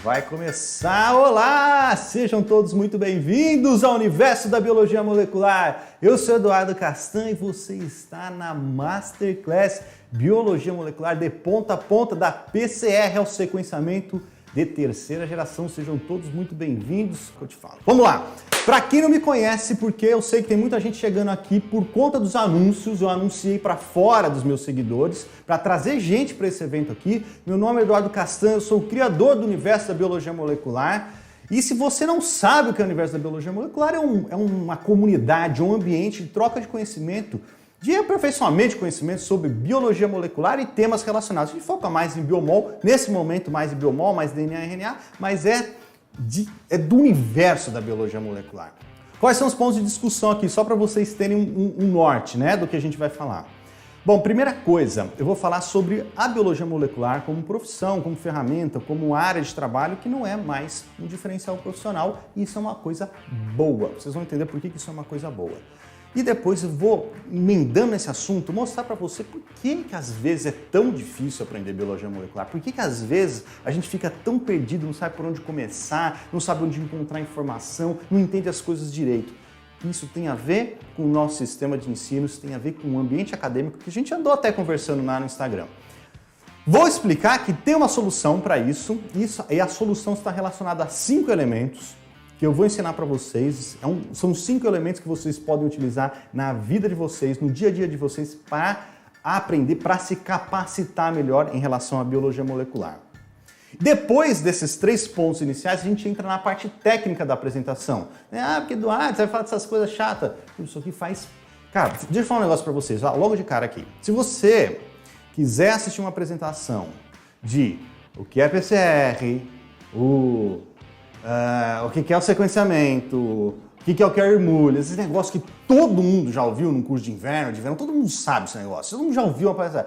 Vai começar! Olá! Sejam todos muito bem-vindos ao universo da biologia molecular. Eu sou Eduardo Castan e você está na Masterclass Biologia Molecular de ponta a ponta da PCR ao sequenciamento de terceira geração. Sejam todos muito bem-vindos. Eu te falo. Vamos lá! Para quem não me conhece, porque eu sei que tem muita gente chegando aqui por conta dos anúncios, eu anunciei para fora dos meus seguidores, para trazer gente para esse evento aqui. Meu nome é Eduardo Castan, eu sou o criador do universo da biologia molecular. E se você não sabe o que é o universo da biologia molecular, é uma comunidade, um ambiente de troca de conhecimento, de aperfeiçoamento de conhecimento sobre biologia molecular e temas relacionados. A gente foca mais em biomol, nesse momento mais em biomol, mais DNA e RNA, mas é do universo da biologia molecular. Quais são os pontos de discussão aqui, só para vocês terem um norte, né, do que a gente vai falar? Bom, primeira coisa, eu vou falar sobre a biologia molecular como profissão, como ferramenta, como área de trabalho, que não é mais um diferencial profissional, e isso é uma coisa boa. Vocês vão entender por que isso é uma coisa boa. E depois eu vou, emendando esse assunto, mostrar para você por que às vezes é tão difícil aprender biologia molecular, por que às vezes a gente fica tão perdido, não sabe por onde começar, não sabe onde encontrar informação, não entende as coisas direito. Isso tem a ver com o nosso sistema de ensino, isso tem a ver com o ambiente acadêmico, que a gente andou até conversando lá no Instagram. Vou explicar que tem uma solução para isso, e a solução está relacionada a 5 elementos, que eu vou ensinar para vocês. São 5 elementos que vocês podem utilizar na vida de vocês, no dia a dia de vocês, para aprender, para se capacitar melhor em relação à biologia molecular. Depois desses 3 pontos iniciais, a gente entra na parte técnica da apresentação. Porque Eduardo, você vai falar dessas coisas chatas. Isso aqui faz... Cara, deixa eu falar um negócio para vocês, logo de cara aqui. Se você quiser assistir uma apresentação de o que é PCR, o que é o sequenciamento, o que é o carrier mule, esses negócios que todo mundo já ouviu num curso de inverno, todo mundo sabe esse negócio, todo mundo já ouviu uma palestra.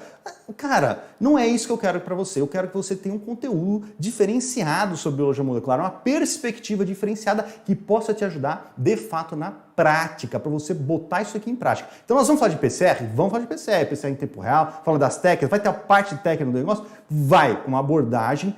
Cara, não é isso que eu quero para você, eu quero que você tenha um conteúdo diferenciado sobre biologia molecular, uma perspectiva diferenciada que possa te ajudar, de fato, na prática, para você botar isso aqui em prática. Então nós vamos falar de PCR? Vamos falar de PCR, PCR em tempo real, falar das técnicas, vai ter a parte técnica do negócio? Vai, com uma abordagem.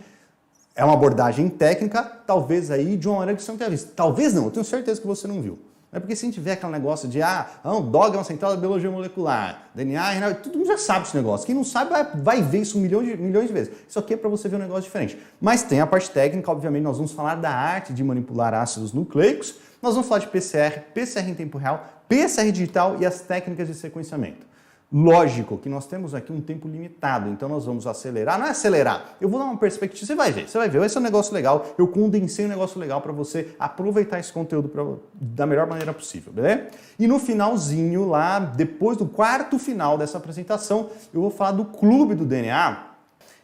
É uma abordagem técnica, talvez aí de uma maneira que você não tenha visto. Talvez não, eu tenho certeza que você não viu. É porque se a gente tiver aquele negócio de DOG é uma central da biologia molecular, DNA, RNA, todo mundo já sabe esse negócio. Quem não sabe vai ver isso milhões de vezes. Isso aqui é para você ver um negócio diferente. Mas tem a parte técnica, obviamente nós vamos falar da arte de manipular ácidos nucleicos, nós vamos falar de PCR, PCR em tempo real, PCR digital e as técnicas de sequenciamento. Lógico que nós temos aqui um tempo limitado, então nós vamos acelerar, não é acelerar, eu vou dar uma perspectiva, você vai ver, vai ser um negócio legal, eu condensei um negócio legal para você aproveitar esse conteúdo da melhor maneira possível, beleza? E no finalzinho lá, depois do quarto final dessa apresentação, eu vou falar do Clube do DNA.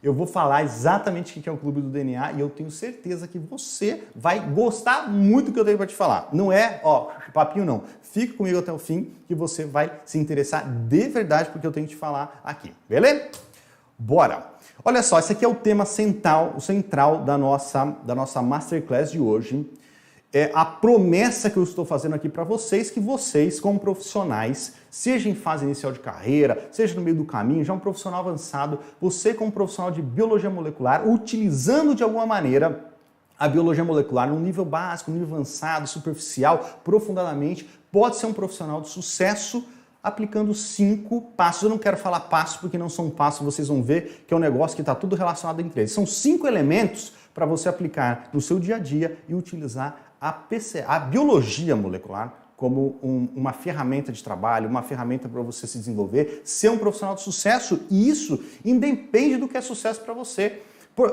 Eu vou falar exatamente o que é o Clube do DNA e eu tenho certeza que você vai gostar muito do que eu tenho para te falar. Não é, papinho não. Fique comigo até o fim que você vai se interessar de verdade porque eu tenho que te falar aqui, beleza? Bora! Olha só, esse aqui é o tema central, da nossa Masterclass de hoje. É a promessa que eu estou fazendo aqui para vocês, que vocês, como profissionais, seja em fase inicial de carreira, seja no meio do caminho, já um profissional avançado, você como profissional de biologia molecular, utilizando de alguma maneira a biologia molecular num nível básico, num nível avançado, superficial, profundamente, pode ser um profissional de sucesso aplicando 5 passos. Eu não quero falar passos porque não são passos, vocês vão ver que é um negócio que está tudo relacionado entre eles. São 5 elementos para você aplicar no seu dia a dia e utilizar a biologia molecular como uma ferramenta de trabalho, uma ferramenta para você se desenvolver, ser um profissional de sucesso, e isso independe do que é sucesso para você.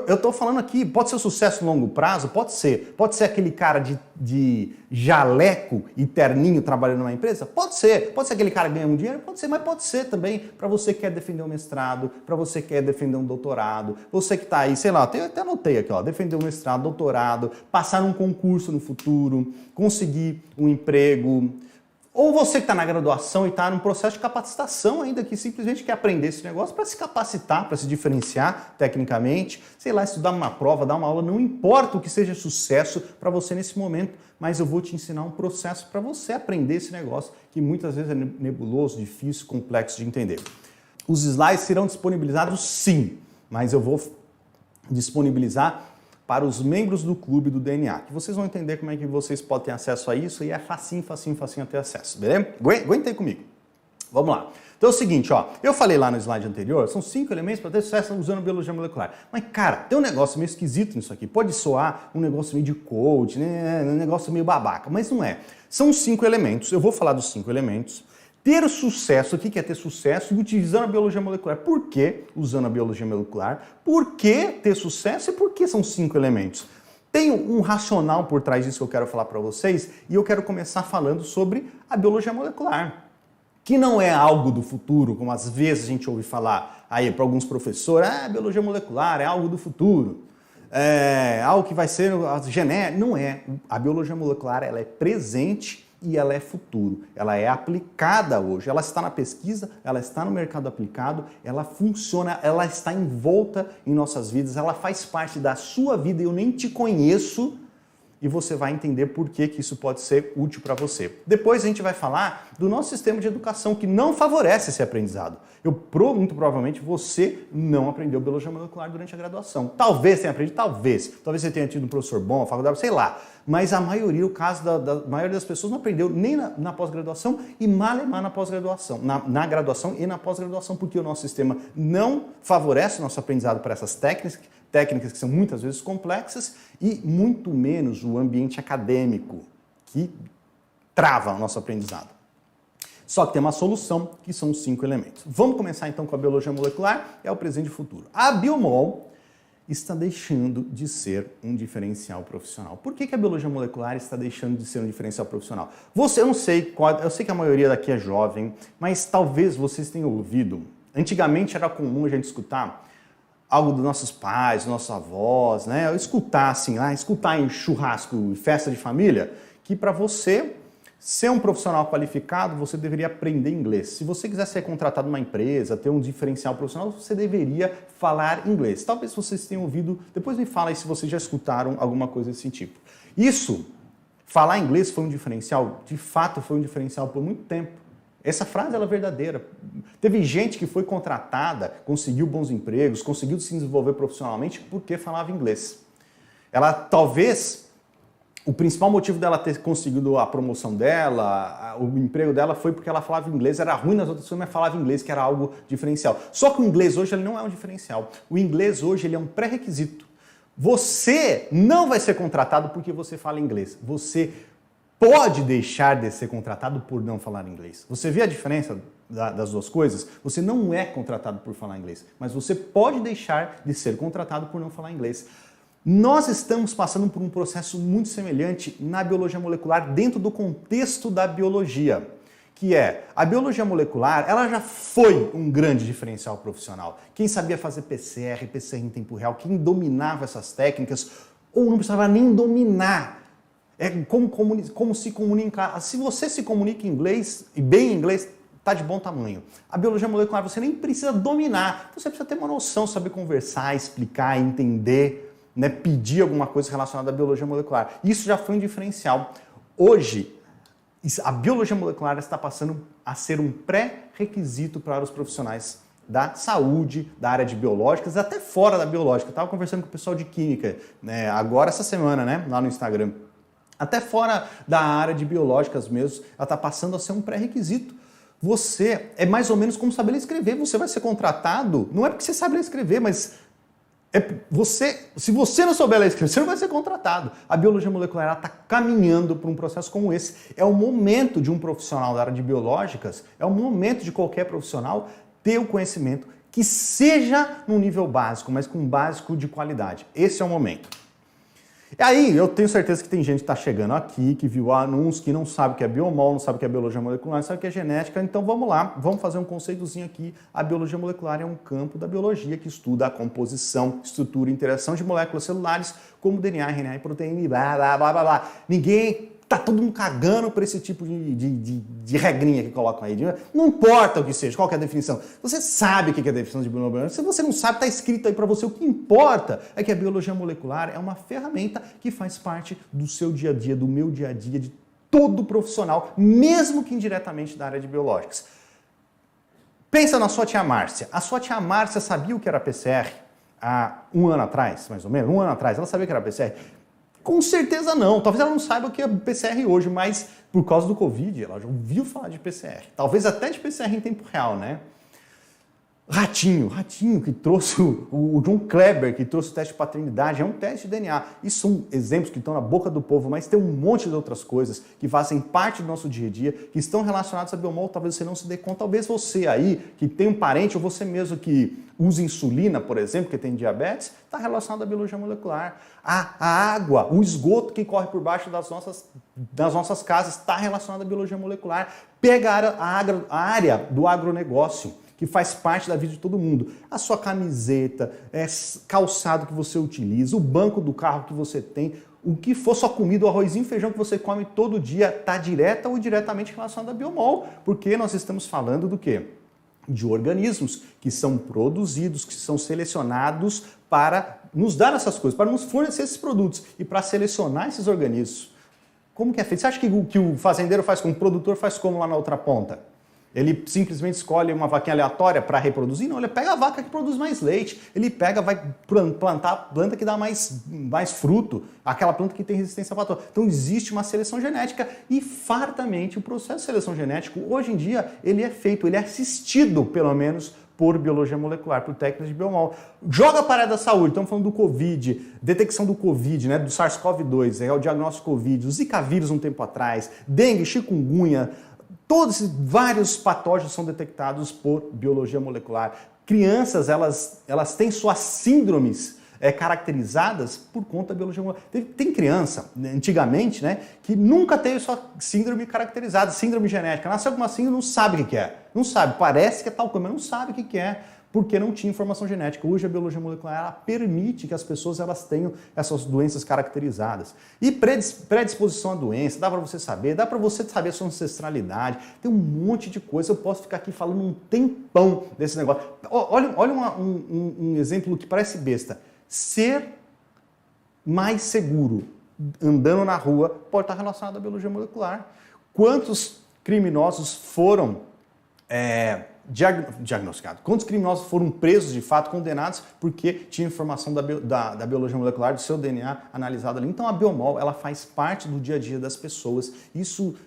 Eu estou falando aqui, pode ser sucesso no longo prazo? Pode ser. Pode ser aquele cara de jaleco e terninho trabalhando numa empresa? Pode ser. Pode ser aquele cara que ganha um dinheiro? Pode ser, mas pode ser também para você que quer defender um mestrado, para você que quer defender um doutorado, você que está aí, sei lá, eu até anotei aqui, defender um mestrado, doutorado, passar num concurso no futuro, conseguir um emprego. Ou você que está na graduação e está num processo de capacitação ainda, que simplesmente quer aprender esse negócio para se capacitar, para se diferenciar tecnicamente, sei lá, estudar uma prova, dar uma aula, não importa o que seja sucesso para você nesse momento, mas eu vou te ensinar um processo para você aprender esse negócio, que muitas vezes é nebuloso, difícil, complexo de entender. Os slides serão disponibilizados sim, mas eu vou disponibilizar para os membros do clube do DNA, que vocês vão entender como é que vocês podem ter acesso a isso e é facinho, facinho, facinho ter acesso, beleza? Aguenta aí comigo. Vamos lá. Então é o seguinte, ó, eu falei lá no slide anterior, são 5 elementos para ter sucesso usando biologia molecular. Mas, cara, tem um negócio meio esquisito nisso aqui. Pode soar um negócio meio de coach, né? Um negócio meio babaca, mas não é. São 5 elementos, eu vou falar dos 5 elementos. Ter sucesso, o que é ter sucesso? Utilizando a biologia molecular. Por que usando a biologia molecular? Por que ter sucesso e por que são 5 elementos? Tem um racional por trás disso que eu quero falar para vocês e eu quero começar falando sobre a biologia molecular. Que não é algo do futuro, como às vezes a gente ouve falar aí para alguns professores, biologia molecular é algo do futuro, é algo que vai ser genérico. Não é. A biologia molecular ela é presente e ela é futuro. Ela é aplicada hoje. Ela está na pesquisa, ela está no mercado aplicado, ela funciona, ela está envolta em nossas vidas, ela faz parte da sua vida. Eu nem te conheço. E você vai entender por que isso pode ser útil para você. Depois a gente vai falar do nosso sistema de educação que não favorece esse aprendizado. Muito provavelmente você não aprendeu biologia molecular durante a graduação. Talvez tenha aprendido, talvez. Talvez você tenha tido um professor bom, faculdade, sei lá. Mas a maioria, o caso da maioria das pessoas não aprendeu nem na pós-graduação e malemar na pós-graduação, na graduação e na pós-graduação, porque o nosso sistema não favorece o nosso aprendizado para essas técnicas que são muitas vezes complexas e muito menos o ambiente acadêmico que trava o nosso aprendizado. Só que tem uma solução, que são os 5 elementos. Vamos começar então com a biologia molecular, é o presente e o futuro. A Biomol está deixando de ser um diferencial profissional. Por que a biologia molecular está deixando de ser um diferencial profissional? Eu não sei, eu sei que a maioria daqui é jovem, mas talvez vocês tenham ouvido. Antigamente era comum a gente escutar algo dos nossos pais, dos nossos avós, né? Escutar assim, escutar em churrasco e festa de família, que para você ser um profissional qualificado, você deveria aprender inglês. Se você quiser ser contratado numa empresa, ter um diferencial profissional, você deveria falar inglês. Talvez vocês tenham ouvido, depois me fala aí se vocês já escutaram alguma coisa desse tipo. Isso, falar inglês foi um diferencial? De fato foi um diferencial por muito tempo. Essa frase ela é verdadeira. Teve gente que foi contratada, conseguiu bons empregos, conseguiu se desenvolver profissionalmente porque falava inglês. Ela talvez, o principal motivo dela ter conseguido a promoção dela, o emprego dela foi porque ela falava inglês, era ruim nas outras pessoas, mas falava inglês, que era algo diferencial. Só que o inglês hoje ele não é um diferencial. O inglês hoje ele é um pré-requisito. Você não vai ser contratado porque você fala inglês. Você pode deixar de ser contratado por não falar inglês. Você vê a diferença das duas coisas? Você não é contratado por falar inglês, mas você pode deixar de ser contratado por não falar inglês. Nós estamos passando por um processo muito semelhante na biologia molecular dentro do contexto da biologia, que é a biologia molecular, ela já foi um grande diferencial profissional. Quem sabia fazer PCR em tempo real, quem dominava essas técnicas, ou não precisava nem dominar. É como se comunicar. Se você se comunica em inglês, e bem em inglês, está de bom tamanho. A biologia molecular você nem precisa dominar, você precisa ter uma noção, saber conversar, explicar, entender, né, pedir alguma coisa relacionada à biologia molecular. Isso já foi um diferencial. Hoje, a biologia molecular está passando a ser um pré-requisito para os profissionais da saúde, da área de biológicas, até fora da biológica. Eu estava conversando com o pessoal de química, né, agora essa semana, né, lá no Instagram. Até fora da área de biológicas mesmo, ela está passando a ser um pré-requisito. Você é mais ou menos como saber ler e escrever. Você vai ser contratado, não é porque você sabe ler e escrever, mas se você não souber ler e escrever, você não vai ser contratado. A biologia molecular está caminhando para um processo como esse. É o momento de um profissional da área de biológicas, é o momento de qualquer profissional ter o conhecimento que seja no nível básico, mas com um básico de qualidade. Esse é o momento. E aí, eu tenho certeza que tem gente que está chegando aqui, que viu anúncio, que não sabe o que é biomol, não sabe o que é biologia molecular, não sabe o que é genética. Então vamos lá, vamos fazer um conceitozinho aqui. A biologia molecular é um campo da biologia que estuda a composição, estrutura e interação de moléculas celulares, como DNA, RNA e proteína e blá, blá, blá, blá, blá. Tá todo mundo cagando por esse tipo de regrinha que colocam aí. Não importa o que seja, qual que é a definição. Você sabe o que é a definição de biologia molecular. Se você não sabe, está escrito aí para você. O que importa é que a biologia molecular é uma ferramenta que faz parte do seu dia a dia, do meu dia a dia, de todo profissional, mesmo que indiretamente da área de biológicas. Pensa na sua tia Márcia. A sua tia Márcia sabia o que era PCR? há um ano atrás, mais ou menos, um ano atrás, ela sabia que era PCR? Com certeza não. Talvez ela não saiba o que é PCR hoje, mas por causa do Covid, ela já ouviu falar de PCR. Talvez até de PCR em tempo real, né? Ratinho que trouxe o John Kleber, que trouxe o teste de paternidade, é um teste de DNA. Isso são exemplos que estão na boca do povo, mas tem um monte de outras coisas que fazem parte do nosso dia a dia, que estão relacionadas a biomol, talvez você não se dê conta. Talvez você aí, que tem um parente, ou você mesmo que usa insulina, por exemplo, que tem diabetes, está relacionado à biologia molecular. A água, o esgoto que corre por baixo das nossas casas está relacionado à biologia molecular. Pega a área do agronegócio, que faz parte da vida de todo mundo. A sua camiseta, calçado que você utiliza, o banco do carro que você tem, o que for sua comida, o arrozinho e feijão que você come todo dia, está direta ou indiretamente relacionado a biomol, porque nós estamos falando do quê? De organismos que são produzidos, que são selecionados para nos dar essas coisas, para nos fornecer esses produtos e para selecionar esses organismos. Como que é feito? Você acha que o fazendeiro faz como? O produtor faz como lá na outra ponta? Ele simplesmente escolhe uma vaquinha aleatória para reproduzir? Não, ele pega a vaca que produz mais leite, ele vai plantar a planta que dá mais fruto, aquela planta que tem resistência a patógeno. Então existe uma seleção genética e fartamente o processo de seleção genética, hoje em dia, ele é feito, ele é assistido, pelo menos, por biologia molecular, por técnicas de biomol. Joga para a área da saúde, estamos falando do Covid, detecção do Covid, né, do SARS-CoV-2, é o diagnóstico Covid, o Zika vírus um tempo atrás, dengue, chikungunya. Todos esses vários patógenos são detectados por biologia molecular. Crianças, elas têm suas síndromes caracterizadas por conta da biologia molecular. Tem criança, antigamente, né, que nunca teve sua síndrome caracterizada, síndrome genética. Nasceu com uma síndrome, não sabe o que é. Não sabe, parece que é tal coisa, mas não sabe o que é, porque não tinha informação genética. Hoje a biologia molecular ela permite que as pessoas elas tenham essas doenças caracterizadas. E predisposição à doença, dá para você saber a sua ancestralidade, tem um monte de coisa. Eu posso ficar aqui falando um tempão desse negócio. Olha um exemplo que parece besta. Ser mais seguro andando na rua pode estar relacionado à biologia molecular. Quantos criminosos foram diagnosticados? Quantos criminosos foram presos de fato, condenados, porque tinha informação da biologia molecular, do seu DNA analisado ali? Então a biomol ela faz parte do dia a dia das pessoas. Isso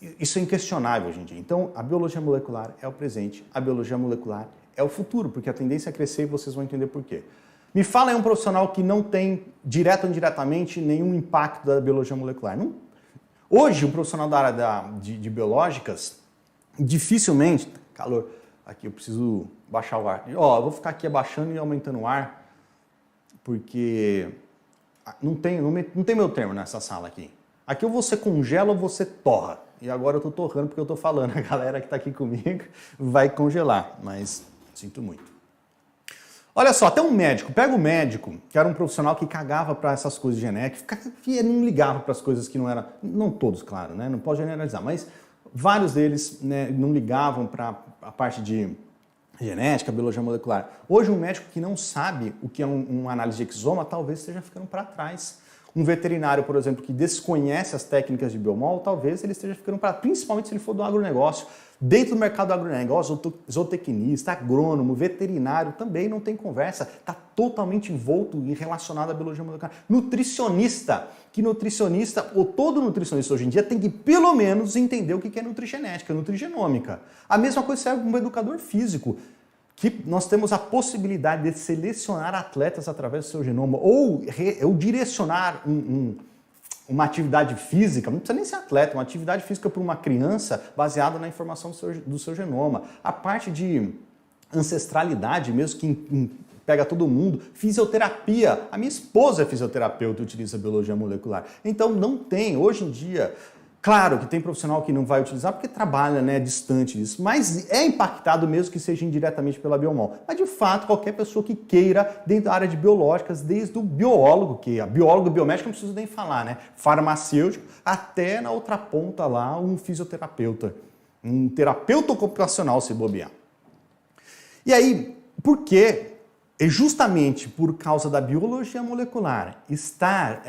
é inquestionável hoje em dia. Então a biologia molecular é o presente, a biologia molecular é o futuro, porque a tendência é crescer e vocês vão entender por quê. Me fala aí um profissional que não tem, direto ou indiretamente, nenhum impacto da biologia molecular. Não. Hoje, um profissional da área de biológicas, dificilmente... Calor, aqui eu preciso baixar o ar. Eu vou ficar aqui abaixando e aumentando o ar, porque não tem meu termo nessa sala aqui. Aqui ou você congela ou você torra. E agora eu tô torrando porque eu tô falando. A galera que tá aqui comigo vai congelar, mas sinto muito. Olha só, até um médico, pega o médico, que era um profissional que cagava para essas coisas genéticas, que não ligava para as coisas que não eram, não todos, claro, né? Não posso generalizar, mas vários deles, né, não ligavam para a parte de genética, biologia molecular. Hoje um médico que não sabe o que é uma análise de exoma, talvez esteja ficando para trás. Um veterinário, por exemplo, que desconhece as técnicas de biomol, talvez ele esteja ficando para trás, principalmente se ele for do agronegócio. Dentro do mercado do agronegócio, zootecnista, agrônomo, veterinário, também não tem conversa. Está totalmente envolto e relacionado à biologia molecular. Nutricionista, ou todo nutricionista hoje em dia tem que pelo menos entender o que é nutrigenética, nutrigenômica. A mesma coisa serve para um educador físico, que nós temos a possibilidade de selecionar atletas através do seu genoma, ou direcionar uma atividade física, não precisa nem ser atleta, uma atividade física para uma criança baseada na informação do seu genoma. A parte de ancestralidade mesmo, que pega todo mundo, fisioterapia. A minha esposa é fisioterapeuta e utiliza biologia molecular. Então não tem, hoje em dia, claro que tem profissional que não vai utilizar porque trabalha, né, distante disso, mas é impactado mesmo que seja indiretamente pela biomol. Mas de fato, qualquer pessoa que queira, dentro da área de biológicas, desde o biólogo, que é biólogo biomédico, não preciso nem falar, né, farmacêutico, até na outra ponta lá, um fisioterapeuta, um terapeuta ocupacional, se bobear. E aí, por quê? É justamente por causa da biologia molecular estar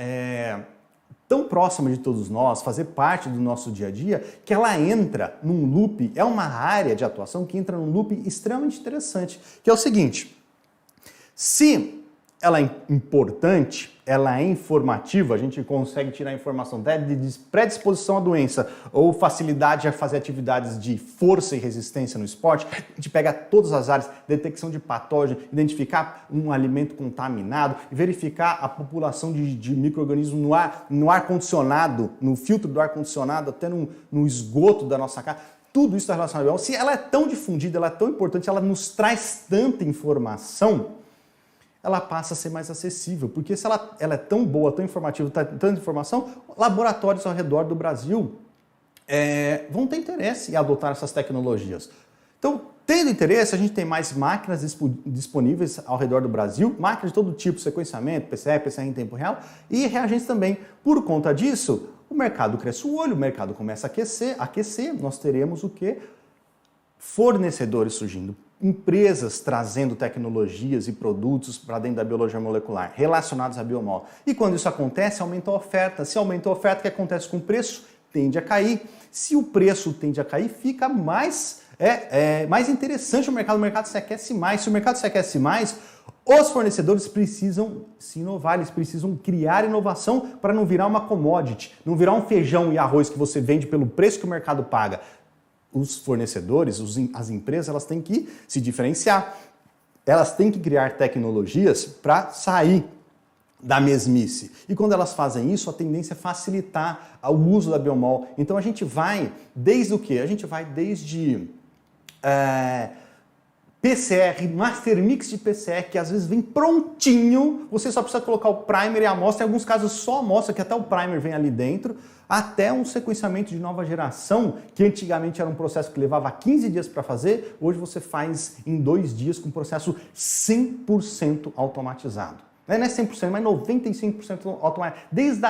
tão próxima de todos nós, fazer parte do nosso dia a dia, que ela entra num loop, é uma área de atuação que entra num loop extremamente interessante, que é o seguinte: Se ela é importante, ela é informativa, a gente consegue tirar informação de predisposição à doença ou facilidade a fazer atividades de força e resistência no esporte, a gente pega todas as áreas, detecção de patógeno, identificar um alimento contaminado, verificar a população de micro-organismos no ar-condicionado, no filtro do ar-condicionado, até no esgoto da nossa casa. Tudo isso está relacionado ao biomol. Se ela é tão difundida, ela é tão importante, ela nos traz tanta informação, ela passa a ser mais acessível, porque se ela é tão boa, tão informativa, tanta informação, laboratórios ao redor do Brasil vão ter interesse em adotar essas tecnologias. Então, tendo interesse, a gente tem mais máquinas disponíveis ao redor do Brasil, máquinas de todo tipo, sequenciamento, PCR em tempo real e reagentes também. Por conta disso, o mercado cresce o olho, o mercado começa a aquecer, nós teremos o quê? Fornecedores surgindo, empresas trazendo tecnologias e produtos para dentro da biologia molecular relacionados a biomol. E quando isso acontece, aumenta a oferta. Se aumenta a oferta, o que acontece com o preço? Tende a cair. Se o preço tende a cair, fica mais interessante o mercado se aquece mais. Se o mercado se aquece mais, os fornecedores precisam se inovar, eles precisam criar inovação para não virar uma commodity, não virar um feijão e arroz que você vende pelo preço que o mercado paga. Os fornecedores, as empresas, elas têm que se diferenciar. Elas têm que criar tecnologias para sair da mesmice. E quando elas fazem isso, a tendência é facilitar o uso da biomol. Então a gente vai desde o quê? A gente vai desde PCR, Master Mix de PCR, que às vezes vem prontinho, você só precisa colocar o primer e a amostra, em alguns casos só a amostra, que até o primer vem ali dentro, até um sequenciamento de nova geração, que antigamente era um processo que levava 15 dias para fazer, hoje você faz em 2 dias com um processo 100% automatizado. Não é 100%, mas 95% automatizado, desde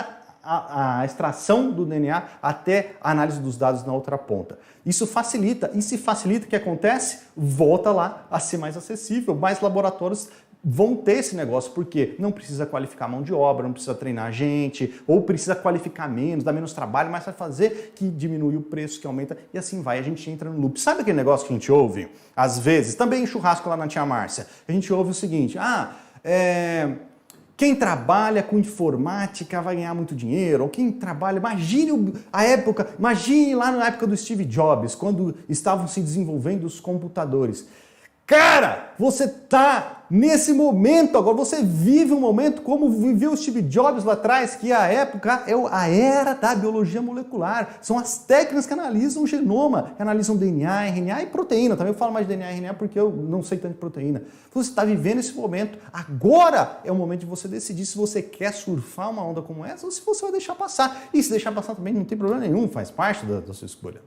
a extração do DNA até a análise dos dados na outra ponta. Isso facilita, e se facilita, o que acontece? Volta lá a ser mais acessível, mais laboratórios vão ter esse negócio, porque não precisa qualificar mão de obra, não precisa treinar gente, ou precisa qualificar menos, dar menos trabalho, mas vai fazer que diminui o preço, que aumenta, e assim vai, a gente entra no loop. Sabe aquele negócio que a gente ouve, às vezes, também em churrasco lá na Tia Márcia, a gente ouve o seguinte, quem trabalha com informática vai ganhar muito dinheiro, ou quem trabalha, imagine lá na época do Steve Jobs, quando estavam se desenvolvendo os computadores. Cara, você tá nesse momento agora, você vive um momento como viveu o Steve Jobs lá atrás, que a época é a era da biologia molecular. São as técnicas que analisam o genoma, que analisam DNA, RNA e proteína. Também eu falo mais de DNA e RNA porque eu não sei tanto de proteína. Você está vivendo esse momento, agora é o momento de você decidir se você quer surfar uma onda como essa ou se você vai deixar passar. E se deixar passar também não tem problema nenhum, faz parte da sua escolha.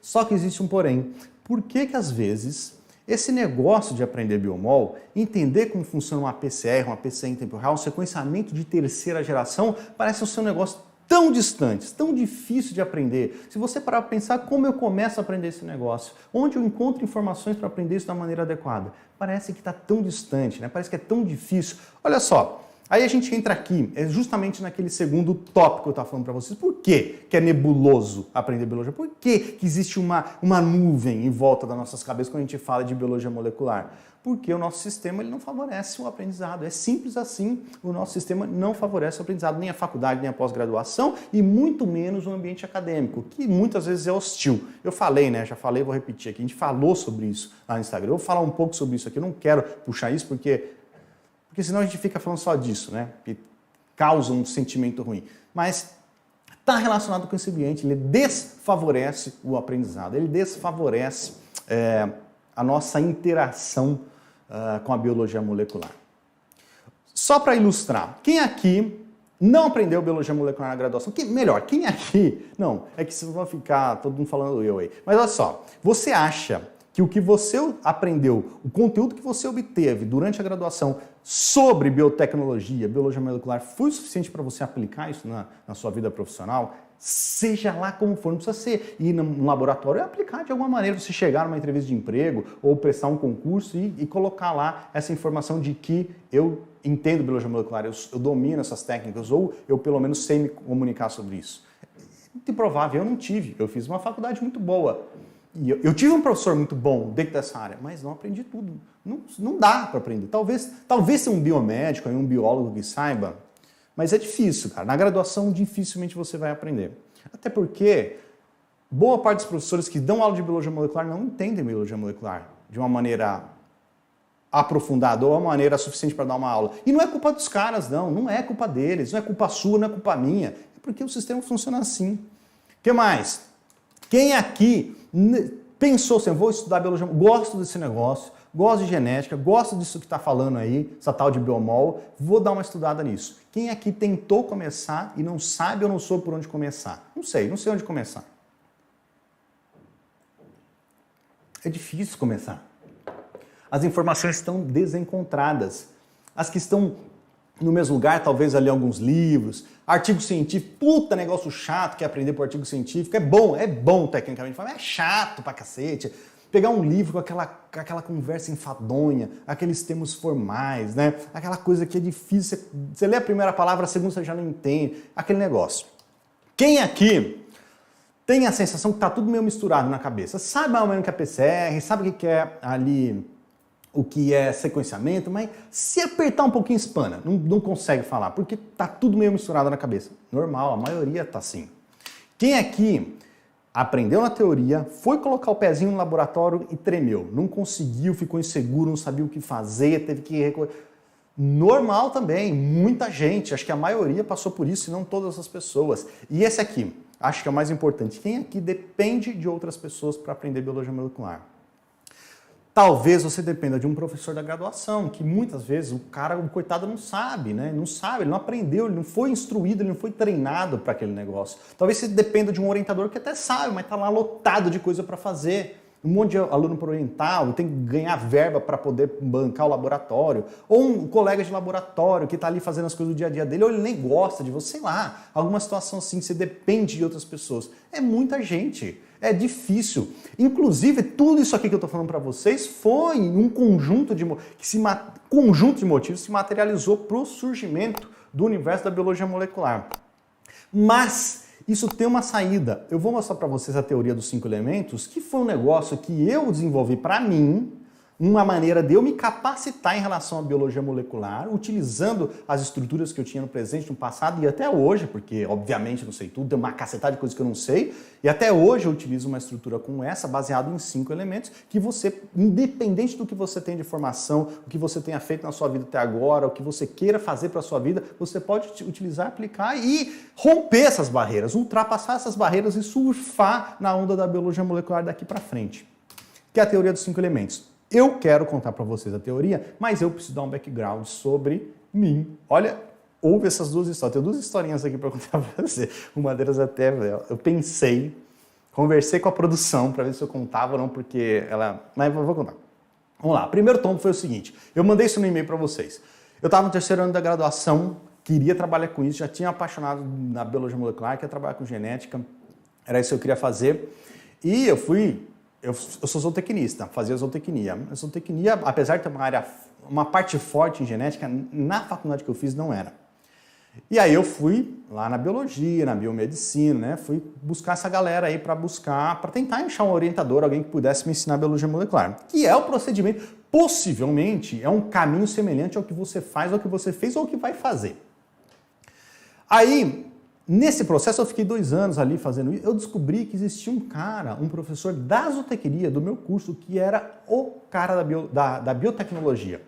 Só que existe um porém. Por que às vezes esse negócio de aprender biomol, entender como funciona uma PCR em tempo real, um sequenciamento de terceira geração, parece ser um negócio tão distante, tão difícil de aprender. Se você parar para pensar como eu começo a aprender esse negócio, onde eu encontro informações para aprender isso da maneira adequada, parece que está tão distante, né? Parece que é tão difícil. Olha só, aí a gente entra aqui, justamente naquele segundo tópico que eu estava falando para vocês. Por que é nebuloso aprender biologia? Por que existe uma nuvem em volta das nossas cabeças quando a gente fala de biologia molecular? Porque o nosso sistema ele não favorece o aprendizado. É simples assim, o nosso sistema não favorece o aprendizado, nem a faculdade, nem a pós-graduação e muito menos o ambiente acadêmico, que muitas vezes é hostil. Eu falei, né? Já falei, vou repetir aqui, a gente falou sobre isso lá no Instagram. Eu vou falar um pouco sobre isso aqui, eu não quero puxar isso porque senão a gente fica falando só disso, né? Que causa um sentimento ruim. Mas está relacionado com esse ambiente, ele desfavorece o aprendizado, ele desfavorece a nossa interação com a biologia molecular. Só para ilustrar, quem aqui não aprendeu biologia molecular na graduação? Quem aqui? Não, é que vocês vão ficar todo mundo falando eu aí. Mas olha só, você acha que o que você aprendeu, o conteúdo que você obteve durante a graduação sobre biotecnologia, biologia molecular, foi o suficiente para você aplicar isso na sua vida profissional? Seja lá como for, não precisa ir num laboratório e aplicar de alguma maneira, você chegar numa entrevista de emprego ou prestar um concurso e colocar lá essa informação de que eu entendo biologia molecular, eu domino essas técnicas ou eu pelo menos sei me comunicar sobre isso. É muito improvável, eu não tive, eu fiz uma faculdade muito boa. E eu tive um professor muito bom dentro dessa área, mas não aprendi tudo. Não dá para aprender. Talvez seja um biomédico, um biólogo que saiba, mas é difícil, cara. Na graduação, dificilmente você vai aprender. Até porque boa parte dos professores que dão aula de biologia molecular não entendem biologia molecular de uma maneira aprofundada ou uma maneira suficiente para dar uma aula. E não é culpa dos caras, não é culpa deles, não é culpa sua, não é culpa minha. É porque o sistema funciona assim. O que mais? Quem aqui pensou assim, vou estudar biologia, gosto desse negócio, gosto de genética, gosto disso que está falando aí, essa tal de biomol, vou dar uma estudada nisso. Quem aqui tentou começar e não sabe ou não soube por onde começar? Não sei onde começar. É difícil começar. As informações estão desencontradas. As que estão no mesmo lugar, talvez ali alguns livros, artigo científico, puta negócio chato que é aprender por artigo científico, é bom tecnicamente, mas é chato pra cacete. Pegar um livro com aquela conversa enfadonha, aqueles termos formais, né? Aquela coisa que é difícil, você lê a primeira palavra, a segunda você já não entende, aquele negócio. Quem aqui tem a sensação que tá tudo meio misturado na cabeça? Sabe mais ou menos o que é PCR, sabe o que é ali, o que é sequenciamento, mas se apertar um pouquinho espana, não consegue falar, porque tá tudo meio misturado na cabeça. Normal, a maioria tá assim. Quem aqui aprendeu na teoria, foi colocar o pezinho no laboratório e tremeu, não conseguiu, ficou inseguro, não sabia o que fazer, teve que recorrer. Normal também, muita gente, acho que a maioria passou por isso, e não todas as pessoas. E esse aqui, acho que é o mais importante, quem aqui depende de outras pessoas para aprender biologia molecular? Talvez você dependa de um professor da graduação, que muitas vezes o coitado não sabe, né? Não sabe, ele não aprendeu, ele não foi instruído, ele não foi treinado para aquele negócio. Talvez você dependa de um orientador que até sabe, mas está lá lotado de coisa para fazer. Um monte de aluno para orientar, tem que ganhar verba para poder bancar o laboratório. Ou um colega de laboratório que está ali fazendo as coisas do dia a dia dele, ou ele nem gosta de você, sei lá. Alguma situação assim, você depende de outras pessoas. É muita gente. É difícil. Inclusive, tudo isso aqui que eu estou falando para vocês foi um conjunto de motivos que se materializou para o surgimento do universo da biologia molecular. Mas isso tem uma saída. Eu vou mostrar para vocês a teoria dos 5 elementos, que foi um negócio que eu desenvolvi para mim, uma maneira de eu me capacitar em relação à biologia molecular, utilizando as estruturas que eu tinha no presente, no passado e até hoje, porque obviamente não sei tudo, tem uma cacetada de coisas que eu não sei, e até hoje eu utilizo uma estrutura como essa, baseada em 5 elementos, que você, independente do que você tem de formação, o que você tenha feito na sua vida até agora, o que você queira fazer para a sua vida, você pode utilizar, aplicar e romper essas barreiras, ultrapassar essas barreiras e surfar na onda da biologia molecular daqui para frente, que é a teoria dos 5 elementos. Eu quero contar para vocês a teoria, mas eu preciso dar um background sobre mim. Olha, ouve essas duas histórias. Tem 2 historinhas aqui para contar para você. Uma delas até, eu pensei, conversei com a produção para ver se eu contava ou não, porque ela... Mas eu vou contar. Vamos lá. O primeiro tombo foi o seguinte. Eu mandei isso no e-mail para vocês. Eu estava no 3º ano da graduação, queria trabalhar com isso, já tinha apaixonado na biologia molecular, queria trabalhar com genética, era isso que eu queria fazer. E eu sou zootecnista, fazia zootecnia. A zootecnia, apesar de ter uma parte forte em genética, na faculdade que eu fiz não era. E aí eu fui lá na biologia, na biomedicina, né? Fui buscar essa galera aí para tentar achar um orientador, alguém que pudesse me ensinar biologia molecular. Que é o procedimento, possivelmente, é um caminho semelhante ao que você faz, ao que você fez ou ao que vai fazer. Aí, nesse processo, eu fiquei 2 anos ali fazendo isso, eu descobri que existia um professor da zootecnia do meu curso, que era o cara da biotecnologia.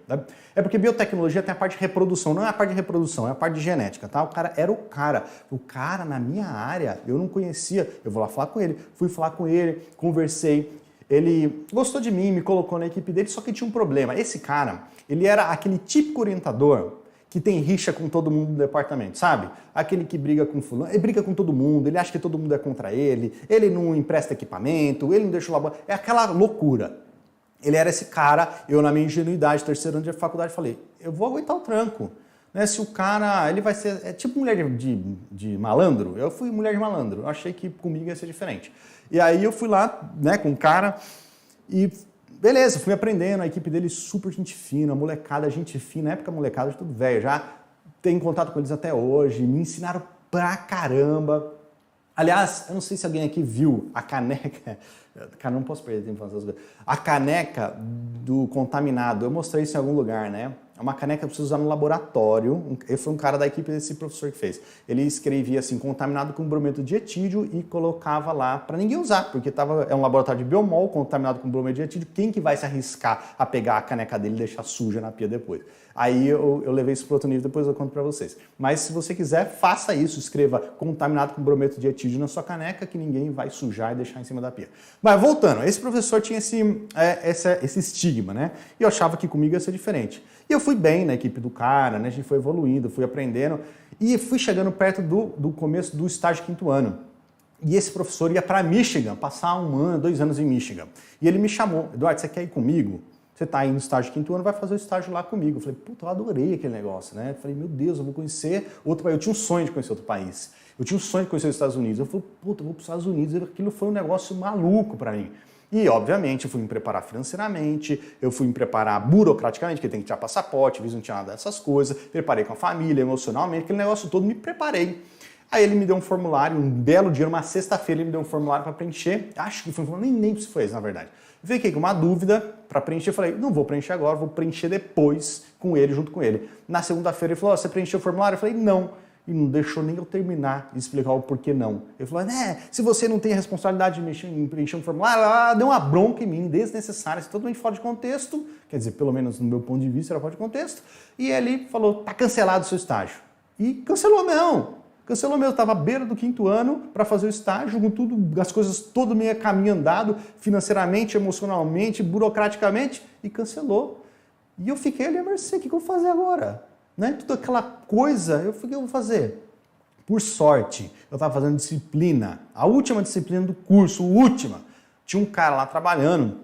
É porque biotecnologia tem a parte de reprodução, não é a parte de reprodução, é a parte de genética, tá? O cara era o cara na minha área, eu não conhecia, eu vou lá falar com ele, fui falar com ele, conversei, ele gostou de mim, me colocou na equipe dele, só que tinha um problema. Esse cara, ele era aquele típico orientador que tem rixa com todo mundo do departamento, sabe? Aquele que briga com fulano, ele briga com todo mundo, ele acha que todo mundo é contra ele não empresta equipamento, ele não deixa o laboratório, é aquela loucura. Ele era esse cara, eu na minha ingenuidade, 3º ano de faculdade, falei, eu vou aguentar o tranco. Né? Se o cara, ele vai ser, é tipo mulher de malandro, eu fui mulher de malandro, eu achei que comigo ia ser diferente. E aí eu fui lá, né, com o cara e... Beleza, fui aprendendo, a equipe dele super gente fina, molecada, gente fina, na época molecada de tudo velho, já tenho contato com eles até hoje, me ensinaram pra caramba. Aliás, eu não sei se alguém aqui viu a caneca, cara, não posso perder tempo falando essas coisas. A caneca do contaminado, eu mostrei isso em algum lugar, né? É uma caneca que você usar no laboratório. Foi um cara da equipe desse professor que fez. Ele escrevia assim, contaminado com brometo de etídeo e colocava lá para ninguém usar, porque é um laboratório de biomol contaminado com brometo de etídeo. Quem que vai se arriscar a pegar a caneca dele e deixar suja na pia depois? Aí eu levei isso para outro nível, depois eu conto para vocês. Mas se você quiser, faça isso. Escreva contaminado com brometo de etídeo na sua caneca, que ninguém vai sujar e deixar em cima da pia. Mas voltando, esse professor tinha esse estigma, né? E eu achava que comigo ia ser diferente. E eu fui bem na equipe do cara, né? A gente foi evoluindo, fui aprendendo e fui chegando perto do começo do estágio 5º ano. E esse professor ia para Michigan, passar 1 ano, 2 anos em Michigan. E ele me chamou, Eduardo, você quer ir comigo? Você está aí no estágio 5º ano, vai fazer o estágio lá comigo. Eu falei, puta, eu adorei aquele negócio, né? Eu falei, meu Deus, eu vou conhecer outro país. Eu tinha um sonho de conhecer outro país. Eu tinha um sonho de conhecer os Estados Unidos. Eu falei, puta, eu vou para os Estados Unidos. Aquilo foi um negócio maluco para mim. E, obviamente, eu fui me preparar financeiramente, eu fui me preparar burocraticamente, porque tem que tirar passaporte, visto não tinha nada dessas coisas, preparei com a família, emocionalmente, aquele negócio todo, me preparei. Aí ele me deu um formulário, um belo dia, numa sexta-feira, ele me deu um formulário para preencher, acho que foi um formulário, nem lembro se foi esse, na verdade. Fiquei com uma dúvida para preencher, falei, não vou preencher agora, vou preencher depois com ele, junto com ele. Na segunda-feira ele falou, você preencheu o formulário? Eu falei, não. E não deixou nem eu terminar de explicar o porquê não. Ele falou, se você não tem a responsabilidade de preencher um formulário, deu uma bronca em mim, desnecessária, totalmente fora de contexto, quer dizer, pelo menos no meu ponto de vista era fora de contexto, e ele falou, tá cancelado o seu estágio. E cancelou mesmo, estava à beira do 5º ano para fazer o estágio, com tudo, as coisas todo meio caminho andado, financeiramente, emocionalmente, burocraticamente, e cancelou. E eu fiquei ali à mercê, o que eu vou fazer agora? Né? Tudo aquela coisa, o que eu vou fazer? Por sorte, eu estava fazendo disciplina, a última disciplina do curso, tinha um cara lá trabalhando,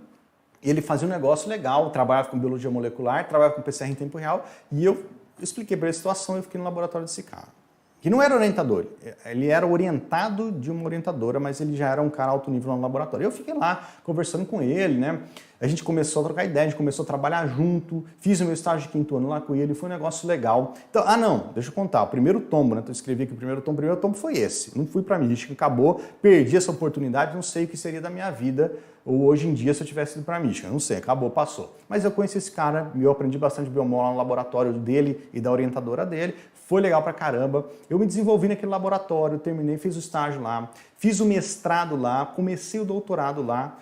e ele fazia um negócio legal, trabalhava com biologia molecular, trabalhava com PCR em tempo real, e eu expliquei para ele a situação e eu fiquei no laboratório desse cara. Que não era orientador, ele era orientado de uma orientadora, mas ele já era um cara alto nível no laboratório. Eu fiquei lá conversando com ele, né? A gente começou a trocar ideia, a gente começou a trabalhar junto, fiz o meu estágio de 5º ano lá com ele, foi um negócio legal. Então, deixa eu contar, o primeiro tombo, né? Então eu escrevi aqui o primeiro tombo foi esse. Não fui para Michigan, acabou, perdi essa oportunidade, não sei o que seria da minha vida ou hoje em dia se eu tivesse ido para Michigan, não sei, acabou, passou. Mas eu conheci esse cara, eu aprendi bastante biomol lá no laboratório dele e da orientadora dele, foi legal pra caramba. Eu me desenvolvi naquele laboratório, terminei, fiz o estágio lá, fiz o mestrado lá, comecei o doutorado lá.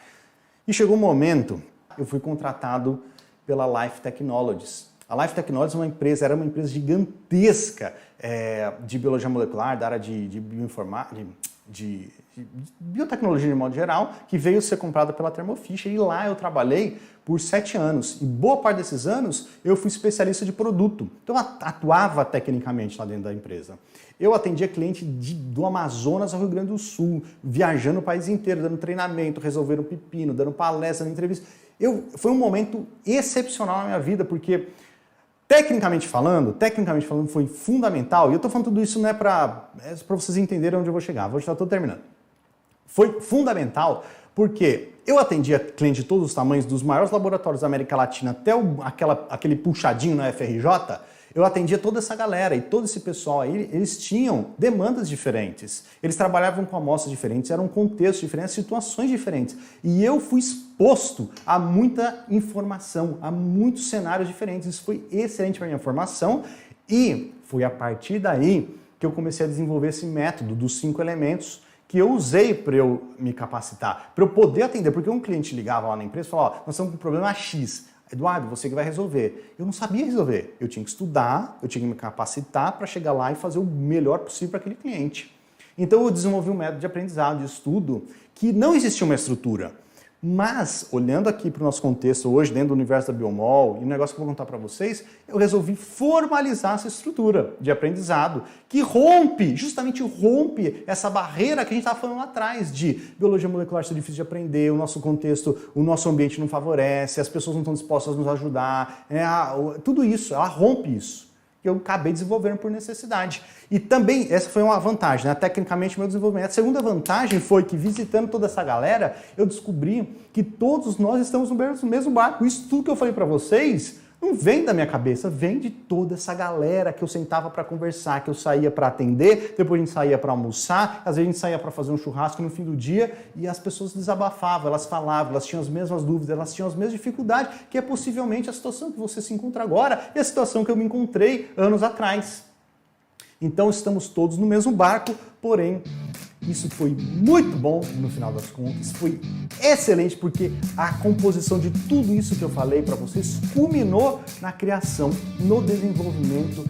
E chegou um momento, eu fui contratado pela Life Technologies. A Life Technologies era uma empresa gigantesca de biologia molecular, da área de bioinformática, de biotecnologia de modo geral, que veio ser comprada pela Thermo Fisher, e lá eu trabalhei por 7 anos. E boa parte desses anos eu fui especialista de produto. Então eu atuava tecnicamente lá dentro da empresa. Eu atendia cliente do Amazonas ao Rio Grande do Sul, viajando o país inteiro, dando treinamento, resolvendo pepino, dando palestra, dando entrevista. Foi um momento excepcional na minha vida, porque tecnicamente falando foi fundamental, e eu estou falando tudo isso não é para vocês entenderem onde eu vou chegar, vou estar todo terminando. Foi fundamental porque eu atendia clientes de todos os tamanhos, dos maiores laboratórios da América Latina até aquele puxadinho na FRJ, eu atendia toda essa galera e todo esse pessoal aí, eles tinham demandas diferentes, eles trabalhavam com amostras diferentes, eram contextos diferentes, situações diferentes. E eu fui exposto a muita informação, a muitos cenários diferentes. Isso foi excelente para minha formação e foi a partir daí que eu comecei a desenvolver esse método dos 5 elementos que eu usei para eu me capacitar, para eu poder atender. Porque um cliente ligava lá na empresa e falava, nós estamos com um problema X. Eduardo, você que vai resolver. Eu não sabia resolver. Eu tinha que estudar, eu tinha que me capacitar para chegar lá e fazer o melhor possível para aquele cliente. Então eu desenvolvi um método de aprendizado, de estudo, que não existia uma estrutura. Mas, olhando aqui para o nosso contexto hoje, dentro do universo da Biomol, e um negócio que eu vou contar para vocês, eu resolvi formalizar essa estrutura de aprendizado, que justamente rompe essa barreira que a gente estava falando lá atrás, de biologia molecular ser difícil de aprender, o nosso contexto, o nosso ambiente não favorece, as pessoas não estão dispostas a nos ajudar, tudo isso, ela rompe isso. Que eu acabei desenvolvendo por necessidade. E também, essa foi uma vantagem, né? Tecnicamente, meu desenvolvimento. A segunda vantagem foi que, visitando toda essa galera, eu descobri que todos nós estamos no mesmo barco. Isso tudo que eu falei para vocês Não vem da minha cabeça, vem de toda essa galera que eu sentava para conversar, que eu saía para atender, depois a gente saía para almoçar, às vezes a gente saía para fazer um churrasco no fim do dia e as pessoas desabafavam, elas falavam, elas tinham as mesmas dúvidas, elas tinham as mesmas dificuldades, que é possivelmente a situação que você se encontra agora e a situação que eu me encontrei anos atrás. Então estamos todos no mesmo barco, porém isso foi muito bom no final das contas, foi excelente porque a composição de tudo isso que eu falei para vocês culminou na criação, no desenvolvimento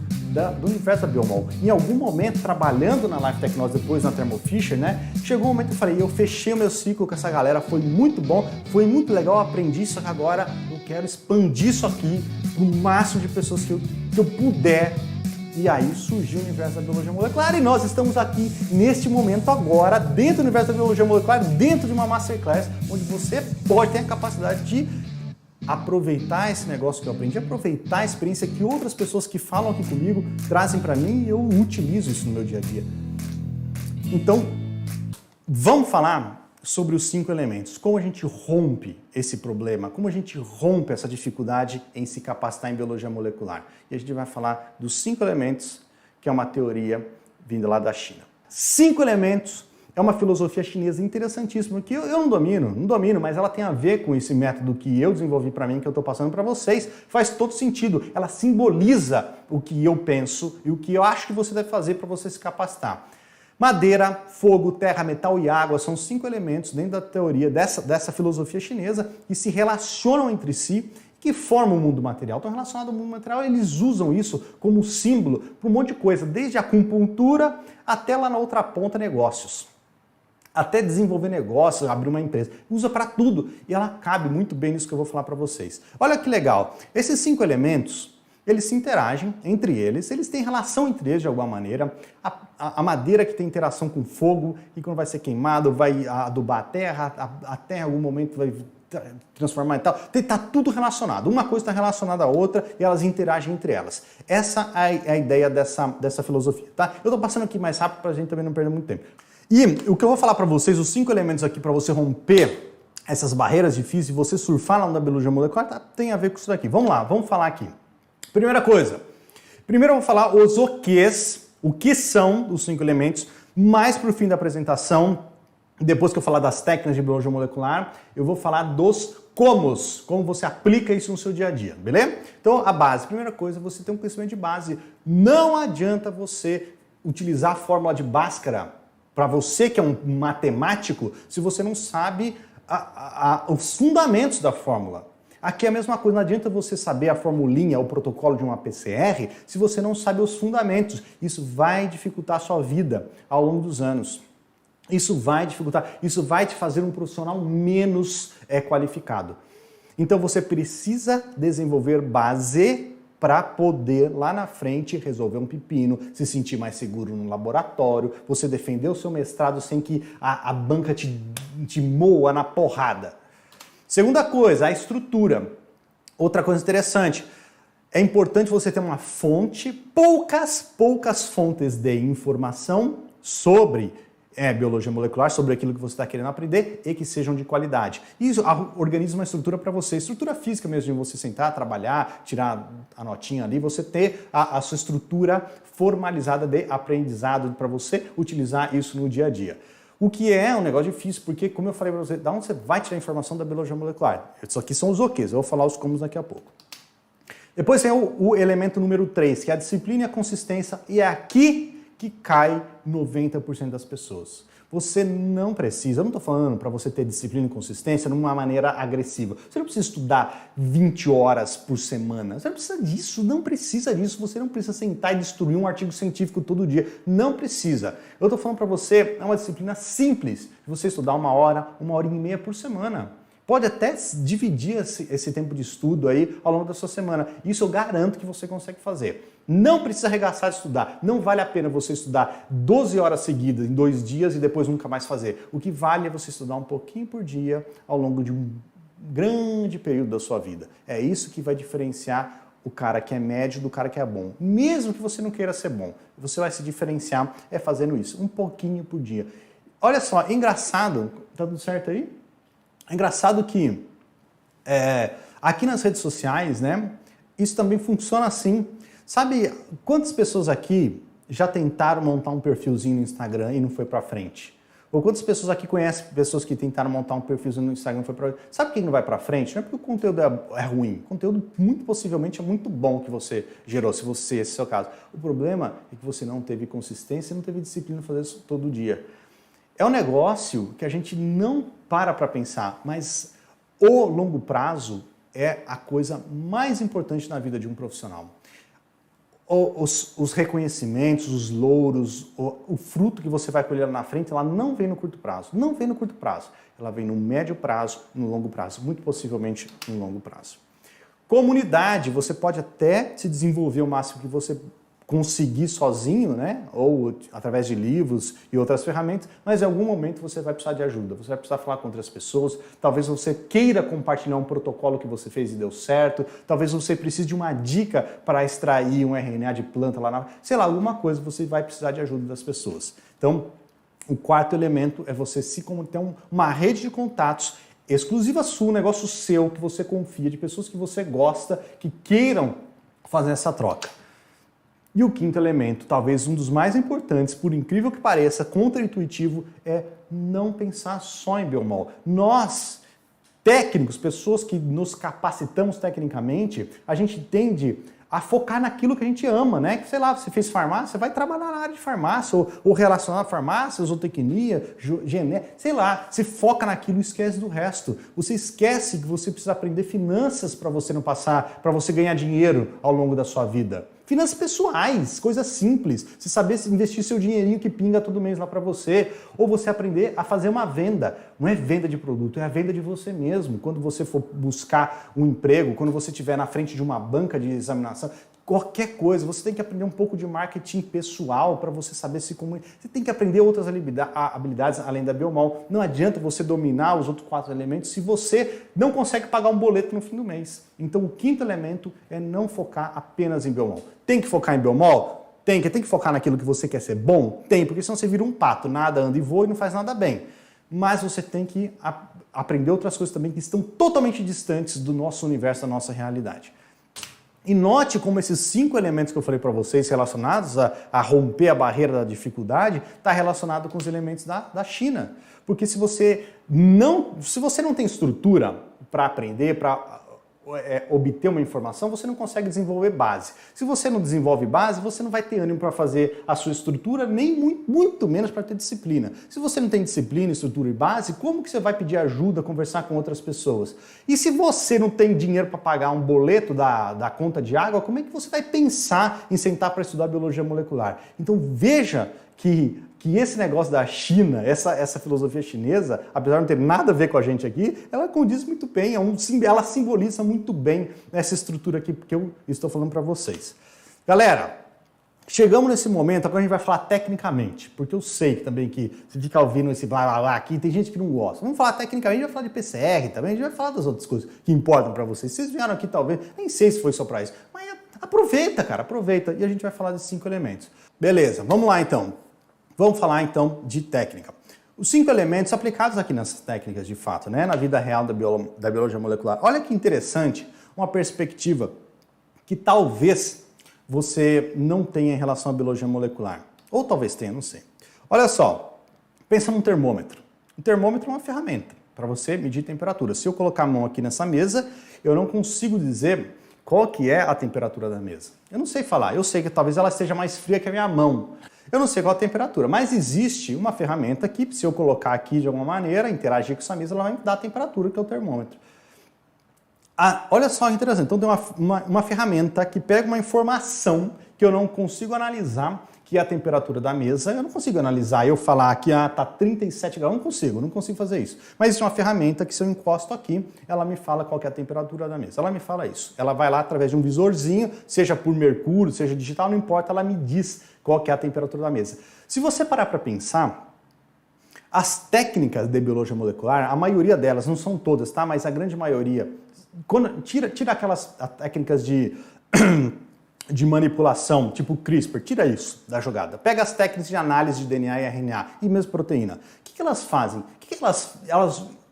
do universo da Biomol. Em algum momento, trabalhando na Life Technologies, depois na Thermo Fisher, né, chegou um momento que eu falei, eu fechei o meu ciclo com essa galera, foi muito bom, foi muito legal, eu aprendi isso, só que agora eu quero expandir isso aqui para o máximo de pessoas que eu puder. E aí surgiu o universo da biologia molecular e nós estamos aqui neste momento agora, dentro do universo da biologia molecular, dentro de uma Masterclass, onde você pode ter a capacidade de aproveitar esse negócio que eu aprendi, aproveitar a experiência que outras pessoas que falam aqui comigo trazem para mim e eu utilizo isso no meu dia a dia. Então, vamos falar sobre os 5 elementos, como a gente rompe esse problema, como a gente rompe essa dificuldade em se capacitar em biologia molecular. E a gente vai falar dos 5 elementos, que é uma teoria vinda lá da China. 5 elementos é uma filosofia chinesa interessantíssima, que eu não domino, mas ela tem a ver com esse método que eu desenvolvi para mim, que eu estou passando para vocês, faz todo sentido. Ela simboliza o que eu penso e o que eu acho que você deve fazer para você se capacitar. Madeira, fogo, terra, metal e água são 5 elementos dentro da teoria dessa filosofia chinesa que se relacionam entre si, que formam o mundo material. Estão relacionados ao mundo material, eles usam isso como símbolo para um monte de coisa, desde a acupuntura até lá na outra ponta negócios. Até desenvolver negócios, abrir uma empresa. Usa para tudo e ela cabe muito bem nisso que eu vou falar para vocês. Olha que legal, esses 5 elementos eles se interagem entre eles têm relação entre eles de alguma maneira. A madeira que tem interação com fogo e quando vai ser queimado vai adubar a terra em algum momento vai transformar e tal. Está tudo relacionado. Uma coisa está relacionada à outra e elas interagem entre elas. Essa é a ideia dessa filosofia. Tá? Eu estou passando aqui mais rápido para a gente também não perder muito tempo. E o que eu vou falar para vocês, os 5 elementos aqui para você romper essas barreiras difíceis e você surfar lá na biologia molecular, tem a ver com isso daqui. Vamos lá, vamos falar aqui. Primeira coisa, primeiro eu vou falar os oquês, o que são os 5 elementos, mais para o fim da apresentação, depois que eu falar das técnicas de biologia molecular, eu vou falar dos comos, como você aplica isso no seu dia a dia, beleza? Então a base, primeira coisa, você tem um conhecimento de base. Não adianta você utilizar a fórmula de Bhaskara para você que é um matemático, se você não sabe os fundamentos da fórmula. Aqui é a mesma coisa, não adianta você saber a formulinha, o protocolo de uma PCR, se você não sabe os fundamentos. Isso vai dificultar a sua vida ao longo dos anos. Isso vai te fazer um profissional menos qualificado. Então você precisa desenvolver base para poder lá na frente resolver um pepino, se sentir mais seguro no laboratório, você defender o seu mestrado sem que a banca te moa na porrada. Segunda coisa, a estrutura. Outra coisa interessante, é importante você ter uma fonte, poucas fontes de informação sobre biologia molecular, sobre aquilo que você está querendo aprender e que sejam de qualidade. Isso organiza uma estrutura para você, estrutura física mesmo, de você sentar, trabalhar, tirar a notinha ali, você ter a sua estrutura formalizada de aprendizado para você utilizar isso no dia a dia. O que é um negócio difícil, porque, como eu falei para você, da onde você vai tirar a informação da biologia molecular? Isso aqui são os oquês, eu vou falar os comos daqui a pouco. Depois tem o elemento número 3, que é a disciplina e a consistência, e é aqui que cai 90% das pessoas. Você não precisa, eu não estou falando para você ter disciplina e consistência de uma maneira agressiva. Você não precisa estudar 20 horas por semana. Você não precisa disso, não precisa disso. Você não precisa sentar e destruir um artigo científico todo dia. Não precisa. Eu estou falando para você, é uma disciplina simples, de você estudar 1 hora, 1h30 por semana. Pode até dividir esse tempo de estudo aí ao longo da sua semana. Isso eu garanto que você consegue fazer. Não precisa arregaçar de estudar. Não vale a pena você estudar 12 horas seguidas em 2 dias e depois nunca mais fazer. O que vale é você estudar um pouquinho por dia ao longo de um grande período da sua vida. É isso que vai diferenciar o cara que é médio do cara que é bom. Mesmo que você não queira ser bom, você vai se diferenciar fazendo isso, um pouquinho por dia. Olha só, é engraçado, tá tudo certo aí? É engraçado que aqui nas redes sociais, né, isso também funciona assim. Sabe quantas pessoas aqui já tentaram montar um perfilzinho no Instagram e não foi pra frente? Ou quantas pessoas aqui conhecem pessoas que tentaram montar um perfilzinho no Instagram e não foi pra frente? Sabe por que não vai pra frente? Não é porque o conteúdo é ruim. O conteúdo, muito possivelmente, é muito bom que você gerou, se esse é o seu caso. O problema é que você não teve consistência e não teve disciplina de fazer isso todo dia. É um negócio que a gente não para pensar, mas o longo prazo é a coisa mais importante na vida de um profissional. Os reconhecimentos, os louros, o fruto que você vai colher lá na frente, ela não vem no curto prazo. Não vem no curto prazo. Ela vem no médio prazo, no longo prazo. Muito possivelmente no longo prazo. Comunidade, você pode até se desenvolver o máximo que você conseguir sozinho, né? Ou através de livros e outras ferramentas, mas em algum momento você vai precisar de ajuda, você vai precisar falar com outras pessoas, talvez você queira compartilhar um protocolo que você fez e deu certo, talvez você precise de uma dica para extrair um RNA de planta lá sei lá, alguma coisa, você vai precisar de ajuda das pessoas. Então, o quarto elemento é você ter uma rede de contatos exclusiva sua, um negócio seu, que você confia, de pessoas que você gosta, que queiram fazer essa troca. E o quinto elemento, talvez um dos mais importantes, por incrível que pareça, contraintuitivo, é não pensar só em biomol. Nós, técnicos, pessoas que nos capacitamos tecnicamente, a gente tende a focar naquilo que a gente ama, né? Que, sei lá, você fez farmácia, você vai trabalhar na área de farmácia, ou relacionar a farmácia, zootecnia, genética, sei lá, você foca naquilo e esquece do resto. Você esquece que você precisa aprender finanças para você não passar, para você ganhar dinheiro ao longo da sua vida. Finanças pessoais, coisas simples. Você saber se investir seu dinheirinho que pinga todo mês lá para você. Ou você aprender a fazer uma venda. Não é venda de produto, é a venda de você mesmo. Quando você for buscar um emprego, quando você estiver na frente de uma banca de examinação, qualquer coisa, você tem que aprender um pouco de marketing pessoal para você saber se comunicar. Você tem que aprender outras habilidades além da biomol. Não adianta você dominar os outros 4 elementos se você não consegue pagar um boleto no fim do mês. Então o quinto elemento é não focar apenas em biomol. Tem que focar em biomol? Tem que focar naquilo que você quer ser bom? Tem, porque senão você vira um pato, nada, anda e voa e não faz nada bem. Mas você tem que aprender outras coisas também que estão totalmente distantes do nosso universo, da nossa realidade. E note como esses 5 elementos que eu falei para vocês relacionados a romper a barreira da dificuldade está relacionado com os elementos da China. Porque se você não tem estrutura para aprender, para obter uma informação, você não consegue desenvolver base. Se você não desenvolve base, você não vai ter ânimo para fazer a sua estrutura, nem muito menos para ter disciplina. Se você não tem disciplina, estrutura e base, como que você vai pedir ajuda, conversar com outras pessoas? E se você não tem dinheiro para pagar um boleto da conta de água, como é que você vai pensar em sentar para estudar biologia molecular? Então veja que esse negócio da China, essa filosofia chinesa, apesar de não ter nada a ver com a gente aqui, ela condiz muito bem, ela simboliza muito bem essa estrutura aqui que eu estou falando para vocês. Galera, chegamos nesse momento, agora a gente vai falar tecnicamente, porque eu sei também que você fica ouvindo esse blá blá blá aqui, tem gente que não gosta. Vamos falar tecnicamente, a gente vai falar de PCR também, a gente vai falar das outras coisas que importam para vocês. Vocês vieram aqui talvez, nem sei se foi só para isso, mas aproveita, cara, aproveita, e a gente vai falar desses 5 elementos. Beleza, vamos lá então. Vamos falar então de técnica. Os 5 elementos aplicados aqui nessas técnicas de fato, né, na vida real da biologia molecular. Olha que interessante, uma perspectiva que talvez você não tenha em relação à biologia molecular. Ou talvez tenha, não sei. Olha só, pensa num termômetro. O termômetro é uma ferramenta para você medir temperatura. Se eu colocar a mão aqui nessa mesa, eu não consigo dizer qual que é a temperatura da mesa. Eu não sei falar, eu sei que talvez ela esteja mais fria que a minha mão. Eu não sei qual a temperatura, mas existe uma ferramenta que, se eu colocar aqui de alguma maneira, interagir com essa mesa, ela vai me dar a temperatura, que é o termômetro. Olha só que interessante, então tem uma ferramenta que pega uma informação que eu não consigo analisar, que é a temperatura da mesa, eu não consigo analisar, eu falar que tá 37 graus, não consigo fazer isso. Mas existe uma ferramenta que se eu encosto aqui, ela me fala qual que é a temperatura da mesa. Ela me fala isso. Ela vai lá através de um visorzinho, seja por mercúrio, seja digital, não importa, ela me diz qual que é a temperatura da mesa. Se você parar para pensar, as técnicas de biologia molecular, a maioria delas, não são todas, tá? Mas a grande maioria, tira aquelas técnicas de manipulação, tipo CRISPR, tira isso da jogada. Pega as técnicas de análise de DNA e RNA e mesmo proteína. O que elas fazem?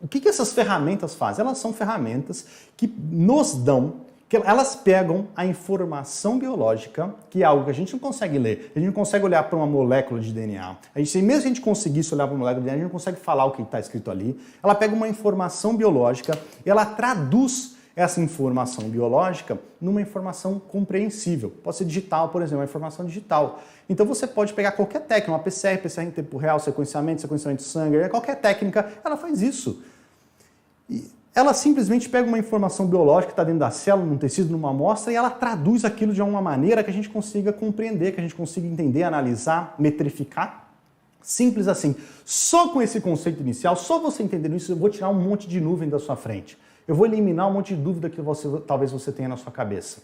O que essas ferramentas fazem? Elas são ferramentas que nos dão Que elas pegam a informação biológica, que é algo que a gente não consegue ler, a gente não consegue olhar para uma molécula de DNA. Mesmo que a gente conseguisse olhar para uma molécula de DNA, a gente não consegue falar o que está escrito ali. Ela pega uma informação biológica, ela traduz essa informação biológica numa informação compreensível. Pode ser digital, por exemplo, uma informação digital. Então você pode pegar qualquer técnica, uma PCR em tempo real, sequenciamento de sangue, qualquer técnica, ela faz isso. Ela simplesmente pega uma informação biológica que está dentro da célula, num tecido, numa amostra, e ela traduz aquilo de uma maneira que a gente consiga compreender, que a gente consiga entender, analisar, metrificar. Simples assim. Só com esse conceito inicial, só você entendendo isso, eu vou tirar um monte de nuvem da sua frente. Eu vou eliminar um monte de dúvida que talvez você tenha na sua cabeça.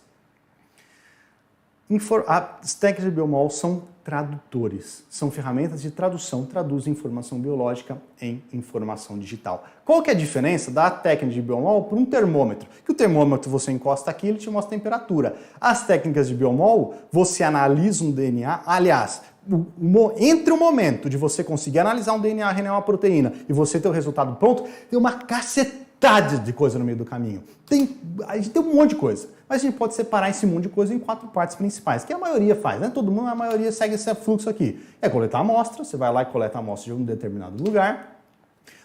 As técnicas de biomol são tradutores, são ferramentas de tradução, traduzem informação biológica em informação digital. Qual que é a diferença da técnica de biomol para um termômetro? Que o termômetro você encosta aqui, ele te mostra a temperatura. As técnicas de biomol, você analisa um DNA, aliás, entre o momento de você conseguir analisar um DNA, RNA, uma proteína e você ter o resultado pronto, tem uma cacetada de coisa no meio do caminho. A gente tem um monte de coisa, mas a gente pode separar esse monte de coisa em 4 partes principais, que a maioria faz, né? Todo mundo, a maioria segue esse fluxo aqui. É coletar a amostra, você vai lá e coleta a amostra de um determinado lugar.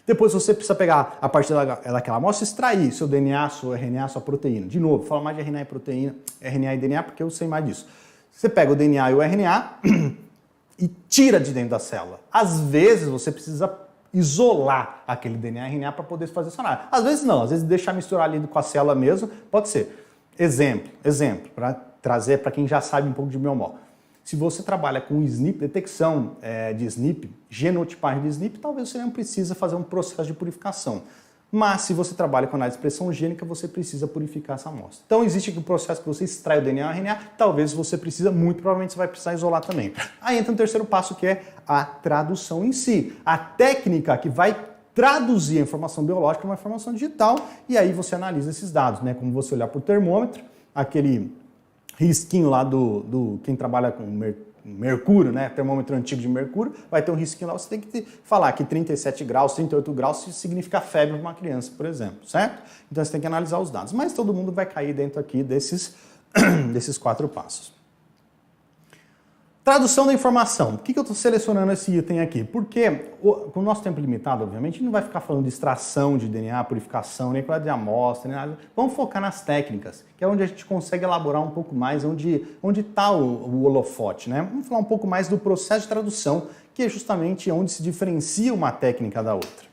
Depois você precisa pegar, a partir daquela amostra, extrair seu DNA, sua RNA, sua proteína. De novo, fala mais de RNA e proteína, RNA e DNA, porque eu sei mais disso. Você pega o DNA e o RNA e tira de dentro da célula. Às vezes você precisa isolar aquele DNA e RNA para poder fazer essa análise. Às vezes não, às vezes deixar misturar ali com a célula mesmo, pode ser. Exemplo, para trazer para quem já sabe um pouco de biomol. Se você trabalha com SNP, detecção de SNP, genotipagem de SNP, talvez você não precisa fazer um processo de purificação. Mas se você trabalha com análise de expressão gênica, você precisa purificar essa amostra. Então existe aqui um processo que você extrai o DNA e o RNA, talvez você precisa, muito provavelmente você vai precisar isolar também. Aí entra o terceiro passo, que é a tradução em si. A técnica que vai traduzir a informação biológica para uma informação digital, e aí você analisa esses dados, né? Como você olhar para o termômetro, aquele risquinho lá do quem trabalha com mercúrio, né? Termômetro antigo de mercúrio, vai ter um risquinho lá, você tem que falar que 37 graus, 38 graus significa febre para uma criança, por exemplo, certo? Então você tem que analisar os dados, mas todo mundo vai cair dentro aqui desses 4 passos. Tradução da informação. Por que eu estou selecionando esse item aqui? Porque com o nosso tempo limitado, obviamente, a gente não vai ficar falando de extração de DNA, purificação, nem coleta de amostra, nem nada. Vamos focar nas técnicas, que é onde a gente consegue elaborar um pouco mais, onde está o holofote, né? Vamos falar um pouco mais do processo de tradução, que é justamente onde se diferencia uma técnica da outra.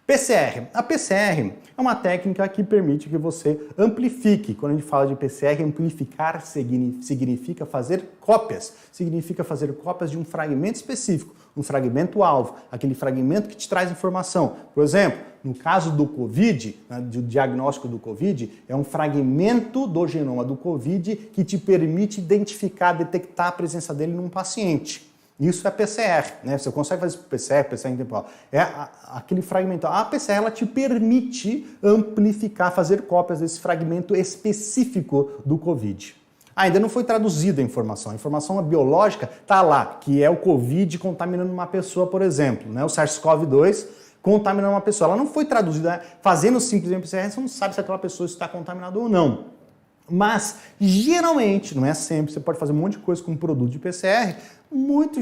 PCR. A PCR é uma técnica que permite que você amplifique. Quando a gente fala de PCR, amplificar significa fazer cópias. Significa fazer cópias de um fragmento específico, um fragmento alvo, aquele fragmento que te traz informação. Por exemplo, no caso do COVID, né, do diagnóstico do COVID, é um fragmento do genoma do COVID que te permite identificar, detectar a presença dele num paciente. Isso é PCR, né? Você consegue fazer PCR em tempo real. É aquele fragmento. A PCR ela te permite amplificar, fazer cópias desse fragmento específico do COVID. Ainda não foi traduzida a informação biológica está lá, que é o COVID contaminando uma pessoa, por exemplo, né? O SARS-CoV-2 contaminando uma pessoa. Ela não foi traduzida, né? Fazendo simplesmente PCR, você não sabe se aquela pessoa está contaminada ou não. Mas, geralmente, não é sempre, você pode fazer um monte de coisa com um produto de PCR, muito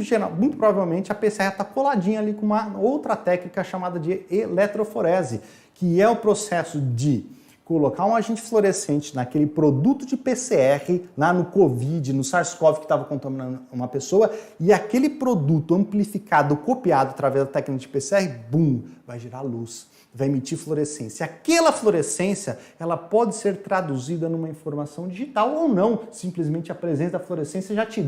provavelmente a PCR está coladinha ali com uma outra técnica chamada de eletroforese, que é o processo de colocar um agente fluorescente naquele produto de PCR, lá no COVID, no SARS-CoV que estava contaminando uma pessoa, e aquele produto amplificado, copiado através da técnica de PCR, bum, vai gerar luz, vai emitir fluorescência. Aquela fluorescência, ela pode ser traduzida numa informação digital ou não, simplesmente a presença da fluorescência já te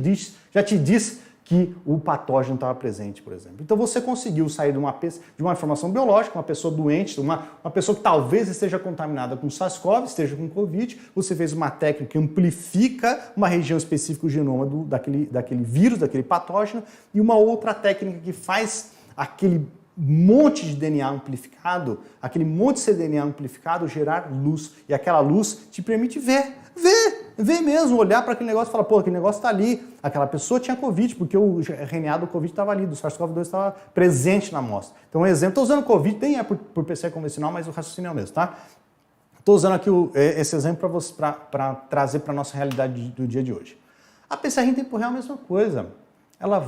diz que o patógeno estava presente, por exemplo. Então você conseguiu sair de uma informação biológica, uma pessoa doente, uma pessoa que talvez esteja contaminada com SARS-CoV, esteja com COVID, você fez uma técnica que amplifica uma região específica do genoma daquele vírus, daquele patógeno, e uma outra técnica que faz aquele monte de DNA amplificado, aquele monte de cDNA amplificado gerar luz. E aquela luz te permite ver mesmo, olhar para aquele negócio e falar, pô, aquele negócio está ali, aquela pessoa tinha Covid, porque o RNA do Covid estava ali, do SARS-CoV-2 estava presente na amostra. Então, um exemplo, estou usando Covid, nem é por PCR convencional, mas o raciocínio é o mesmo, tá? Estou usando aqui esse exemplo para trazer para a nossa realidade do dia de hoje. A PCR em tempo real é a mesma coisa. Ela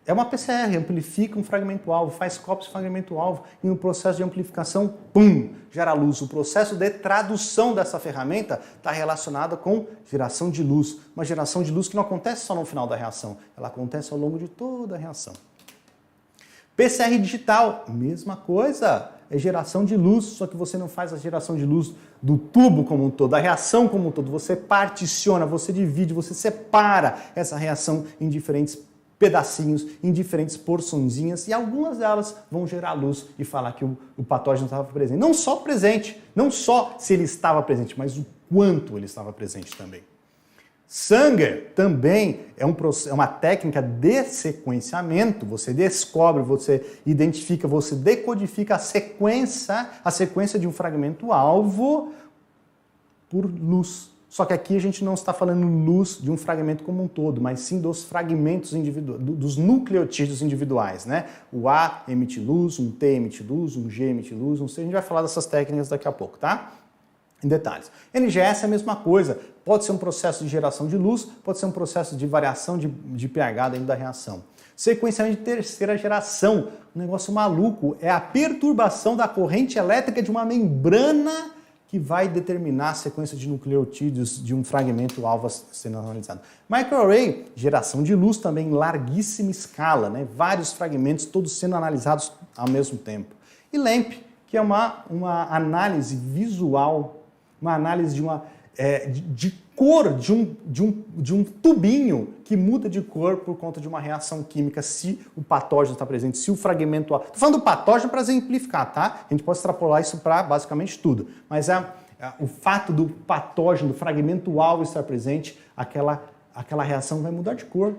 é uma PCR, amplifica um fragmento-alvo, faz cópias de fragmento-alvo e no processo de amplificação, pum, gera luz. O processo de tradução dessa ferramenta está relacionado com geração de luz. Uma geração de luz que não acontece só no final da reação, ela acontece ao longo de toda a reação. PCR digital, mesma coisa, é geração de luz, só que você não faz a geração de luz do tubo como um todo, da reação como um todo. Você particiona, você divide, você separa essa reação em diferentes pedacinhos, em diferentes porçõezinhas, e algumas delas vão gerar luz e falar que o patógeno estava presente. Não só presente, não só se ele estava presente, mas o quanto ele estava presente também. Sanger também é uma técnica de sequenciamento. Você descobre, você identifica, você decodifica a sequência de um fragmento alvo por luz. Só que aqui a gente não está falando luz de um fragmento como um todo, mas sim dos fragmentos individuais, dos nucleotídeos individuais, né? O A emite luz, um T emite luz, um G emite luz, um C. A gente vai falar dessas técnicas daqui a pouco, tá? Em detalhes. NGS é a mesma coisa. Pode ser um processo de geração de luz, pode ser um processo de variação de pH dentro da reação. Sequenciamento de terceira geração. Um negócio maluco. É a perturbação da corrente elétrica de uma membrana que vai determinar a sequência de nucleotídeos de um fragmento alvo sendo analisado. Microarray, geração de luz também em larguíssima escala, né? Vários fragmentos, todos sendo analisados ao mesmo tempo. E LAMP, que é uma análise visual, uma análise de cor de um tubinho que muda de cor por conta de uma reação química, se o patógeno está presente, se o fragmento... Estou falando do patógeno para exemplificar, tá? A gente pode extrapolar isso para basicamente tudo, mas o fato do patógeno, do fragmento alvo estar presente, aquela reação vai mudar de cor,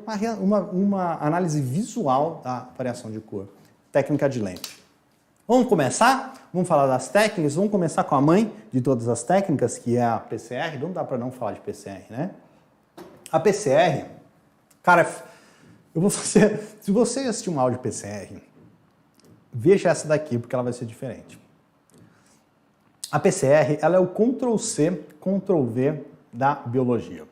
uma análise visual da variação de cor. Técnica de LAMP. Vamos começar? Vamos falar das técnicas? Vamos começar com a mãe de todas as técnicas, que é a PCR. Não dá para não falar de PCR, né? A PCR, cara, se você assistir um áudio PCR, veja essa daqui, porque ela vai ser diferente. A PCR, ela é o Ctrl+C, Ctrl+V da biologia.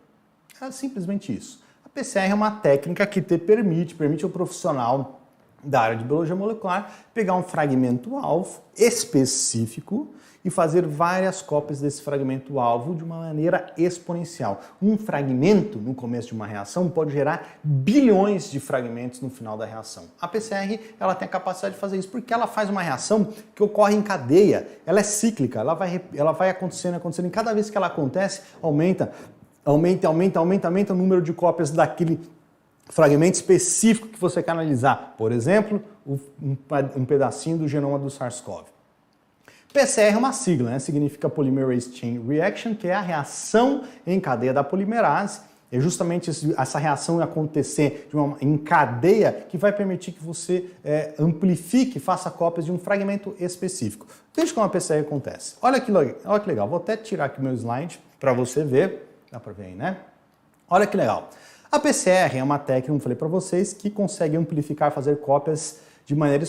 É simplesmente isso. A PCR é uma técnica que permite ao profissional da área de biologia molecular pegar um fragmento-alvo específico e fazer várias cópias desse fragmento-alvo de uma maneira exponencial. Um fragmento, no começo de uma reação, pode gerar bilhões de fragmentos no final da reação. A PCR, ela tem a capacidade de fazer isso porque ela faz uma reação que ocorre em cadeia, ela é cíclica, ela vai acontecendo, e cada vez que ela acontece, aumenta o número de cópias daquele fragmento específico que você quer analisar. Por exemplo, um pedacinho do genoma do SARS-CoV. PCR é uma sigla, né? Significa Polymerase Chain Reaction, que é a reação em cadeia da polimerase. É justamente essa reação acontecer em cadeia que vai permitir que você amplifique, faça cópias de um fragmento específico. Veja como a PCR acontece. Olha que legal. Vou até tirar aqui meu slide para você ver. Dá para ver aí, né? Olha que legal. A PCR é uma técnica, como eu falei para vocês, que consegue amplificar, fazer cópias de maneira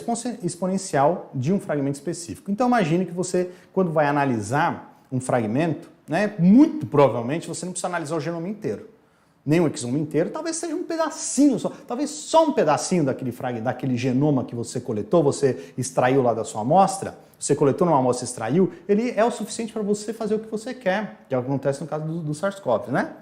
exponencial de um fragmento específico. Então imagine que você, quando vai analisar um fragmento, né, muito provavelmente você não precisa analisar o genoma inteiro, nem o exoma inteiro, talvez seja um pedacinho só, talvez só um pedacinho daquele genoma que você coletou, você extraiu lá da sua amostra, você coletou numa amostra e extraiu, ele é o suficiente para você fazer o que você quer, que é o que acontece no caso do SARS-CoV, né?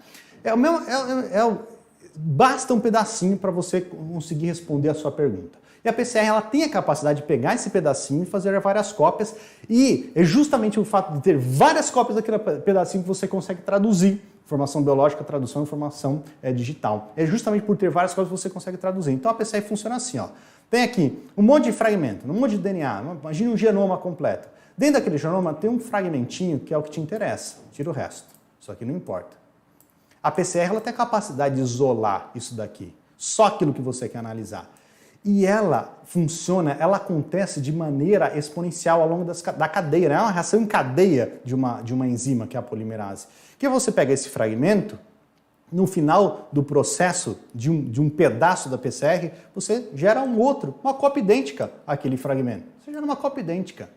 Basta um pedacinho para você conseguir responder a sua pergunta. E a PCR ela tem a capacidade de pegar esse pedacinho e fazer várias cópias, e é justamente o fato de ter várias cópias daquele pedacinho que você consegue traduzir. Informação biológica, tradução, informação digital. É justamente por ter várias cópias que você consegue traduzir. Então a PCR funciona assim, ó. Tem aqui um monte de fragmento, um monte de DNA, imagine um genoma completo. Dentro daquele genoma tem um fragmentinho que é o que te interessa, tira o resto. Isso aqui não importa. A PCR ela tem a capacidade de isolar isso daqui, só aquilo que você quer analisar. E ela funciona, ela acontece de maneira exponencial ao longo da cadeia, né? É uma reação em cadeia de uma enzima, que é a polimerase. Que você pega esse fragmento, no final do processo de um pedaço da PCR, você gera uma cópia idêntica àquele fragmento. Você gera uma cópia idêntica.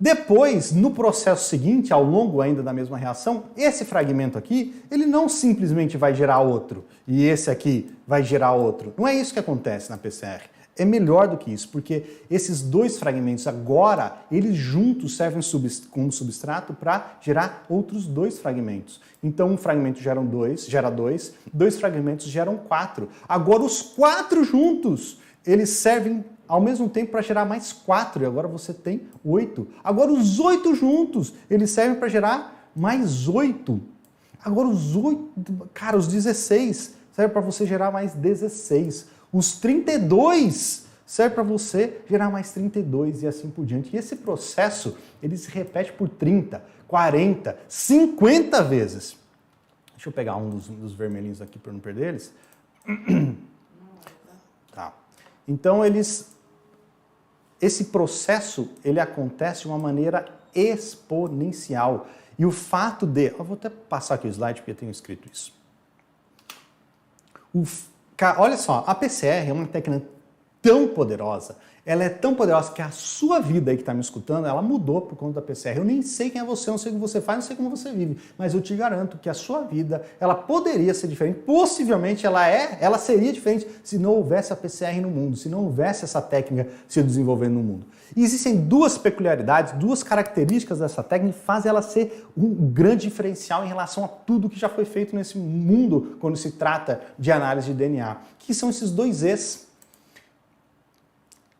Depois, no processo seguinte, ao longo ainda da mesma reação, esse fragmento aqui, ele não simplesmente vai gerar outro, e esse aqui vai gerar outro. Não é isso que acontece na PCR. É melhor do que isso, porque esses dois fragmentos agora, eles juntos servem como substrato para gerar outros dois fragmentos. Então um fragmento gera dois fragmentos geram 4. Agora os 4 juntos, eles servem ao mesmo tempo para gerar mais 4, e agora você tem 8. Agora os 8 juntos, eles servem para gerar mais 8. Agora os 8, cara, os 16 servem para você gerar mais 16. Os 32 serve para você gerar mais 32 e assim por diante. E esse processo, ele se repete por 30, 40, 50 vezes. Deixa eu pegar um dos vermelhinhos aqui para não perder eles. Tá. Então, esse processo, ele acontece de uma maneira exponencial. E o fato de... Eu vou até passar aqui o slide porque eu tenho escrito isso. Olha só, a PCR é uma técnica tão poderosa, ela é tão poderosa que a sua vida aí que está me escutando, ela mudou por conta da PCR. Eu nem sei quem é você, não sei o que você faz, não sei como você vive, mas eu te garanto que a sua vida, ela poderia ser diferente, possivelmente ela seria diferente se não houvesse a PCR no mundo, se não houvesse essa técnica se desenvolvendo no mundo. E existem duas peculiaridades, duas características dessa técnica que fazem ela ser um grande diferencial em relação a tudo que já foi feito nesse mundo quando se trata de análise de DNA, que são esses dois E's.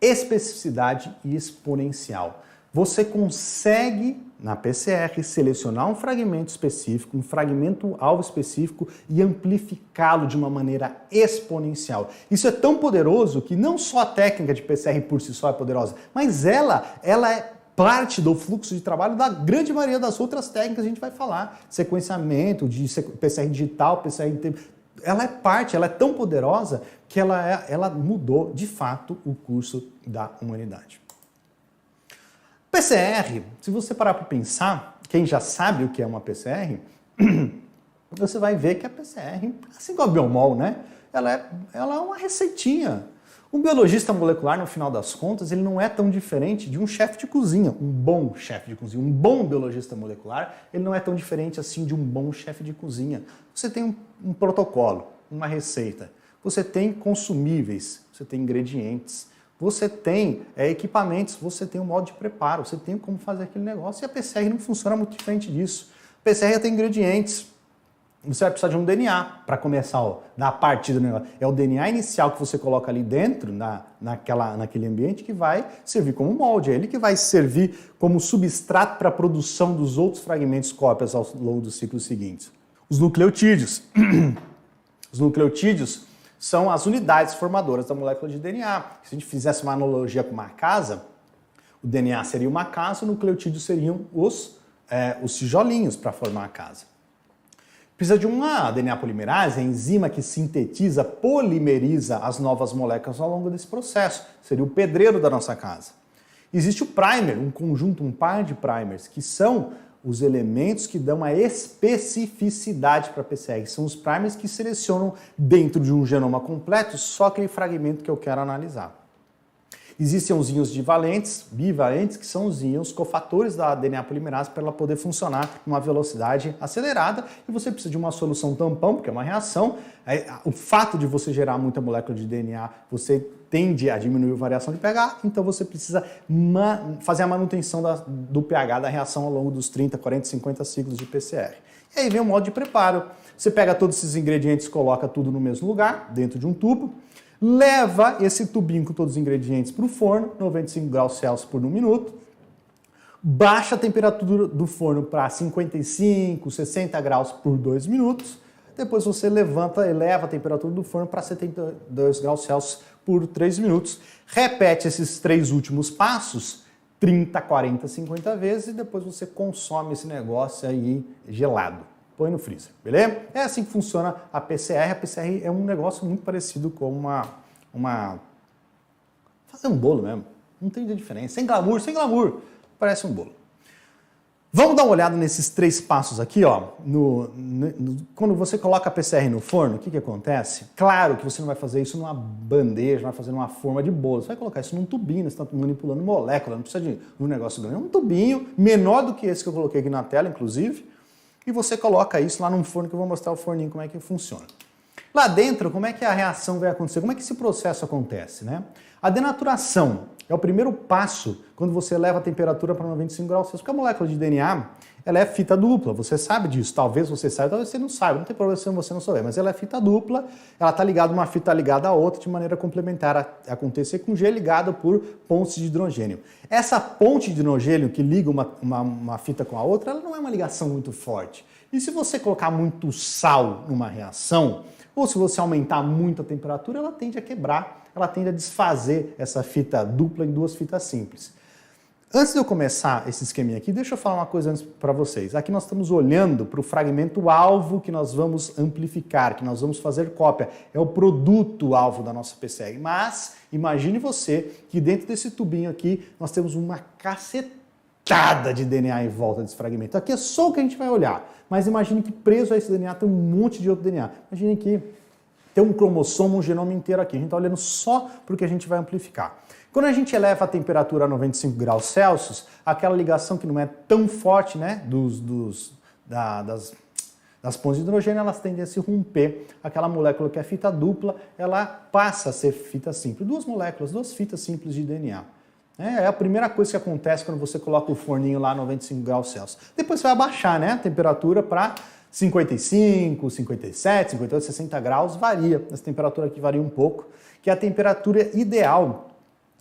Especificidade e exponencial. Você consegue, na PCR, selecionar um fragmento específico, um fragmento alvo específico e amplificá-lo de uma maneira exponencial. Isso é tão poderoso que não só a técnica de PCR por si só é poderosa, mas ela é parte do fluxo de trabalho da grande maioria das outras técnicas que a gente vai falar. Sequenciamento, de PCR digital, PCR em tempo. Ela é parte, ela é tão poderosa que ela mudou, de fato, o curso da humanidade. PCR, se você parar para pensar, quem já sabe o que é uma PCR, você vai ver que a PCR, assim como a Biomol, né? Ela é uma receitinha. Um biologista molecular, no final das contas, ele não é tão diferente de um chefe de cozinha, um bom chefe de cozinha. Um bom biologista molecular, ele não é tão diferente assim de um bom chefe de cozinha. Você tem um protocolo, uma receita, você tem consumíveis, você tem ingredientes, você tem equipamentos, você tem um modo de preparo, você tem como fazer aquele negócio e a PCR não funciona muito diferente disso. A PCR tem ingredientes. Você vai precisar de um DNA para começar a partida do negócio. É o DNA inicial que você coloca ali dentro, naquele ambiente, que vai servir como molde. É ele que vai servir como substrato para a produção dos outros fragmentos cópias ao longo dos ciclos seguintes. Os nucleotídeos. Os nucleotídeos são as unidades formadoras da molécula de DNA. Se a gente fizesse uma analogia com uma casa, o DNA seria uma casa, os nucleotídeos seriam os tijolinhos para formar a casa. Precisa de uma DNA polimerase, a enzima que sintetiza, polimeriza as novas moléculas ao longo desse processo. Seria o pedreiro da nossa casa. Existe o primer, um par de primers, que são os elementos que dão a especificidade para a PCR. São os primers que selecionam dentro de um genoma completo só aquele fragmento que eu quero analisar. Existem os íons bivalentes, que são os íons cofatores da DNA polimerase para ela poder funcionar numa velocidade acelerada e você precisa de uma solução tampão, porque é uma reação. O fato de você gerar muita molécula de DNA, você tende a diminuir a variação de pH, então você precisa fazer a manutenção do pH da reação ao longo dos 30, 40, 50 ciclos de PCR. E aí vem o modo de preparo. Você pega todos esses ingredientes, coloca tudo no mesmo lugar, dentro de um tubo, leva esse tubinho com todos os ingredientes para o forno, 95 graus Celsius por 1 minuto, baixa a temperatura do forno para 55, 60 graus por 2 minutos, depois você eleva a temperatura do forno para 72 graus Celsius por 3 minutos, repete esses 3 últimos passos 30, 40, 50 vezes e depois você consome esse negócio aí gelado. Põe no freezer, beleza? É assim que funciona a PCR. A PCR é um negócio muito parecido com fazer um bolo mesmo. Não tem diferença. Sem glamour, parece um bolo. Vamos dar uma olhada nesses 3 passos aqui, ó. Quando você coloca a PCR no forno, o que acontece? Claro que você não vai fazer isso numa bandeja, não vai fazer numa forma de bolo. Você vai colocar isso num tubinho, você está manipulando molécula, não precisa de um negócio grande. É um tubinho menor do que esse que eu coloquei aqui na tela, inclusive. E você coloca isso lá num forno, que eu vou mostrar o forninho como é que funciona. Lá dentro, como é que a reação vai acontecer? Como é que esse processo acontece, né? A denaturação é o primeiro passo quando você eleva a temperatura para 95 graus Celsius, porque a molécula de DNA, ela é fita dupla, você sabe disso, talvez você saiba, talvez você não saiba, não tem problema se você não souber, mas ela é fita dupla, ela está ligada, uma fita ligada à outra de maneira complementar, a acontecer com G ligado por pontes de hidrogênio. Essa ponte de hidrogênio que liga uma fita com a outra, ela não é uma ligação muito forte. E se você colocar muito sal numa reação, ou se você aumentar muito a temperatura, ela tende a quebrar, ela tende a desfazer essa fita dupla em 2 fitas simples. Antes de eu começar esse esqueminha aqui, deixa eu falar uma coisa antes para vocês. Aqui nós estamos olhando para o fragmento alvo que nós vamos amplificar, que nós vamos fazer cópia. É o produto alvo da nossa PCR. Mas imagine você que dentro desse tubinho aqui nós temos uma cacetada de DNA em volta desse fragmento. Aqui é só o que a gente vai olhar. Mas imagine que preso a esse DNA tem um monte de outro DNA. Imagine que tem um cromossomo, um genoma inteiro aqui. A gente está olhando só para o que a gente vai amplificar. Quando a gente eleva a temperatura a 95 graus Celsius, aquela ligação que não é tão forte, né, das pontes de hidrogênio, elas tendem a se romper. Aquela molécula que é fita dupla, ela passa a ser fita simples. 2 moléculas, 2 fitas simples de DNA. É a primeira coisa que acontece quando você coloca o forninho lá a 95 graus Celsius. Depois você vai abaixar, né, a temperatura para 55, 57, 58, 60 graus, varia. Essa temperatura aqui varia um pouco, que é a temperatura ideal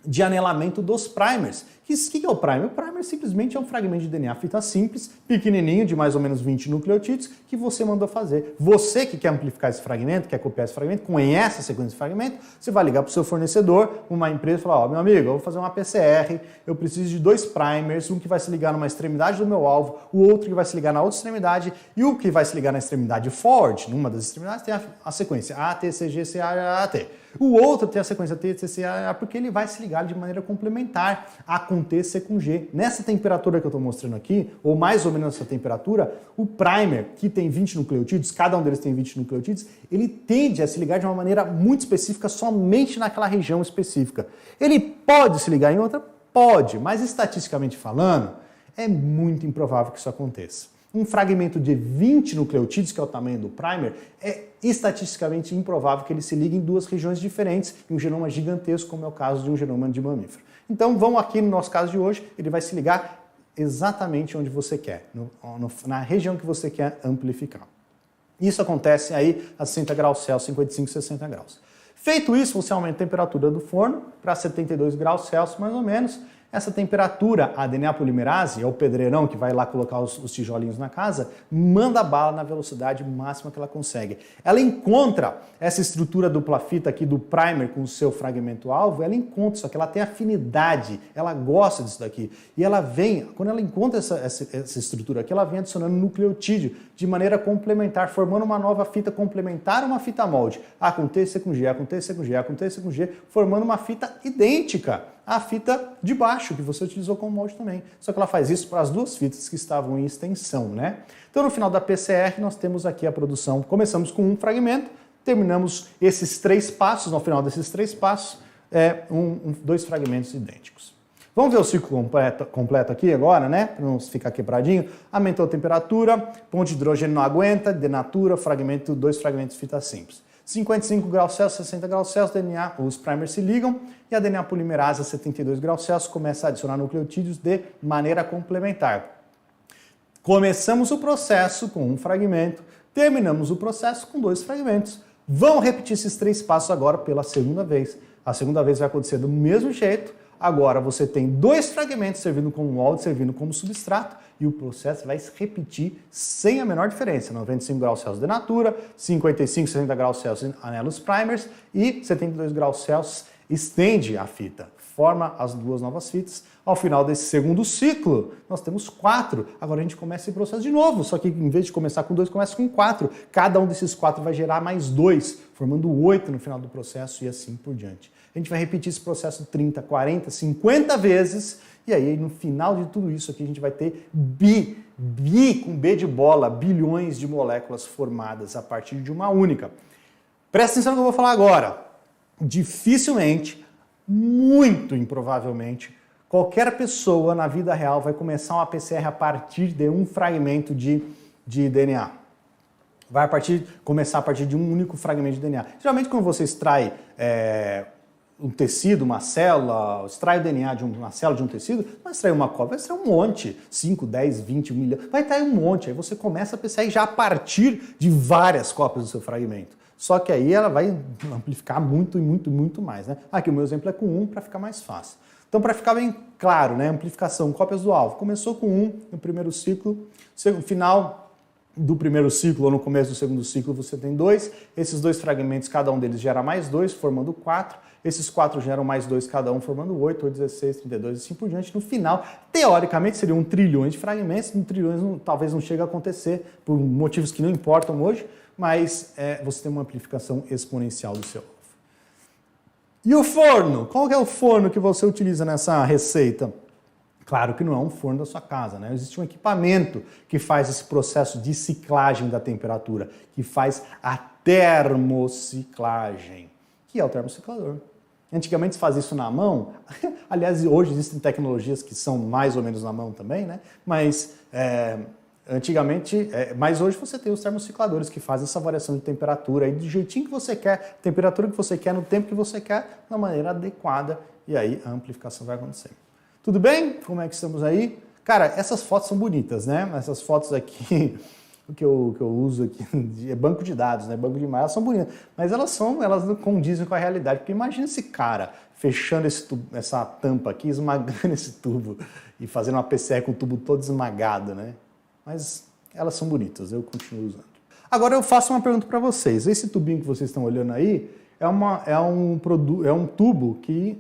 de anelamento dos primers. O que é o primer? O primer simplesmente é um fragmento de DNA fita simples, pequenininho, de mais ou menos 20 nucleotídeos, que você mandou fazer. Você que quer amplificar esse fragmento, quer copiar esse fragmento, conhece a sequência de fragmento, você vai ligar para o seu fornecedor, uma empresa, e falar, ó, meu amigo, eu vou fazer uma PCR, eu preciso de 2 primers, um que vai se ligar numa extremidade do meu alvo, o outro que vai se ligar na outra extremidade, e o que vai se ligar na extremidade forward, numa das extremidades, tem a sequência A, T, C, G, C, A, T. O outro tem a sequência T, C, C, A, porque ele vai se ligar de maneira complementar a com T, C com G. Nessa temperatura que eu estou mostrando aqui, ou mais ou menos nessa temperatura, o primer, que tem 20 nucleotídeos, cada um deles tem 20 nucleotídeos, ele tende a se ligar de uma maneira muito específica, somente naquela região específica. Ele pode se ligar em outra? Pode, mas estatisticamente falando, é muito improvável que isso aconteça. Um fragmento de 20 nucleotídeos, que é o tamanho do primer, é estatisticamente improvável que ele se ligue em 2 regiões diferentes, em um genoma gigantesco, como é o caso de um genoma de mamífero. Então, vamos aqui no nosso caso de hoje, ele vai se ligar exatamente onde você quer, na região que você quer amplificar. Isso acontece aí a 60 graus Celsius, 55, 60 graus. Feito isso, você aumenta a temperatura do forno para 72 graus Celsius, mais ou menos. Essa temperatura, a DNA polimerase, é o pedreirão que vai lá colocar os tijolinhos na casa, manda bala na velocidade máxima que ela consegue. Ela encontra essa estrutura dupla fita aqui do primer com o seu fragmento alvo, ela encontra, só que ela tem afinidade, ela gosta disso daqui. E ela vem, quando ela encontra essa estrutura aqui, ela vem adicionando nucleotídeo de maneira complementar, formando uma nova fita complementar, uma fita molde. Acontece com G, acontece com G, acontece com G, formando uma fita idêntica à fita de baixo, que você utilizou como molde também. Só que ela faz isso para as 2 fitas que estavam em extensão, né? Então, no final da PCR, nós temos aqui a produção. Começamos com um fragmento, terminamos esses 3 passos, no final desses 3 passos, 2 fragmentos idênticos. Vamos ver o ciclo completo aqui agora, né? Para não ficar quebradinho. Aumentou a temperatura, ponte de hidrogênio não aguenta, denatura, 2 fragmentos de fita simples. 55 graus Celsius, 60 graus Celsius, DNA, os primers se ligam e a DNA polimerase a 72 graus Celsius começa a adicionar nucleotídeos de maneira complementar. Começamos o processo com um fragmento, terminamos o processo com 2 fragmentos. Vamos repetir esses 3 passos agora pela segunda vez. A segunda vez vai acontecer do mesmo jeito. Agora você tem 2 fragmentos servindo como molde, servindo como substrato, e o processo vai se repetir sem a menor diferença. 95 graus Celsius denatura, 55, 60 graus Celsius anela os primers e 72 graus Celsius estende a fita. forma as duas novas fitas. Ao final desse segundo ciclo, nós temos 4. Agora a gente começa esse processo de novo, só que em vez de começar com 2, começa com 4. Cada um desses 4 vai gerar mais 2, formando 8 no final do processo e assim por diante. A gente vai repetir esse processo 30, 40, 50 vezes e aí no final de tudo isso aqui a gente vai ter com B de bola, bilhões de moléculas formadas a partir de uma única. Presta atenção no que eu vou falar agora. Dificilmente, muito improvavelmente, qualquer pessoa na vida real vai começar uma PCR a partir de um fragmento de DNA. Vai começar a partir de um único fragmento de DNA. Geralmente quando você extrai um tecido, uma célula, extrai o DNA de uma célula de um tecido, não vai extrair uma cópia, vai extrair um monte, 5, 10, 20, 1 milhão, vai extrair um monte. Aí você começa a PCR já a partir de várias cópias do seu fragmento. Só que aí ela vai amplificar muito e muito, muito mais, né? Aqui o meu exemplo é com 1 para ficar mais fácil. Então, para ficar bem claro, né? Amplificação, cópias do alvo. Começou com 1 no primeiro ciclo, no final do primeiro ciclo ou no começo do segundo ciclo você tem 2. Esses 2 fragmentos, cada um deles gera mais 2, formando 4. Esses 4 geram mais 2 cada um, formando 8, 16, 32 e assim por diante. No final, teoricamente, seriam 1 trilhão de fragmentos. 1 trilhão talvez não chegue a acontecer por motivos que não importam hoje, mas você tem uma amplificação exponencial do seu alvo. E o forno? Qual que é o forno que você utiliza nessa receita? Claro que não é um forno da sua casa, né? Existe um equipamento que faz esse processo de ciclagem da temperatura, que faz a termociclagem, que é o termociclador. Antigamente se fazia isso na mão, aliás, hoje existem tecnologias que são mais ou menos na mão também, né? Mas antigamente, mas hoje você tem os termocicladores que fazem essa variação de temperatura aí do jeitinho que você quer, temperatura que você quer, no tempo que você quer, da maneira adequada, e aí a amplificação vai acontecer. Tudo bem? Como é que estamos aí? Cara, essas fotos são bonitas, né? Essas fotos aqui, o que eu uso aqui é banco de dados, né? Banco de imagens, elas são bonitas, mas elas não condizem com a realidade, porque imagina esse cara fechando essa tampa aqui, esmagando esse tubo e fazendo uma PCR com o tubo todo esmagado, né? Mas elas são bonitas, eu continuo usando. Agora eu faço uma pergunta para vocês. Esse tubinho que vocês estão olhando aí é um tubo que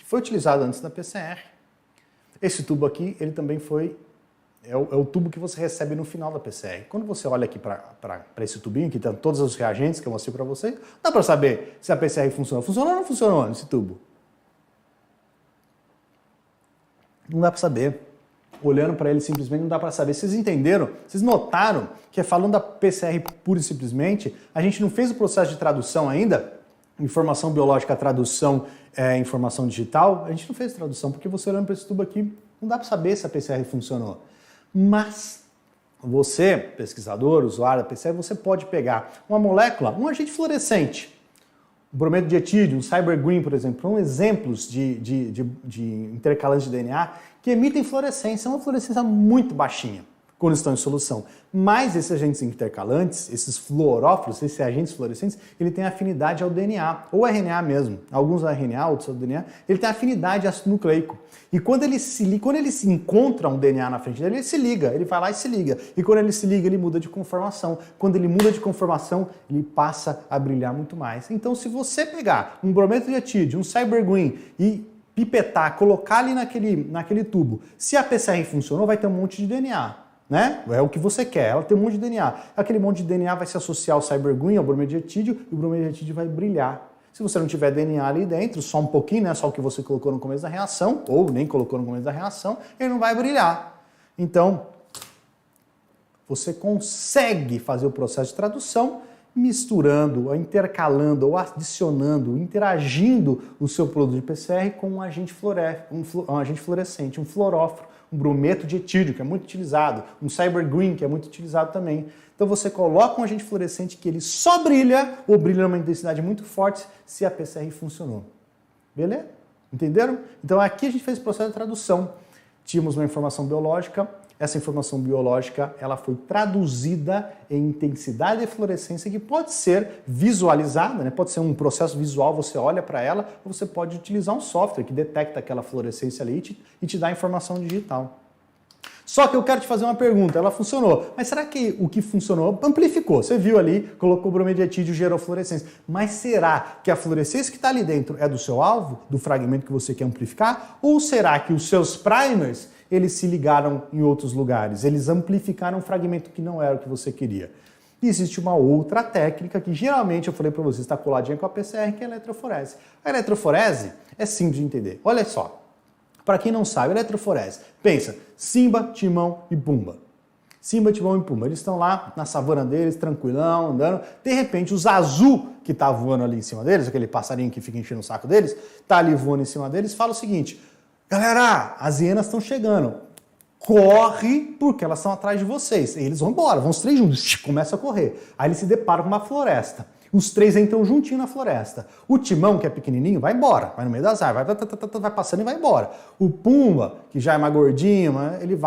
foi utilizado antes da PCR. Esse tubo aqui, ele também é o tubo que você recebe no final da PCR. Quando você olha aqui para esse tubinho, que tem todos os reagentes que eu mostrei para vocês, dá para saber se a PCR funcionou. Funcionou ou não funcionou nesse tubo? Não dá para saber. Olhando para ele simplesmente não dá para saber. Vocês entenderam? Vocês notaram que falando da PCR pura e simplesmente, a gente não fez o processo de tradução ainda? Informação biológica, tradução, informação digital? A gente não fez tradução, porque você olhando para esse tubo aqui, não dá para saber se a PCR funcionou. Mas você, pesquisador, usuário da PCR, você pode pegar uma molécula, um agente fluorescente, o brometo de etídio, um cybergreen, por exemplo, são exemplos de intercalantes de DNA que emitem fluorescência, uma fluorescência muito baixinha quando estão em solução. Mas esses agentes intercalantes, esses fluorófilos, esses agentes fluorescentes, ele tem afinidade ao DNA, ou RNA mesmo. Alguns RNA, outros ao DNA, ele tem afinidade a ácido nucleico. E quando ele se encontra um DNA na frente dele, ele se liga, ele vai lá e se liga. E quando ele se liga, ele muda de conformação. Quando ele muda de conformação, ele passa a brilhar muito mais. Então, se você pegar um brometo de etídio, um cybergreen e pipetar, colocar ali naquele tubo, se a PCR funcionou, vai ter um monte de DNA. Né? É o que você quer, ela tem um monte de DNA. Aquele monte de DNA vai se associar ao cybergreen, ao brometo de etídio, e o brometo de etídio vai brilhar. Se você não tiver DNA ali dentro, só um pouquinho, né? Só o que você colocou no começo da reação, ou nem colocou no começo da reação, ele não vai brilhar. Então, você consegue fazer o processo de tradução misturando, intercalando ou adicionando, interagindo o seu produto de PCR com um agente fluorescente, um fluoróforo, um brometo de etídio, que é muito utilizado, um cybergreen, que é muito utilizado também. Então você coloca um agente fluorescente que ele só brilha, ou brilha numa intensidade muito forte, se a PCR funcionou. Beleza? Entenderam? Então aqui a gente fez o processo de tradução. Tínhamos uma informação biológica, essa informação biológica ela foi traduzida em intensidade de fluorescência que pode ser visualizada, né? Pode ser um processo visual, você olha para ela, ou você pode utilizar um software que detecta aquela fluorescência ali e te dá a informação digital. Só que eu quero te fazer uma pergunta, ela funcionou, mas será que o que funcionou amplificou? Você viu ali, colocou bromidietídeo, gerou fluorescência, mas será que a fluorescência que está ali dentro é do seu alvo, do fragmento que você quer amplificar? Ou será que os seus primers, eles se ligaram em outros lugares, eles amplificaram um fragmento que não era o que você queria? E existe uma outra técnica que geralmente eu falei para vocês, está coladinha com a PCR, que é a eletroforese. A eletroforese é simples de entender, olha só. Para quem não sabe, eletroforese. Pensa, Simba, Timão e Pumba. Simba, Timão e Pumba. Eles estão lá na savana deles, tranquilão, andando. De repente, o Zazu, que tá voando ali em cima deles, aquele passarinho que fica enchendo o saco deles, tá ali voando em cima deles, fala o seguinte: galera, as hienas estão chegando. Corre, porque elas estão atrás de vocês. E eles vão embora, vão os três juntos, começa a correr. Aí eles se deparam com uma floresta. Os três entram juntinho na floresta. O Timão, que é pequenininho, vai embora, vai no meio das árvores, vai passando e vai embora. O Pumba, que já é mais gordinho, ele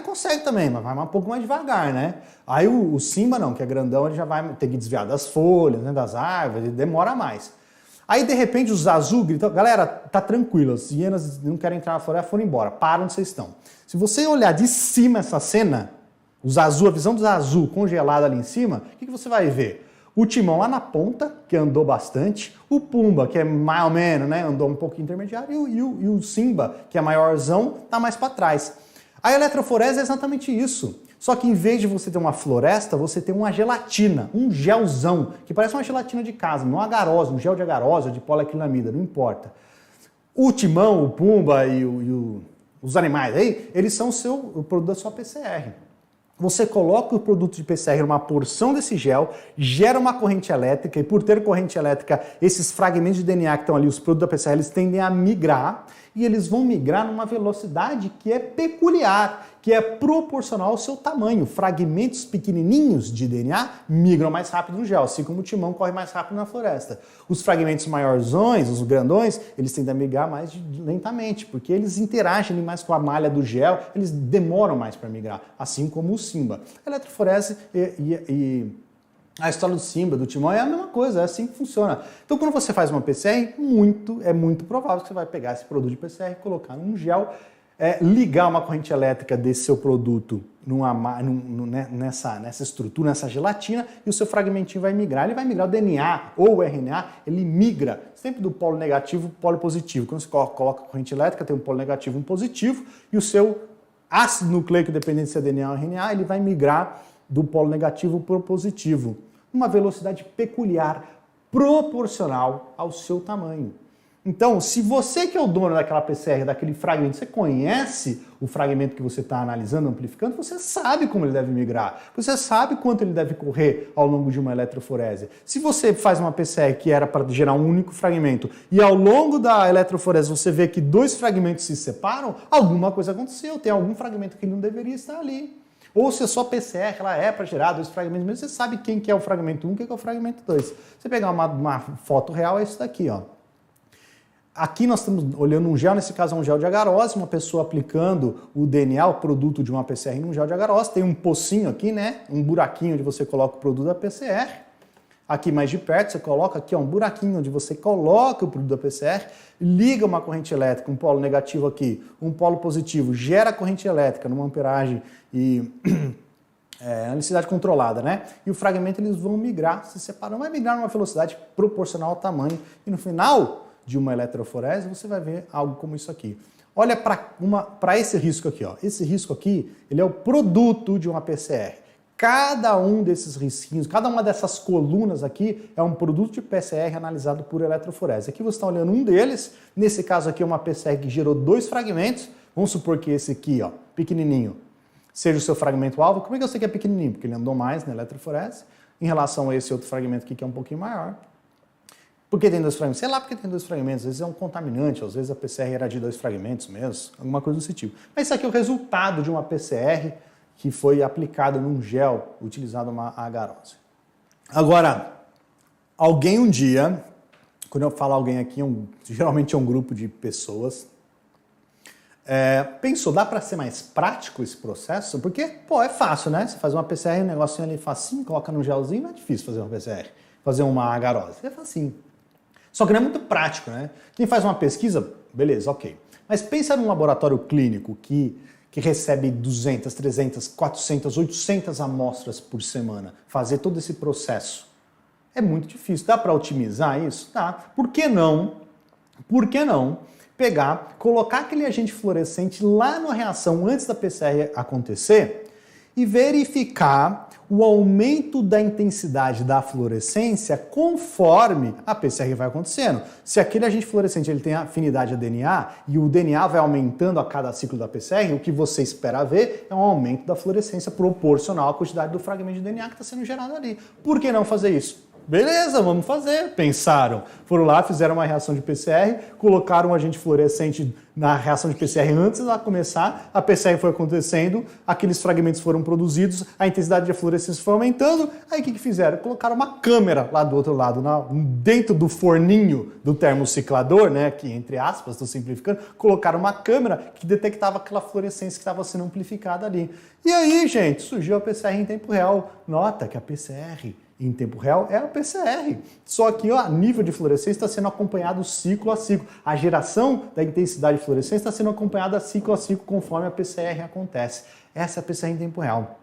consegue também, mas vai um pouco mais devagar, né? Aí o Simba não, que é grandão, ele já vai ter que desviar das folhas, né, das árvores, ele demora mais. Aí, de repente, os Zazu gritam: galera, tá tranquilo, as hienas não querem entrar na floresta, foram embora, para onde vocês estão. Se você olhar de cima essa cena, o Zazu, a visão do Zazu congelada ali em cima, o que você vai ver? O Timão lá na ponta, que andou bastante, o Pumba, que é mais ou menos, né, andou um pouquinho intermediário, e o Simba, que é maiorzão, tá mais para trás. A eletroforese é exatamente isso. Só que em vez de você ter uma floresta, você tem uma gelatina, um gelzão, que parece uma gelatina de casa, não agarose, um gel de agarose ou de poliacrilamida, não importa. O Timão, o Pumba e os animais aí, eles são o produto da sua PCR. Você coloca o produto de PCR numa porção desse gel, gera uma corrente elétrica, e por ter corrente elétrica, esses fragmentos de DNA que estão ali, os produtos da PCR, eles tendem a migrar, e eles vão migrar numa velocidade que é peculiar, que é proporcional ao seu tamanho. Fragmentos pequenininhos de DNA migram mais rápido no gel, assim como o Timão corre mais rápido na floresta. Os fragmentos maiorzões, os grandões, eles tendem a migrar mais lentamente, porque eles interagem mais com a malha do gel, eles demoram mais para migrar, assim como o Simba. A eletroforese e a história do Simba, do Timão, é a mesma coisa, é assim que funciona. Então, quando você faz uma PCR, é muito provável que você vai pegar esse produto de PCR e colocar num gel, ligar uma corrente elétrica desse seu produto nessa estrutura, nessa gelatina, e o seu fragmentinho vai migrar. Ele vai migrar o DNA ou o RNA, ele migra sempre do polo negativo para o polo positivo. Quando você coloca a corrente elétrica, tem um polo negativo e um positivo, e o seu ácido nucleico, dependendo se é DNA ou RNA, ele vai migrar do polo negativo para o positivo, uma velocidade peculiar, proporcional ao seu tamanho. Então, se você que é o dono daquela PCR, daquele fragmento, você conhece o fragmento que você está analisando, amplificando, você sabe como ele deve migrar, você sabe quanto ele deve correr ao longo de uma eletroforese. Se você faz uma PCR que era para gerar um único fragmento e ao longo da eletroforese você vê que dois fragmentos se separam, alguma coisa aconteceu, tem algum fragmento que não deveria estar ali. Ou se a sua PCR ela é para gerar dois fragmentos, mas você sabe quem que é o fragmento 1 e quem que é o fragmento 2. Você pegar uma foto real, é isso daqui, ó. Aqui nós estamos olhando um gel, nesse caso é um gel de agarose, uma pessoa aplicando o DNA, o produto de uma PCR num gel de agarose, tem um pocinho aqui, né? Um buraquinho onde você coloca o produto da PCR. Aqui mais de perto, você coloca aqui, ó, um buraquinho onde você coloca o produto da PCR, liga uma corrente elétrica, um polo negativo aqui, um polo positivo, gera corrente elétrica numa amperagem e necessidade controlada, né? E o fragmento eles vão migrar, se separam, vai migrar numa velocidade proporcional ao tamanho, e no final de uma eletroforese você vai ver algo como isso aqui. Olha para esse risco aqui, ó. Esse risco aqui, ele é o produto de uma PCR. Cada um desses risquinhos, cada uma dessas colunas aqui é um produto de PCR analisado por eletroforese. Aqui você está olhando um deles, nesse caso aqui é uma PCR que gerou dois fragmentos, vamos supor que esse aqui, ó, pequenininho, seja o seu fragmento alvo. Como é que eu sei que é pequenininho? Porque ele andou mais na eletroforese em relação a esse outro fragmento aqui que é um pouquinho maior. Por que tem dois fragmentos? Sei lá porque tem dois fragmentos, às vezes é um contaminante, às vezes a PCR era de dois fragmentos mesmo, alguma coisa desse tipo. Mas isso aqui é o resultado de uma PCR que foi aplicada num gel utilizado uma agarose. Agora, alguém um dia, quando eu falo alguém aqui, geralmente é um grupo de pessoas, pensou, dá para ser mais prático esse processo? Porque, pô, é fácil, né? Você faz uma PCR, um negocinho ali facinho, coloca num gelzinho, não é difícil fazer uma PCR, fazer uma agarose, é facinho. Só que não é muito prático, né? Quem faz uma pesquisa, beleza, ok. Mas pensa num laboratório clínico que que recebe 200, 300, 400, 800 amostras por semana, fazer todo esse processo? É muito difícil. Dá para otimizar isso? Dá. Por que não? Por que não pegar, colocar aquele agente fluorescente lá na reação antes da PCR acontecer e verificar o aumento da intensidade da fluorescência conforme a PCR vai acontecendo. Se aquele agente fluorescente ele tem afinidade a DNA e o DNA vai aumentando a cada ciclo da PCR, o que você espera ver é um aumento da fluorescência proporcional à quantidade do fragmento de DNA que está sendo gerado ali. Por que não fazer isso? Beleza, vamos fazer, pensaram. Foram lá, fizeram uma reação de PCR, colocaram um agente fluorescente na reação de PCR antes dela começar, a PCR foi acontecendo, aqueles fragmentos foram produzidos, a intensidade de fluorescência foi aumentando, aí o que fizeram? Colocaram uma câmera lá do outro lado, dentro do forninho do termociclador, né, que entre aspas, estou simplificando, colocaram uma câmera que detectava aquela fluorescência que estava sendo amplificada ali. E aí, gente, surgiu a PCR em tempo real. Nota que a PCR em tempo real é a PCR. Só que a nível de fluorescência está sendo acompanhado ciclo a ciclo. A geração da intensidade de fluorescência está sendo acompanhada ciclo a ciclo conforme a PCR acontece. Essa é a PCR em tempo real.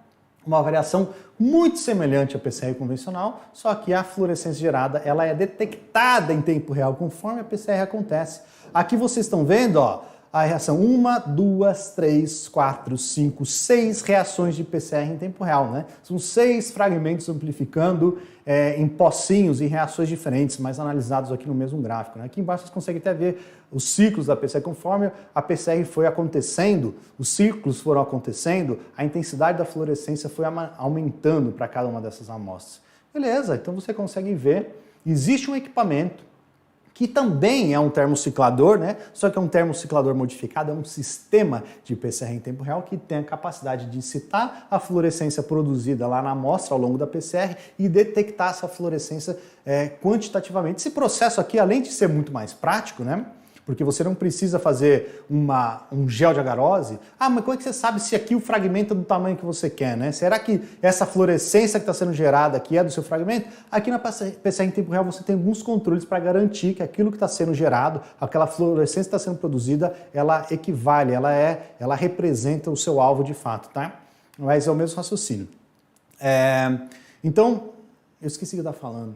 Uma variação muito semelhante à PCR convencional, só que a fluorescência gerada ela é detectada em tempo real conforme a PCR acontece. Aqui vocês estão vendo, ó, a reação 1, 2, 3, 4, 5, 6 reações de PCR em tempo real, né? São 6 fragmentos amplificando em pocinhos e reações diferentes, mas analisados aqui no mesmo gráfico, né? Aqui embaixo vocês conseguem até ver os ciclos da PCR. Conforme a PCR foi acontecendo, os ciclos foram acontecendo, a intensidade da fluorescência foi aumentando para cada uma dessas amostras. Beleza, então você consegue ver, existe um equipamento que também é um termociclador, né? Só que é um termociclador modificado, é um sistema de PCR em tempo real que tem a capacidade de citar a fluorescência produzida lá na amostra ao longo da PCR e detectar essa fluorescência quantitativamente. Esse processo aqui, além de ser muito mais prático, né? Porque você não precisa fazer um gel de agarose. Ah, mas como é que você sabe se aqui o fragmento é do tamanho que você quer, né? Será que essa fluorescência que está sendo gerada aqui é do seu fragmento? Aqui na PCR em tempo real você tem alguns controles para garantir que aquilo que está sendo gerado, aquela fluorescência que está sendo produzida, ela equivale, ela representa o seu alvo de fato, tá? Mas é o mesmo raciocínio. Então, eu esqueci o que eu estava falando.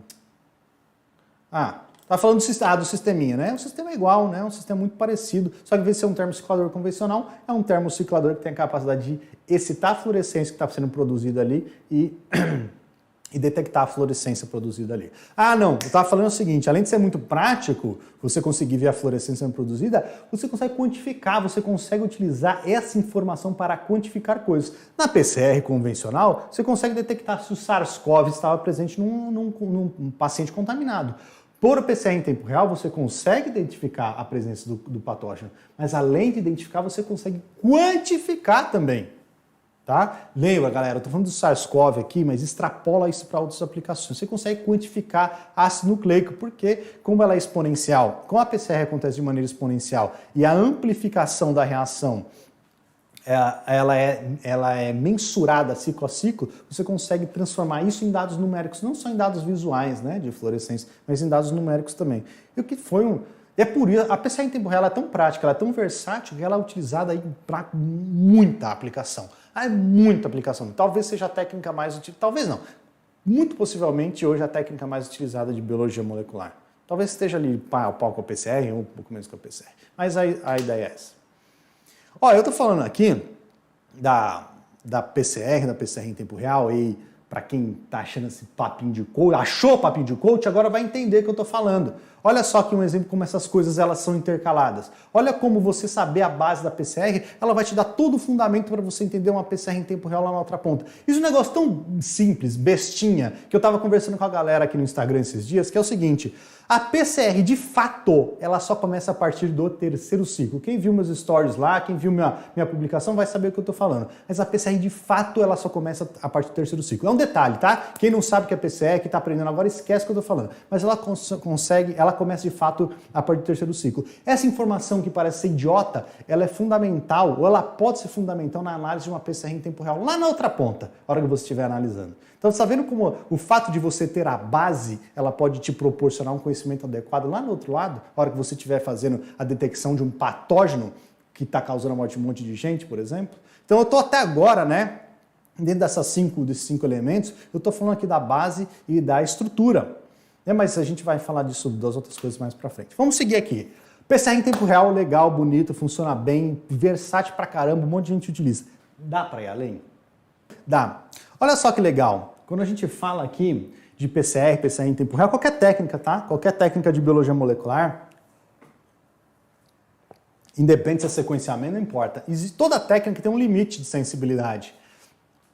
Tá falando do sisteminha, né? O sistema é igual, né? É um sistema muito parecido, só que em vez de ser um termociclador convencional, é um termociclador que tem a capacidade de excitar a fluorescência que está sendo produzida ali e detectar a fluorescência produzida ali. Não, eu estava falando o seguinte, além de ser muito prático, você conseguir ver a fluorescência sendo produzida, você consegue quantificar, você consegue utilizar essa informação para quantificar coisas. Na PCR convencional, você consegue detectar se o SARS-CoV estava presente num paciente contaminado. Por PCR em tempo real, você consegue identificar a presença do patógeno, mas além de identificar, você consegue quantificar também, tá? Lembra, galera, eu estou falando do SARS-CoV aqui, mas extrapola isso para outras aplicações. Você consegue quantificar ácido nucleico, porque como ela é exponencial, como a PCR acontece de maneira exponencial e a amplificação da reação ela é mensurada ciclo a ciclo, você consegue transformar isso em dados numéricos, não só em dados visuais, né, de fluorescência, mas em dados numéricos também. E o que foi é por isso, a PCR em tempo real é tão prática, ela é tão versátil que ela é utilizada para muita aplicação. Muita aplicação. Talvez seja a técnica mais utilizada, talvez não. Muito possivelmente hoje a técnica mais utilizada de biologia molecular. Talvez esteja ali pau a pau com a PCR ou um pouco menos com a PCR. Mas a ideia é essa. Eu estou falando aqui da PCR em tempo real, e para quem está achando esse papinho de coach, achou papinho de coach, agora vai entender o que eu estou falando. Olha só aqui um exemplo como essas coisas elas são intercaladas. Olha como você saber a base da PCR, ela vai te dar todo o fundamento para você entender uma PCR em tempo real lá na outra ponta. Isso é um negócio tão simples, bestinha, que eu estava conversando com a galera aqui no Instagram esses dias, que é o seguinte: a PCR, de fato, ela só começa a partir do terceiro ciclo. Quem viu meus stories lá, quem viu minha publicação vai saber o que eu estou falando. Mas a PCR, de fato, ela só começa a partir do terceiro ciclo. É um detalhe, tá? Quem não sabe o que é PCR, que está aprendendo agora, esquece o que eu estou falando. Mas ela começa, de fato, a partir do terceiro ciclo. Essa informação que parece ser idiota, ela é fundamental, ou ela pode ser fundamental na análise de uma PCR em tempo real, lá na outra ponta, na hora que você estiver analisando. Então, você está vendo como o fato de você ter a base, ela pode te proporcionar um conhecimento adequado lá no outro lado, na hora que você estiver fazendo a detecção de um patógeno que está causando a morte de um monte de gente, por exemplo. Então eu estou até agora, né, dentro desses cinco elementos, eu estou falando aqui da base e da estrutura. Mas a gente vai falar disso, das outras coisas mais pra frente. Vamos seguir aqui. PCR em tempo real, legal, bonito, funciona bem, versátil pra caramba, um monte de gente utiliza. Dá pra ir além? Dá. Olha só que legal. Quando a gente fala aqui de PCR em tempo real, qualquer técnica, tá? Qualquer técnica de biologia molecular, independente se é sequenciamento, não importa. Toda técnica tem um limite de sensibilidade.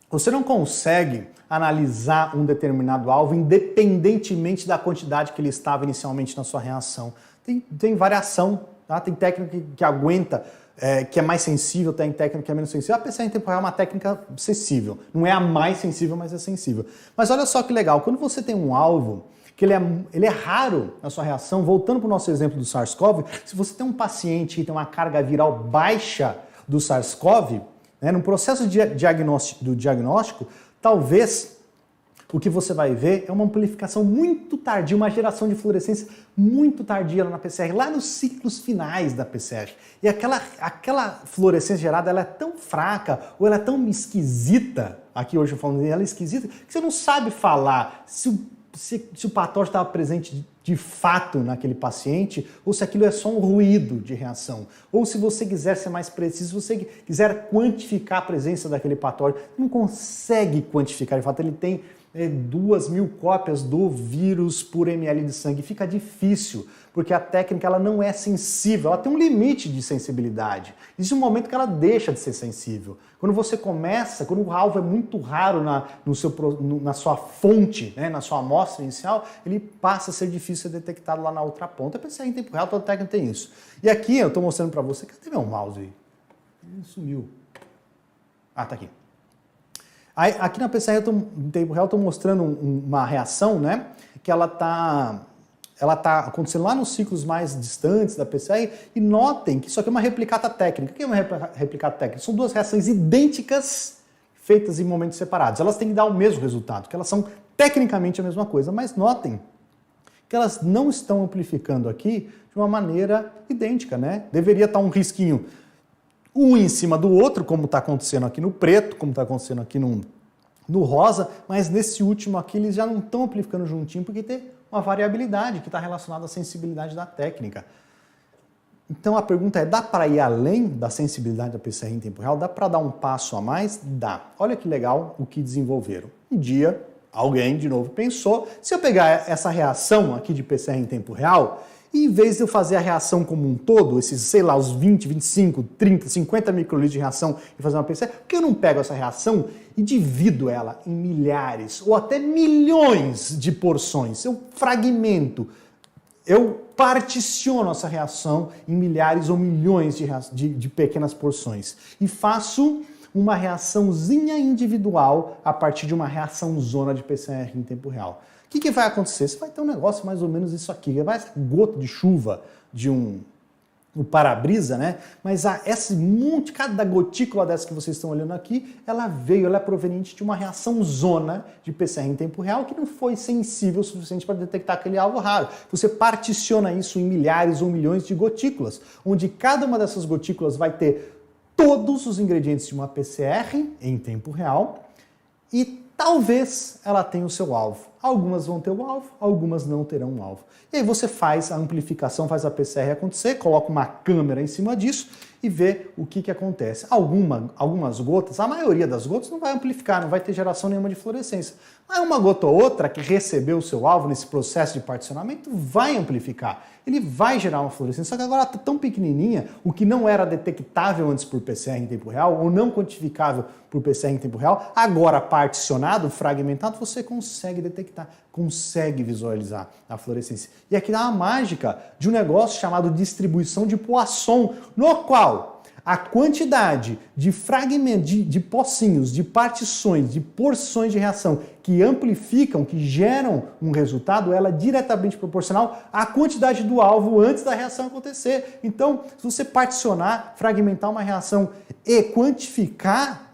Você não consegue analisar um determinado alvo independentemente da quantidade que ele estava inicialmente na sua reação. Tem variação, tá? Tem técnica que aguenta, que é mais sensível, tem técnica que é menos sensível. A PCR em tempo real é uma técnica sensível. Não é a mais sensível, mas é sensível. Mas olha só que legal, quando você tem um alvo que ele é raro na sua reação, voltando para o nosso exemplo do SARS-CoV, se você tem um paciente que tem uma carga viral baixa do SARS-CoV, no processo do diagnóstico, talvez o que você vai ver é uma amplificação muito tardia, uma geração de fluorescência muito tardia lá na PCR, lá nos ciclos finais da PCR. E aquela fluorescência gerada, ela é tão fraca ou ela é tão esquisita, aqui hoje eu falo ela é esquisita, que você não sabe falar se o patógeno estava presente de fato naquele paciente, ou se aquilo é só um ruído de reação. Ou se você quiser ser mais preciso, se você quiser quantificar a presença daquele patógeno, não consegue quantificar, de fato ele tem 2.000 cópias do vírus por ml de sangue. Fica difícil, porque a técnica ela não é sensível, ela tem um limite de sensibilidade. Existe um momento que ela deixa de ser sensível. Quando você começa, quando o alvo é muito raro na sua fonte, na sua amostra inicial, ele passa a ser difícil de ser detectado lá na outra ponta. A PCR em tempo real, toda técnica tem isso. E aqui eu estou mostrando para você, cadê meu mouse aí? Ele sumiu. Ah, tá aqui. Aqui na PCR em tempo real eu estou mostrando uma reação, que ela tá acontecendo lá nos ciclos mais distantes da PCR, e notem que isso aqui é uma replicata técnica. O que é uma replicata técnica? São duas reações idênticas feitas em momentos separados. Elas têm que dar o mesmo resultado, que elas são tecnicamente a mesma coisa, mas notem que elas não estão amplificando aqui de uma maneira idêntica, Deveria estar um risquinho um em cima do outro, como está acontecendo aqui no preto, como está acontecendo aqui no rosa, mas nesse último aqui eles já não estão amplificando juntinho, porque tem uma variabilidade que está relacionada à sensibilidade da técnica. Então a pergunta é, dá para ir além da sensibilidade da PCR em tempo real? Dá para dar um passo a mais? Dá. Olha que legal o que desenvolveram. Um dia, alguém de novo pensou, se eu pegar essa reação aqui de PCR em tempo real, e em vez de eu fazer a reação como um todo, esses, sei lá, os 20, 25, 30, 50 microlitros de reação e fazer uma PCR, por que eu não pego essa reação e divido ela em milhares ou até milhões de porções? Eu fragmento, eu particiono essa reação em milhares ou milhões de pequenas porções e faço uma reaçãozinha individual a partir de uma reação zona de PCR em tempo real. O que vai acontecer? Você vai ter um negócio mais ou menos isso aqui, vai ser gota de chuva de um para-brisa, Mas esse monte, cada gotícula dessa que vocês estão olhando aqui, ela é proveniente de uma reação zona de PCR em tempo real que não foi sensível o suficiente para detectar aquele alvo raro. Você particiona isso em milhares ou milhões de gotículas, onde cada uma dessas gotículas vai ter todos os ingredientes de uma PCR em tempo real e talvez ela tenha o seu alvo. Algumas vão ter o alvo, algumas não terão um alvo. E aí você faz a amplificação, faz a PCR acontecer, coloca uma câmera em cima disso e vê o que acontece. Algumas gotas, a maioria das gotas não vai amplificar, não vai ter geração nenhuma de fluorescência. Mas uma gota ou outra que recebeu o seu alvo nesse processo de particionamento vai amplificar. Ele vai gerar uma fluorescência, só que agora está tão pequenininha, o que não era detectável antes por PCR em tempo real, ou não quantificável por PCR em tempo real, agora particionado, fragmentado, você consegue detectar, consegue visualizar a fluorescência. E aqui dá uma mágica de um negócio chamado distribuição de Poisson, no qual a quantidade de fragmentos, de pocinhos, de partições, de porções de reação que amplificam, que geram um resultado, ela é diretamente proporcional à quantidade do alvo antes da reação acontecer. Então, se você particionar, fragmentar uma reação e quantificar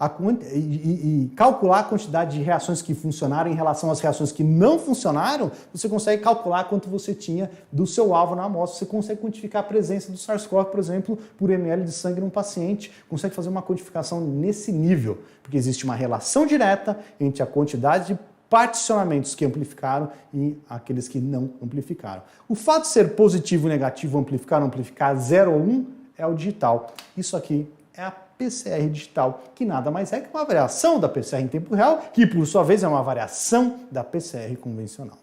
e calcular a quantidade de reações que funcionaram em relação às reações que não funcionaram, você consegue calcular quanto você tinha do seu alvo na amostra. Você consegue quantificar a presença do SARS-CoV, por exemplo, por ml de sangue num paciente. Consegue fazer uma quantificação nesse nível, porque existe uma relação direta entre a quantidade de particionamentos que amplificaram e aqueles que não amplificaram. O fato de ser positivo, negativo, amplificar 0 ou 1 é o digital. Isso aqui é a PCR digital, que nada mais é que uma variação da PCR em tempo real, que por sua vez é uma variação da PCR convencional.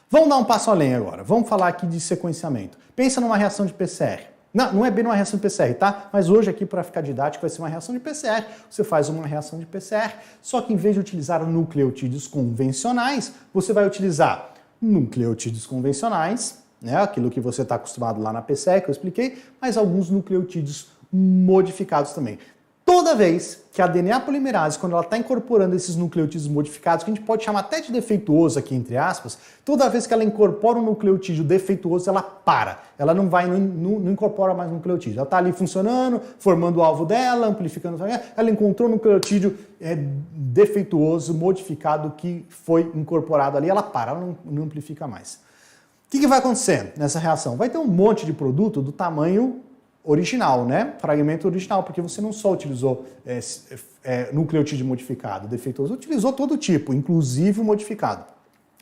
Vamos dar um passo além agora. Vamos falar aqui de sequenciamento. Pensa numa reação de PCR. Não é bem uma reação de PCR, tá? Mas hoje aqui, para ficar didático, vai ser uma reação de PCR. Você faz uma reação de PCR, só que em vez de utilizar nucleotídeos convencionais, você vai utilizar nucleotídeos convencionais, né? Aquilo que você está acostumado lá na PCR, que eu expliquei, mas alguns nucleotídeos modificados também. Toda vez que a DNA polimerase, quando ela está incorporando esses nucleotídeos modificados, que a gente pode chamar até de defeituoso aqui, entre aspas, toda vez que ela incorpora um nucleotídeo defeituoso, ela para. Ela não incorpora mais nucleotídeo. Ela está ali funcionando, formando o alvo dela, amplificando. Ela encontrou um nucleotídeo defeituoso, modificado, que foi incorporado ali, ela para, ela não amplifica mais. O que vai acontecer nessa reação? Vai ter um monte de produto do tamanho original, né? Fragmento original, porque você não só utilizou nucleotídeo modificado, defeituoso, utilizou todo tipo, inclusive o modificado.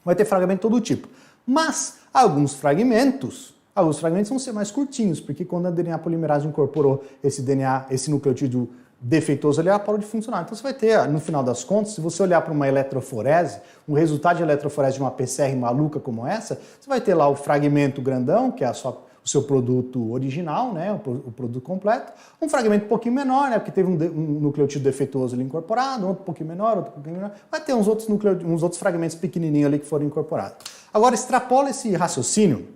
Vai ter fragmento de todo tipo. Mas alguns fragmentos vão ser mais curtinhos, porque quando a DNA polimerase incorporou esse nucleotídeo defeituoso ali, ela parou de funcionar. Então você vai ter, no final das contas, se você olhar para uma eletroforese, um resultado de eletroforese de uma PCR maluca como essa, você vai ter lá o fragmento grandão, que é o seu produto original, né, o produto completo, um fragmento um pouquinho menor, né, porque teve um nucleotídeo defeituoso ali incorporado, outro um pouquinho menor, outro um pouquinho menor, vai ter uns outros fragmentos pequenininhos ali que foram incorporados. Agora, extrapola esse raciocínio,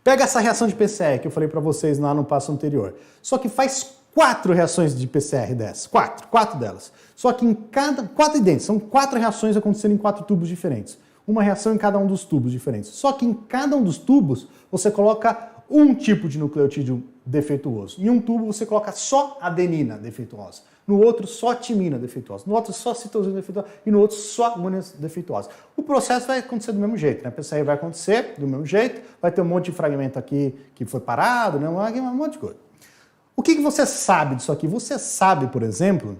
pega essa reação de PCR que eu falei para vocês lá no passo anterior, só que faz 4 reações de PCR dessas, 4 delas, só que em quatro idênticas, são 4 reações acontecendo em 4 tubos diferentes, uma reação em cada um dos tubos diferentes, só que em cada um dos tubos você coloca um tipo de nucleotídeo defeituoso. Em um tubo você coloca só adenina defeituosa, no outro só timina defeituosa, no outro só citosina defeituosa e no outro só guanina defeituosa. O processo vai acontecer do mesmo jeito, né? A PCR vai acontecer do mesmo jeito, vai ter um monte de fragmento aqui que foi parado, né? Um monte de coisa. O que você sabe disso aqui? Você sabe, por exemplo,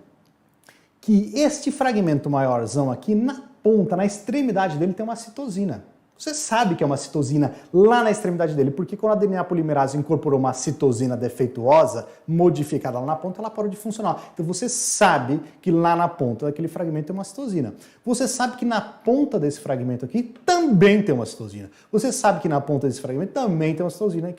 que este fragmento maiorzão aqui, na ponta, na extremidade dele, tem uma citosina. Você sabe que é uma citosina lá na extremidade dele, porque quando a DNA polimerase incorporou uma citosina defeituosa, modificada lá na ponta, ela parou de funcionar. Então você sabe que lá na ponta daquele fragmento tem uma citosina. Você sabe que na ponta desse fragmento aqui também tem uma citosina. Você sabe que na ponta desse fragmento também tem uma citosina.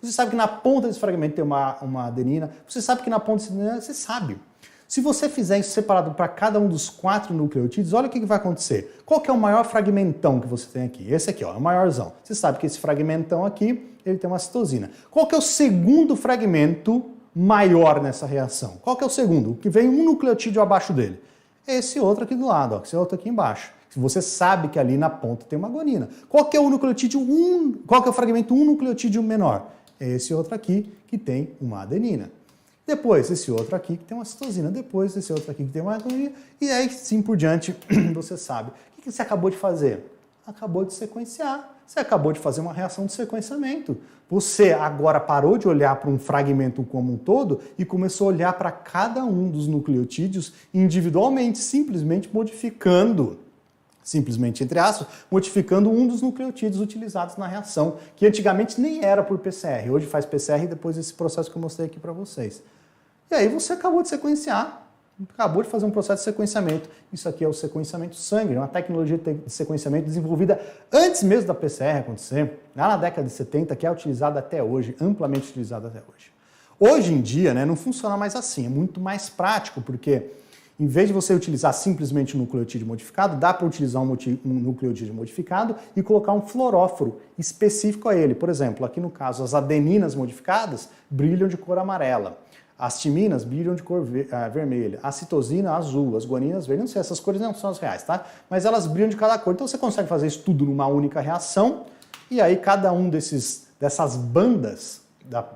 Você sabe que na ponta desse fragmento tem uma adenina. Você sabe que na ponta desse adenina, você sabe. Se você fizer isso separado para cada um dos 4 nucleotídeos, olha o que vai acontecer. Qual que é o maior fragmentão que você tem aqui? Esse aqui, ó, é o maiorzão. Você sabe que esse fragmentão aqui, ele tem uma citosina. Qual que é o segundo fragmento maior nessa reação? Qual que é o segundo? O que vem um nucleotídeo abaixo dele. Esse outro aqui do lado, ó, esse outro aqui embaixo. Você sabe que ali na ponta tem uma guanina. Qual que é o nucleotídeo 1? Qual que é o fragmento 1 nucleotídeo menor? Esse outro aqui que tem uma adenina. Depois, esse outro aqui que tem uma citosina. Depois, esse outro aqui que tem uma adenina. E aí, sim por diante, você sabe. O que você acabou de fazer? Acabou de sequenciar. Você acabou de fazer uma reação de sequenciamento. Você agora parou de olhar para um fragmento como um todo e começou a olhar para cada um dos nucleotídeos individualmente, simplesmente modificando, simplesmente entre aspas, modificando um dos nucleotídeos utilizados na reação, que antigamente nem era por PCR. Hoje faz PCR depois desse processo que eu mostrei aqui para vocês. E aí você acabou de sequenciar, acabou de fazer um processo de sequenciamento. Isso aqui é o sequenciamento sangue, uma tecnologia de sequenciamento desenvolvida antes mesmo da PCR acontecer, lá na década de 70, que é utilizada até hoje, amplamente utilizada até hoje. Hoje em dia, né, não funciona mais assim, é muito mais prático, porque em vez de você utilizar simplesmente um nucleotídeo modificado, dá para utilizar um nucleotídeo modificado e colocar um fluoróforo específico a ele. Por exemplo, aqui no caso, as adeninas modificadas brilham de cor amarela. As timinas brilham de cor vermelha, a citosina azul, as guaninas verdes, não sei, essas cores não são as reais, tá? Mas elas brilham de cada cor. Então você consegue fazer isso tudo numa única reação, e aí cada um dessas bandas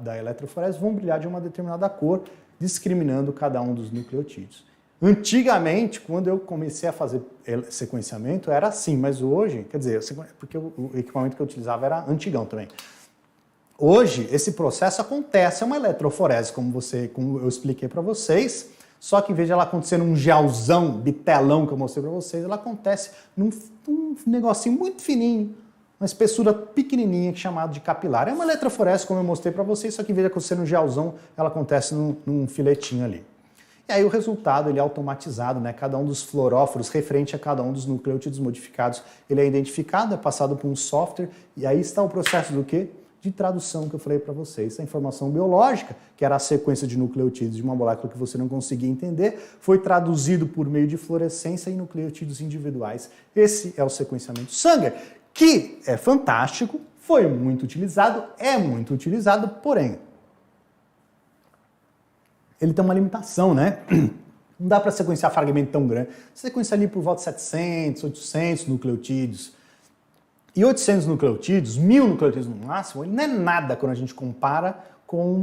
da eletroforese vão brilhar de uma determinada cor, discriminando cada um dos nucleotídeos. Antigamente, quando eu comecei a fazer sequenciamento, era assim, mas hoje, quer dizer, porque o equipamento que eu utilizava era antigão também. Hoje, esse processo acontece, é uma eletroforese, como eu expliquei para vocês, só que em vez de ela acontecer num gelzão, bitelão que eu mostrei para vocês, ela acontece num negocinho muito fininho, uma espessura pequenininha chamada de capilar. É uma eletroforese, como eu mostrei para vocês, só que em vez de acontecer num gelzão, ela acontece num filetinho ali. E aí o resultado ele é automatizado, né? Cada um dos fluoróforos referente a cada um dos nucleotídeos modificados, ele é identificado, é passado por um software, e aí está o processo do quê? De tradução que eu falei para vocês. A informação biológica, que era a sequência de nucleotídeos de uma molécula que você não conseguia entender, foi traduzido por meio de fluorescência em nucleotídeos individuais. Esse é o sequenciamento Sanger, que é fantástico, foi muito utilizado, é muito utilizado, porém, ele tem uma limitação, né? Não dá para sequenciar fragmento tão grande. Você sequencia ali por volta de 700, 800 nucleotídeos. E 800 nucleotídeos, 1000 nucleotídeos no máximo, ele não é nada quando a gente compara com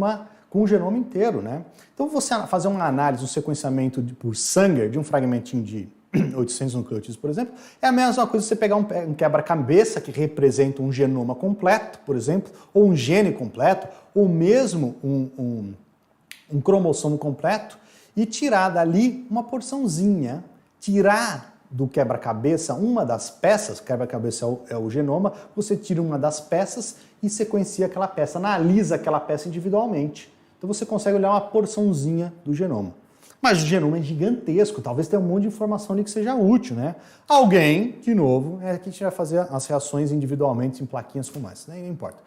o genoma inteiro, né? Então, você fazer uma análise, um sequenciamento por Sanger de um fragmentinho de 800 nucleotídeos, por exemplo, é a mesma coisa que você pegar um quebra-cabeça que representa um genoma completo, por exemplo, ou um gene completo, ou mesmo um cromossomo completo, e tirar dali uma porçãozinha, tirar do quebra-cabeça uma das peças, quebra-cabeça é o genoma, você tira uma das peças e sequencia aquela peça, analisa aquela peça individualmente. Então você consegue olhar uma porçãozinha do genoma. Mas o genoma é gigantesco, talvez tenha um monte de informação ali que seja útil, né? Alguém, de novo, que a gente vai fazer as reações individualmente em plaquinhas como essa, né? Não importa.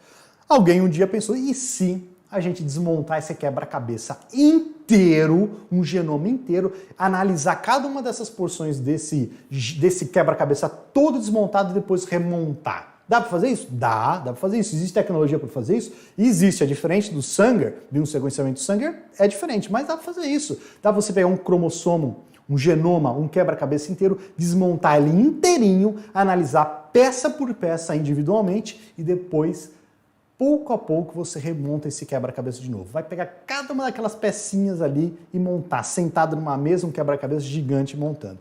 Alguém um dia pensou, e se a gente desmontar esse quebra-cabeça inteiro, um genoma inteiro, analisar cada uma dessas porções desse quebra-cabeça todo desmontado e depois remontar? Dá para fazer isso? Dá para fazer isso. Existe tecnologia para fazer isso? Existe. É diferente do Sanger, de um sequenciamento Sanger, é diferente, mas dá para fazer isso. Dá para você pegar um cromossomo, um genoma, um quebra-cabeça inteiro, desmontar ele inteirinho, analisar peça por peça individualmente e depois, pouco a pouco, você remonta esse quebra-cabeça de novo. Vai pegar cada uma daquelas pecinhas ali e montar, sentado numa mesa, um quebra-cabeça gigante montando.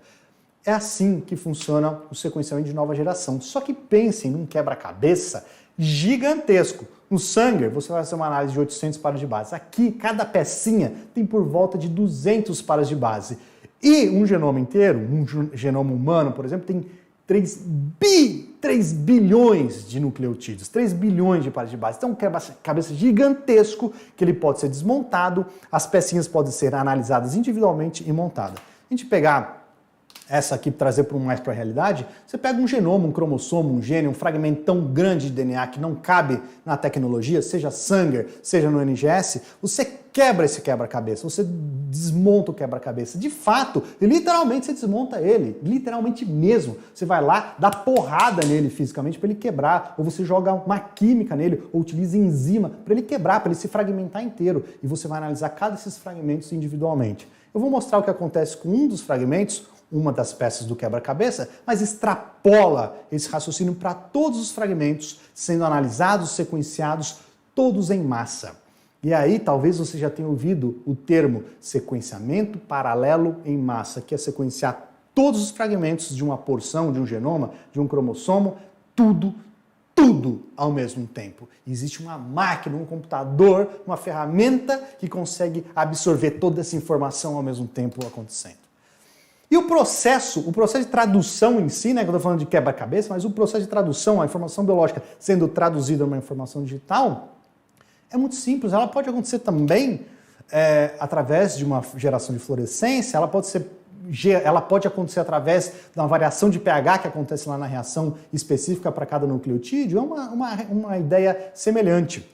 É assim que funciona o sequenciamento de nova geração. Só que pensem num quebra-cabeça gigantesco. No Sanger, você vai fazer uma análise de 800 pares de base. Aqui, cada pecinha tem por volta de 200 pares de base. E um genoma inteiro, um genoma humano, por exemplo, tem 3 bilhões de nucleotídeos, 3 bilhões de pares de base. Então, um quebra-cabeça gigantesco que ele pode ser desmontado, as pecinhas podem ser analisadas individualmente e montadas. A gente pegar essa aqui, trazer mais para a realidade, você pega um genoma, um cromossomo, um gene, um fragmento tão grande de DNA que não cabe na tecnologia, seja Sanger, seja no NGS, você quebra esse quebra-cabeça, você desmonta o quebra-cabeça. De fato, literalmente você desmonta ele, literalmente mesmo. Você vai lá, dá porrada nele fisicamente para ele quebrar, ou você joga uma química nele, ou utiliza enzima para ele quebrar, para ele se fragmentar inteiro. E você vai analisar cada desses fragmentos individualmente. Eu vou mostrar o que acontece com um dos fragmentos, uma das peças do quebra-cabeça, mas extrapola esse raciocínio para todos os fragmentos sendo analisados, sequenciados, todos em massa. E aí talvez você já tenha ouvido o termo sequenciamento paralelo em massa, que é sequenciar todos os fragmentos de uma porção, de um genoma, de um cromossomo, tudo ao mesmo tempo. Existe uma máquina, um computador, uma ferramenta que consegue absorver toda essa informação ao mesmo tempo acontecendo. E o processo de tradução em si, né, que eu estou falando de quebra-cabeça, mas o processo de tradução, a informação biológica sendo traduzida numa informação digital, é muito simples. Ela pode acontecer também através de uma geração de fluorescência, ela pode acontecer através de uma variação de pH que acontece lá na reação específica para cada nucleotídeo, é uma ideia semelhante.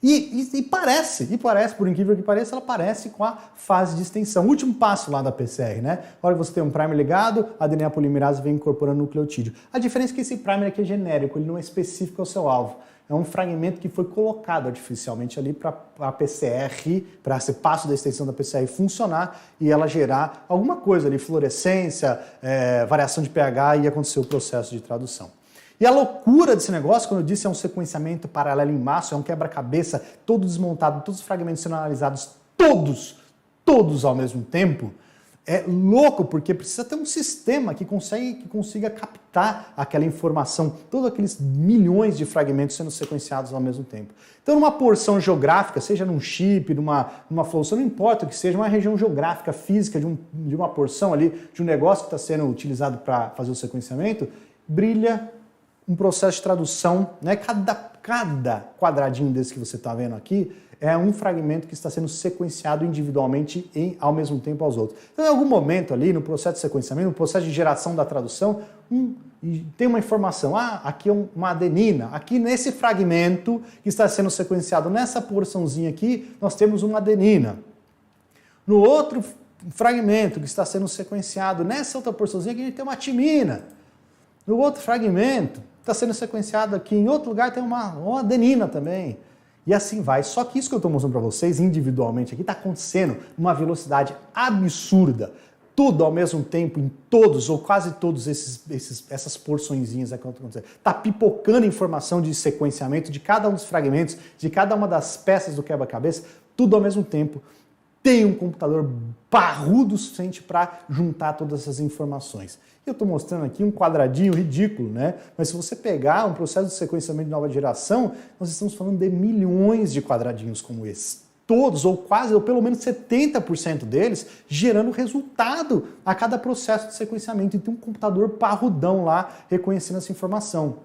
E parece, por incrível que pareça, ela parece com a fase de extensão. O último passo lá da PCR, né? Na hora que você tem um primer ligado, a DNA polimerase vem incorporando o nucleotídeo. A diferença é que esse primer aqui é genérico, ele não é específico ao seu alvo. É um fragmento que foi colocado artificialmente ali para a PCR, para esse passo da extensão da PCR funcionar e ela gerar alguma coisa ali, fluorescência, variação de pH e acontecer o processo de tradução. E a loucura desse negócio, como eu disse, é um sequenciamento paralelo em massa, é um quebra-cabeça todo desmontado, todos os fragmentos sendo analisados, todos ao mesmo tempo. É louco, porque precisa ter um sistema que consiga captar aquela informação, todos aqueles milhões de fragmentos sendo sequenciados ao mesmo tempo. Então, numa porção geográfica, seja num chip, numa função, não importa o que seja, uma região geográfica, física, de uma porção ali, de um negócio que está sendo utilizado para fazer o sequenciamento, brilha um processo de tradução, né? Cada quadradinho desse que você está vendo aqui é um fragmento que está sendo sequenciado individualmente ao mesmo tempo aos outros. Então, em algum momento ali, no processo de sequenciamento, no processo de geração da tradução, tem uma informação, aqui é uma adenina, aqui nesse fragmento que está sendo sequenciado, nessa porçãozinha aqui, nós temos uma adenina. No outro fragmento que está sendo sequenciado, nessa outra porçãozinha aqui, a gente tem uma timina. No outro fragmento, está sendo sequenciado aqui, em outro lugar tem uma adenina também. E assim vai. Só que isso que eu estou mostrando para vocês individualmente aqui está acontecendo numa velocidade absurda. Tudo ao mesmo tempo, em todos ou quase todos essas porçõezinhas aqui acontecendo. Está pipocando informação de sequenciamento de cada um dos fragmentos, de cada uma das peças do quebra-cabeça, tudo ao mesmo tempo. Tem um computador parrudo o suficiente para juntar todas essas informações. Eu estou mostrando aqui um quadradinho ridículo, né? Mas se você pegar um processo de sequenciamento de nova geração, nós estamos falando de milhões de quadradinhos como esse. Todos, ou quase, ou pelo menos 70% deles, gerando resultado a cada processo de sequenciamento. E tem um computador parrudão lá reconhecendo essa informação.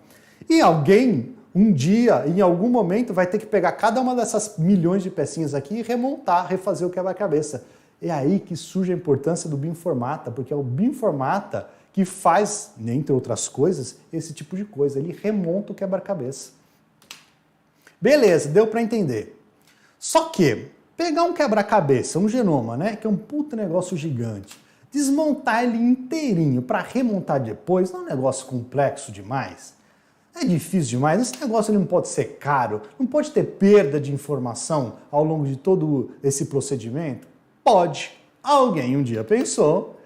E alguém, um dia, em algum momento, vai ter que pegar cada uma dessas milhões de pecinhas aqui e remontar, refazer o quebra-cabeça. É aí que surge a importância do Bioinformata, porque é o Bioinformata que faz, entre outras coisas, esse tipo de coisa. Ele remonta o quebra-cabeça. Beleza, deu para entender. Só que pegar um quebra-cabeça, um genoma, né, que é um puta negócio gigante, desmontar ele inteirinho para remontar depois, não é um negócio complexo demais? É difícil demais? Esse negócio ele não pode ser caro? Não pode ter perda de informação ao longo de todo esse procedimento? Pode. Alguém um dia pensou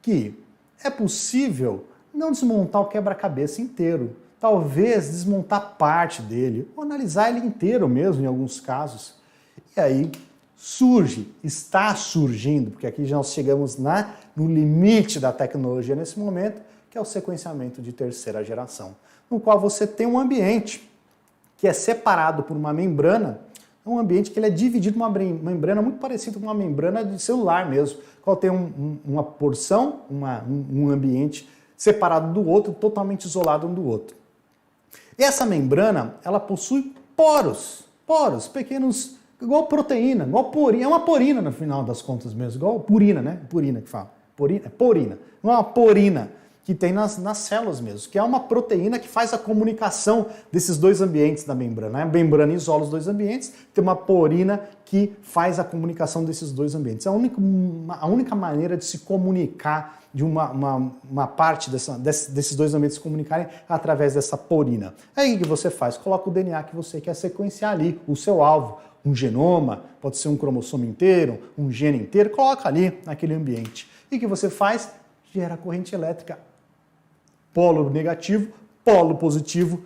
que é possível não desmontar o quebra-cabeça inteiro. Talvez desmontar parte dele, ou analisar ele inteiro mesmo em alguns casos. E aí está surgindo, porque aqui já nós chegamos no limite da tecnologia nesse momento, que é o sequenciamento de terceira geração, no qual você tem um ambiente que é separado por uma membrana, um ambiente que ele é dividido por uma membrana muito parecida com uma membrana de celular mesmo, qual tem uma porção, um ambiente separado do outro, totalmente isolado um do outro. E essa membrana, ela possui poros, pequenos, igual proteína, igual porina, é uma porina no final das contas mesmo, igual purina, né? Purina que fala. Porina. Não é uma porina que tem nas células mesmo, que é uma proteína que faz a comunicação desses dois ambientes da membrana. A membrana isola os dois ambientes, tem uma porina que faz a comunicação desses dois ambientes. É a única maneira de se comunicar, de uma parte desses dois ambientes se comunicarem através dessa porina. Aí o que você faz? Coloca o DNA que você quer sequenciar ali, o seu alvo, um genoma, pode ser um cromossomo inteiro, um gene inteiro, coloca ali naquele ambiente. E o que você faz? Gera corrente elétrica. Polo negativo, polo positivo,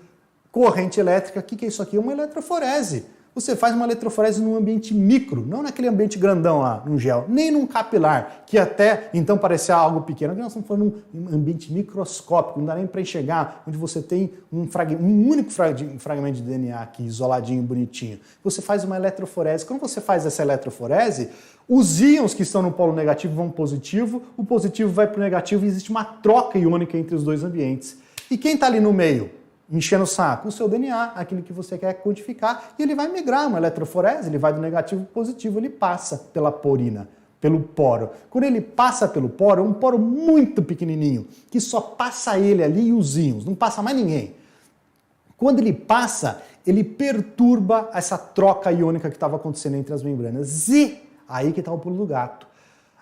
corrente elétrica. O que é isso aqui? É uma eletroforese. Você faz uma eletroforese num ambiente micro, não naquele ambiente grandão lá, num gel, nem num capilar, que até então parecia algo pequeno. Aqui nós estamos falando num ambiente microscópico, não dá nem para enxergar, onde você tem um único fragmento de DNA aqui, isoladinho, bonitinho. Você faz uma eletroforese. Quando você faz essa eletroforese, os íons que estão no polo negativo vão para o positivo, o positivo vai para o negativo e existe uma troca iônica entre os dois ambientes. E quem está ali no meio, enchendo o saco? O seu DNA, aquilo que você quer codificar, e ele vai migrar uma eletroforese, ele vai do negativo para o positivo, ele passa pela porina, pelo poro. Quando ele passa pelo poro, é um poro muito pequenininho, que só passa ele ali e os íons, não passa mais ninguém. Quando ele passa, ele perturba essa troca iônica que estava acontecendo entre as membranas. E aí que está o pulo do gato.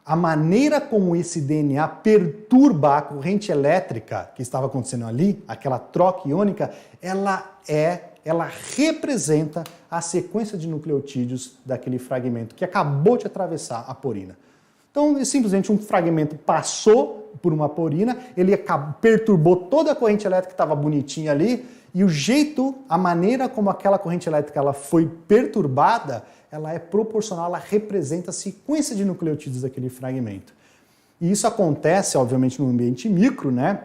A maneira como esse DNA perturba a corrente elétrica que estava acontecendo ali, aquela troca iônica, ela é ela representa a sequência de nucleotídeos daquele fragmento que acabou de atravessar a porina. Então, simplesmente um fragmento passou por uma porina, ele perturbou toda a corrente elétrica que estava bonitinha ali, e o jeito, a maneira como aquela corrente elétrica ela foi perturbada, ela é proporcional, ela representa a sequência de nucleotídeos daquele fragmento. E isso acontece, obviamente, no ambiente micro, né?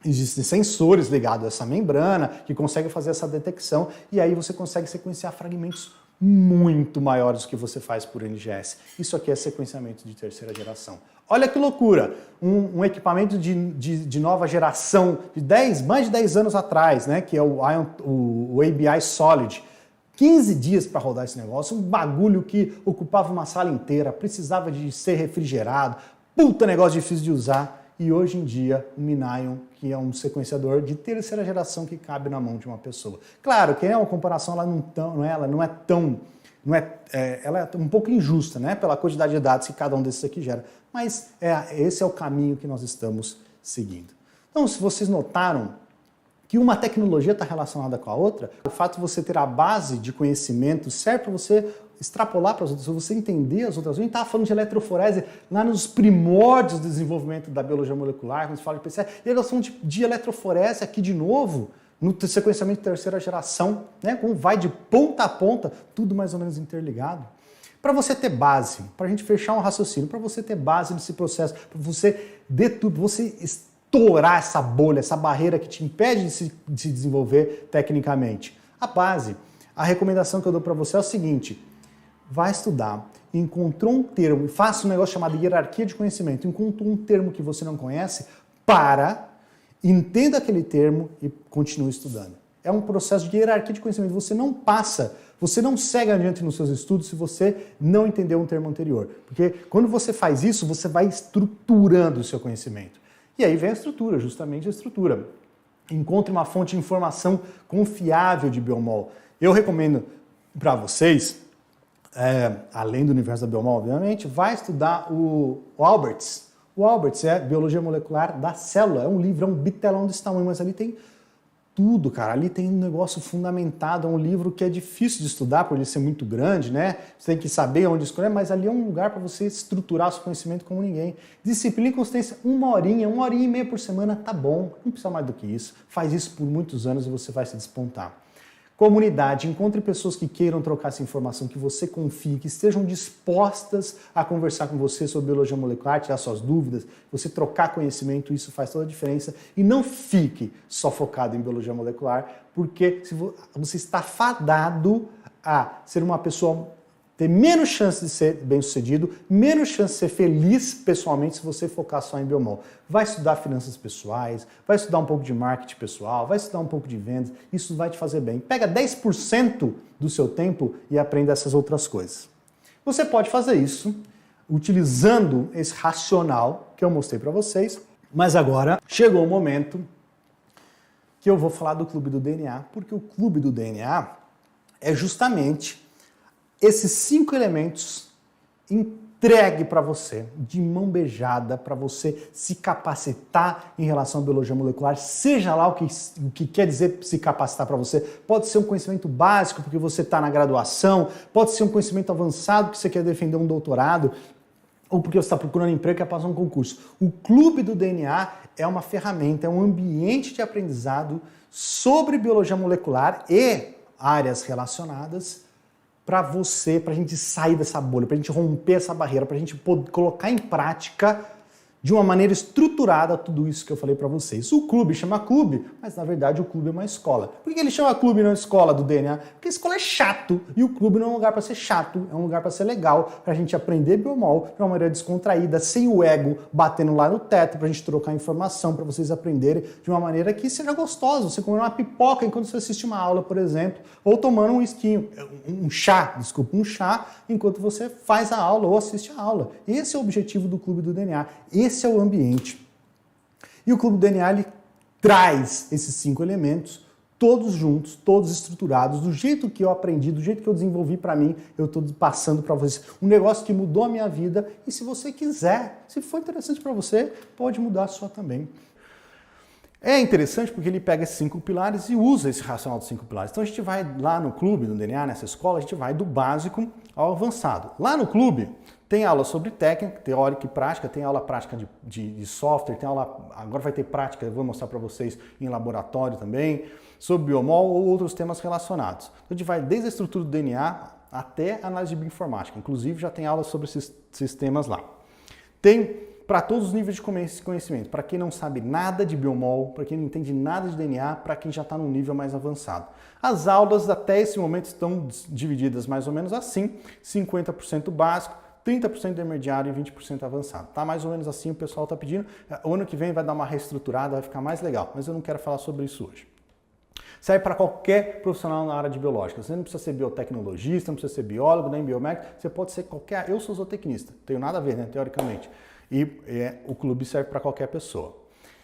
Existem sensores ligados a essa membrana que conseguem fazer essa detecção e aí você consegue sequenciar fragmentos muito maiores do que você faz por NGS. Isso aqui é sequenciamento de terceira geração. Olha que loucura! Um equipamento de nova geração, de mais de 10 anos atrás, né? Que é o ABI Solid. 15 dias para rodar esse negócio, um bagulho que ocupava uma sala inteira, precisava de ser refrigerado, puta negócio difícil de usar. E hoje em dia, o Minion, que é um sequenciador de terceira geração que cabe na mão de uma pessoa. Claro que é uma comparação, ela é um pouco injusta, né, pela quantidade de dados que cada um desses aqui gera, mas esse é o caminho que nós estamos seguindo. Então, se vocês notaram que uma tecnologia está relacionada com a outra, o fato de você ter a base de conhecimento certo para você extrapolar para as outras, você entender as outras. A gente estava falando de eletroforese lá nos primórdios do desenvolvimento da biologia molecular, quando se fala de PCR, e nós falamos de eletroforese aqui de novo, no sequenciamento de terceira geração, né? Como vai de ponta a ponta, tudo mais ou menos interligado. Para você ter base, para a gente fechar um raciocínio, para você ter base nesse processo, para você estourar essa bolha, essa barreira que te impede de se desenvolver tecnicamente. A base, a recomendação que eu dou para você é o seguinte: vai estudar, encontrou um termo, faça um negócio chamado hierarquia de conhecimento, encontrou um termo que você não conhece, entenda aquele termo e continue estudando. É um processo de hierarquia de conhecimento, você não segue adiante nos seus estudos se você não entendeu um termo anterior. Porque quando você faz isso, você vai estruturando o seu conhecimento. E aí vem a estrutura, justamente a estrutura. Encontre uma fonte de informação confiável de biomol. Eu recomendo para vocês, além do universo da biomol, obviamente, vai estudar o Alberts. O Alberts é Biologia Molecular da Célula. É um livro, é um bitelão desse tamanho, mas ali tem tudo, cara. Ali tem um negócio fundamentado. É um livro que é difícil de estudar por ele ser muito grande, né? Você tem que saber onde escolher, mas ali é um lugar para você estruturar seu conhecimento como ninguém. Disciplina e consistência, uma horinha e meia por semana, tá bom. Não precisa mais do que isso. Faz isso por muitos anos e você vai se despontar. Comunidade, encontre pessoas que queiram trocar essa informação, que você confie, que estejam dispostas a conversar com você sobre biologia molecular, tirar suas dúvidas, você trocar conhecimento, isso faz toda a diferença. E não fique só focado em biologia molecular, porque você está fadado a ser uma pessoa, ter menos chance de ser bem-sucedido, menos chance de ser feliz pessoalmente se você focar só em biomol. Vai estudar finanças pessoais, vai estudar um pouco de marketing pessoal, vai estudar um pouco de vendas, isso vai te fazer bem. Pega 10% do seu tempo e aprenda essas outras coisas. Você pode fazer isso utilizando esse racional que eu mostrei para vocês, mas agora chegou o momento que eu vou falar do Clube do DNA, porque o Clube do DNA é justamente esses 5 elementos entregue para você, de mão beijada, para você se capacitar em relação à biologia molecular, seja lá o que quer dizer se capacitar para você. Pode ser um conhecimento básico, porque você está na graduação, pode ser um conhecimento avançado, que você quer defender um doutorado, ou porque você está procurando emprego e quer passar um concurso. O Clube do DNA é uma ferramenta, é um ambiente de aprendizado sobre biologia molecular e áreas relacionadas, para a gente sair dessa bolha, para a gente romper essa barreira, para a gente poder colocar em prática de uma maneira estruturada tudo isso que eu falei para vocês. O clube chama clube, mas na verdade o clube é uma escola. Por que ele chama clube e não escola do DNA? Porque a escola é chato e o clube não é um lugar para ser chato, é um lugar para ser legal, para a gente aprender biomol de uma maneira descontraída, sem o ego batendo lá no teto, para a gente trocar informação, para vocês aprenderem de uma maneira que seja gostosa. Você comer uma pipoca enquanto você assiste uma aula, por exemplo, ou tomando um chá enquanto você faz a aula ou assiste a aula. Esse é o objetivo do Clube do DNA. Esse é o ambiente. E o Clube do DNA ele traz esses 5 elementos, todos juntos, todos estruturados, do jeito que eu aprendi, do jeito que eu desenvolvi para mim, eu estou passando para vocês. Um negócio que mudou a minha vida e se você quiser, se for interessante para você, pode mudar a sua também. É interessante porque ele pega esses 5 pilares e usa esse racional dos 5 pilares. Então a gente vai lá no clube, no DNA, nessa escola, a gente vai do básico ao avançado. Lá no clube tem aula sobre técnica, teórica e prática, tem aula prática de software, tem aula, agora vai ter prática, eu vou mostrar para vocês em laboratório também, sobre biomol ou outros temas relacionados. Então a gente vai desde a estrutura do DNA até a análise de bioinformática, inclusive já tem aula sobre esses sistemas lá. Tem para todos os níveis de conhecimento, para quem não sabe nada de biomol, para quem não entende nada de DNA, para quem já está num nível mais avançado. As aulas até esse momento estão divididas mais ou menos assim, 50% básico, 30% intermediário e 20% avançado. Tá mais ou menos assim, o pessoal está pedindo. O ano que vem vai dar uma reestruturada, vai ficar mais legal, mas eu não quero falar sobre isso hoje. Serve para qualquer profissional na área de biológica. Você não precisa ser biotecnologista, não precisa ser biólogo, nem biomédico, você pode ser qualquer... Eu sou zootecnista, não tenho nada a ver, né, teoricamente. E o clube serve para qualquer pessoa.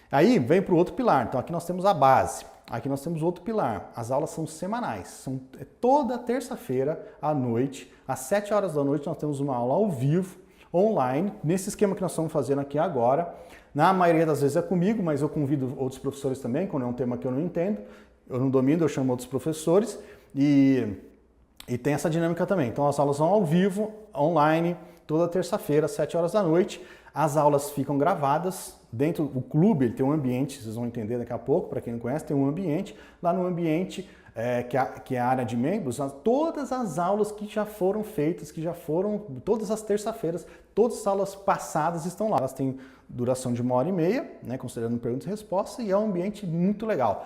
Aí vem para o outro pilar. Então aqui nós temos a base, aqui nós temos outro pilar. As aulas são semanais, são toda terça-feira à noite, às 7 horas da noite nós temos uma aula ao vivo, online, nesse esquema que nós estamos fazendo aqui agora. Na maioria das vezes é comigo, mas eu convido outros professores também, quando é um tema que eu não entendo, eu não domino, eu chamo outros professores e tem essa dinâmica também. Então as aulas vão ao vivo, online, toda terça-feira, às 7 horas da noite. As aulas ficam gravadas dentro do clube, ele tem um ambiente, vocês vão entender daqui a pouco, para quem não conhece, tem um ambiente. Lá no ambiente, que é a área de membros, todas as aulas que já foram feitas, todas as terça-feiras, todas as aulas passadas estão lá. Elas têm duração de 1h30, né, considerando perguntas e respostas, e é um ambiente muito legal.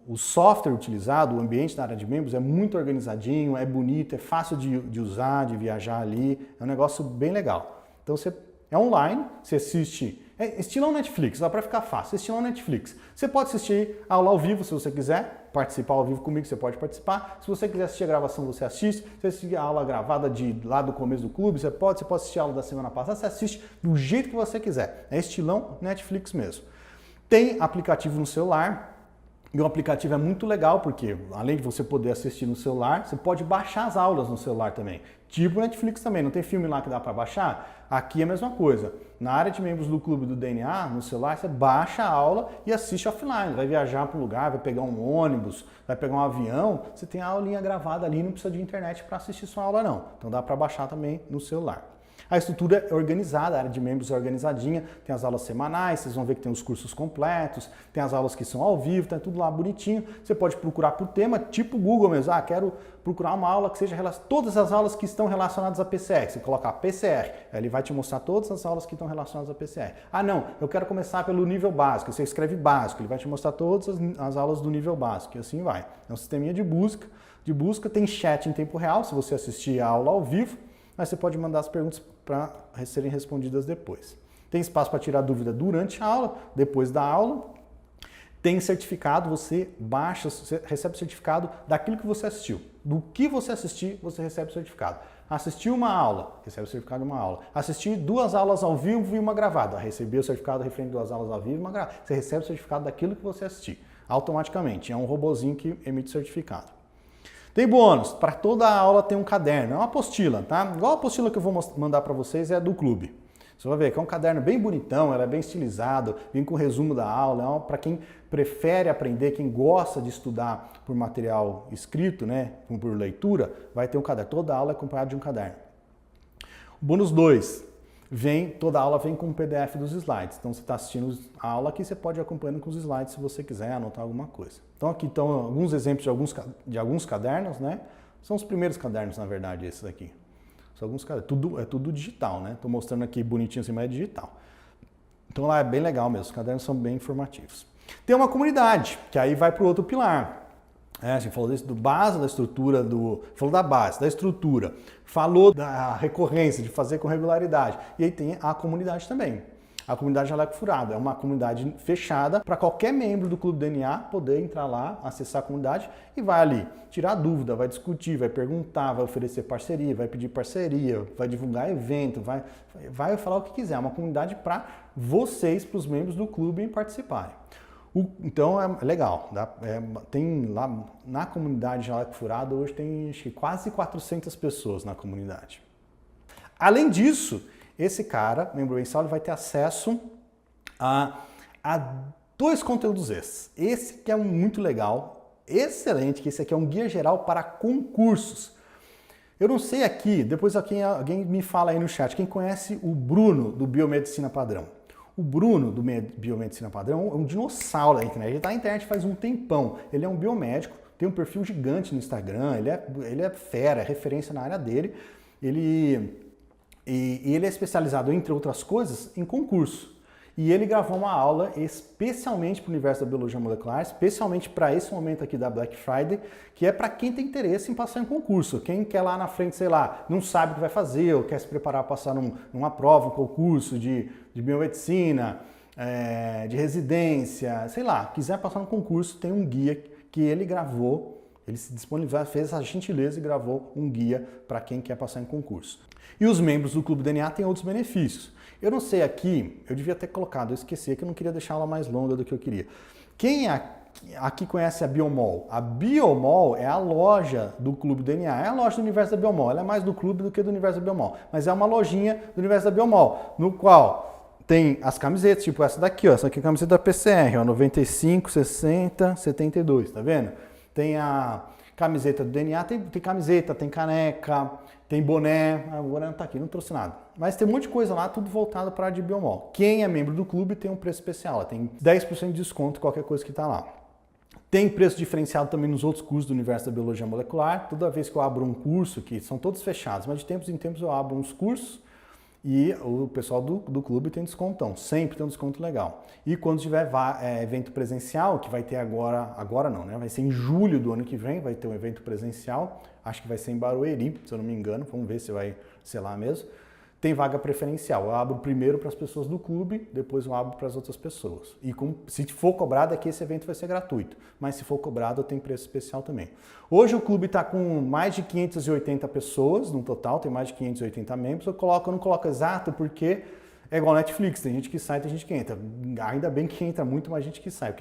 O software utilizado, o ambiente da área de membros é muito organizadinho, é bonito, é fácil de usar, de viajar ali, é um negócio bem legal. Então você é online, você assiste, estilão Netflix, dá para ficar fácil, estilão Netflix. Você pode assistir a aula ao vivo se você quiser, participar ao vivo comigo, você pode participar. Se você quiser assistir a gravação, você assiste. Se você assistir a aula gravada lá do começo do clube, você pode assistir a aula da semana passada, você assiste do jeito que você quiser. É estilão Netflix mesmo. Tem aplicativo no celular. E o aplicativo é muito legal porque, além de você poder assistir no celular, você pode baixar as aulas no celular também. Tipo Netflix também, não tem filme lá que dá para baixar? Aqui é a mesma coisa. Na área de membros do Clube do DNA, no celular, você baixa a aula e assiste offline. Vai viajar para um lugar, vai pegar um ônibus, vai pegar um avião, você tem a aulinha gravada ali, não precisa de internet para assistir sua aula não. Então dá para baixar também no celular. A estrutura é organizada, a área de membros é organizadinha, tem as aulas semanais, vocês vão ver que tem os cursos completos, tem as aulas que são ao vivo, tá tudo lá bonitinho. Você pode procurar por tema, tipo Google mesmo. Ah, quero procurar uma aula que seja todas as aulas que estão relacionadas a PCR. Você coloca PCR, ele vai te mostrar todas as aulas que estão relacionadas a PCR. Ah, não, eu quero começar pelo nível básico. Você escreve básico, ele vai te mostrar todas as aulas do nível básico e assim vai. É um sisteminha de busca, tem chat em tempo real, se você assistir a aula ao vivo, mas você pode mandar as perguntas para serem respondidas depois. Tem espaço para tirar dúvida durante a aula, depois da aula. Tem certificado, você baixa, você recebe o certificado daquilo que você assistiu. Do que você assistir, você recebe o certificado. Assistiu uma aula, recebe o certificado de uma aula. Assistir 2 aulas ao vivo e uma gravada, recebeu o certificado referente a 2 aulas ao vivo e uma gravada. Você recebe o certificado daquilo que você assistir, automaticamente. É um robozinho que emite o certificado. Tem bônus, para toda a aula tem um caderno, é uma apostila, tá? Igual a apostila que eu vou mandar para vocês é do clube. Você vai ver que é um caderno bem bonitão, ela é bem estilizado, vem com o resumo da aula, é para quem prefere aprender, quem gosta de estudar por material escrito, né, por leitura, vai ter um caderno. Toda aula é acompanhada de um caderno. O bônus 2, toda aula vem com um PDF dos slides. Então você está assistindo a aula aqui, você pode ir acompanhando com os slides se você quiser anotar alguma coisa. Então aqui estão alguns exemplos de alguns cadernos, né? São os primeiros cadernos, na verdade, esses aqui. São alguns cadernos, é tudo digital, né? Estou mostrando aqui bonitinho assim, mas é digital. Então lá é bem legal mesmo, os cadernos são bem informativos. Tem uma comunidade, que aí vai para o outro pilar. A gente falou do base, da estrutura, falou da base, da estrutura, falou da recorrência, de fazer com regularidade. E aí tem a comunidade também. A comunidade Jaleco Furado é uma comunidade fechada para qualquer membro do Clube DNA poder entrar lá, acessar a comunidade e vai ali tirar dúvida, vai discutir, vai perguntar, vai oferecer parceria, vai pedir parceria, vai divulgar evento, vai falar o que quiser. É uma comunidade para vocês, para os membros do clube participarem. Então é legal, tem lá na comunidade Jaleco Furado, hoje tem acho que quase 400 pessoas na comunidade. Além disso, esse cara, membro mensal, ele vai ter acesso a Dois conteúdos esses. Esse que é muito legal, excelente, que esse aqui é um guia geral para concursos. Eu não sei aqui, depois alguém me fala aí no chat, quem conhece o Bruno do Biomedicina Padrão. O Bruno do Biomedicina Padrão é um dinossauro da internet, ele está na internet faz um tempão. Ele é um biomédico, tem um perfil gigante no Instagram, ele é fera, é referência na área dele. Ele é especializado, entre outras coisas, em concurso. E ele gravou uma aula especialmente para o universo da biologia molecular, especialmente para esse momento aqui da Black Friday, que é para quem tem interesse em passar em concurso. Quem quer lá na frente, sei lá, não sabe o que vai fazer, ou quer se preparar para passar numa prova, um concurso de biomedicina, de residência, sei lá, quiser passar no concurso, tem um guia que ele gravou, ele se disponibilizou, fez a gentileza e gravou um guia para quem quer passar em concurso. E os membros do Clube DNA têm outros benefícios. Eu não sei aqui, eu devia ter colocado, eu esqueci, que eu não queria deixar ela mais longa do que eu queria. Quem aqui conhece a Biomol? A Biomol é a loja do Clube DNA, é a loja do Universo da Biomol. Ela é mais do clube do que do Universo da Biomol, mas é uma lojinha do Universo da Biomol, no qual tem as camisetas, tipo essa daqui, ó, essa aqui é a camiseta da PCR, ó, 95, 60, 72, tá vendo? Tem a camiseta do DNA, tem camiseta, tem caneca, tem boné, o boné não tá aqui, não trouxe nada. Mas tem um monte de coisa lá, tudo voltado para a de Biomol. Quem é membro do clube tem um preço especial, tem 10% de desconto em qualquer coisa que tá lá. Tem preço diferenciado também nos outros cursos do Universo da Biologia Molecular. Toda vez que eu abro um curso, que são todos fechados, mas de tempos em tempos eu abro uns cursos, e o pessoal do clube tem descontão, sempre tem um desconto legal. E quando tiver evento presencial, que vai ter agora não, né? Vai ser em julho do ano que vem, vai ter um evento presencial, acho que vai ser em Barueri, se eu não me engano, vamos ver se vai ser lá mesmo. Tem vaga preferencial, eu abro primeiro para as pessoas do clube, depois eu abro para as outras pessoas. E se for cobrado, aqui esse evento vai ser gratuito, mas se for cobrado, tem preço especial também. Hoje o clube está com mais de 580 pessoas no total, tem mais de 580 membros. Eu não coloco exato porque é igual Netflix, tem gente que sai, tem gente que entra. Ainda bem que entra muito mais gente que sai,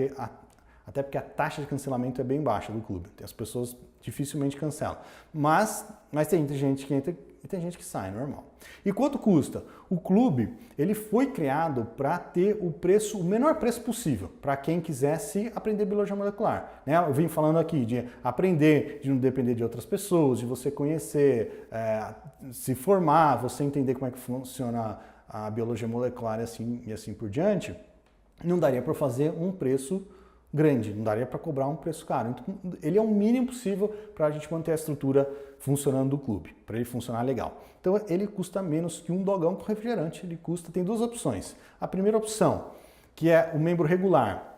até porque a taxa de cancelamento é bem baixa do clube. As pessoas dificilmente cancelam. Mas tem gente que entra e tem gente que sai, normal. E quanto custa? O clube, ele foi criado para ter o menor preço possível, para quem quisesse aprender biologia molecular. Né? Eu vim falando aqui de aprender, de não depender de outras pessoas, de você conhecer, se formar, você entender como é que funciona a biologia molecular e assim por diante. Não daria para fazer um preço grande, não daria para cobrar um preço caro. Então, ele é o mínimo possível para a gente manter a estrutura funcionando do clube, para ele funcionar legal. Então, ele custa menos que um dogão com refrigerante. Tem duas opções. A primeira opção, que é o membro regular,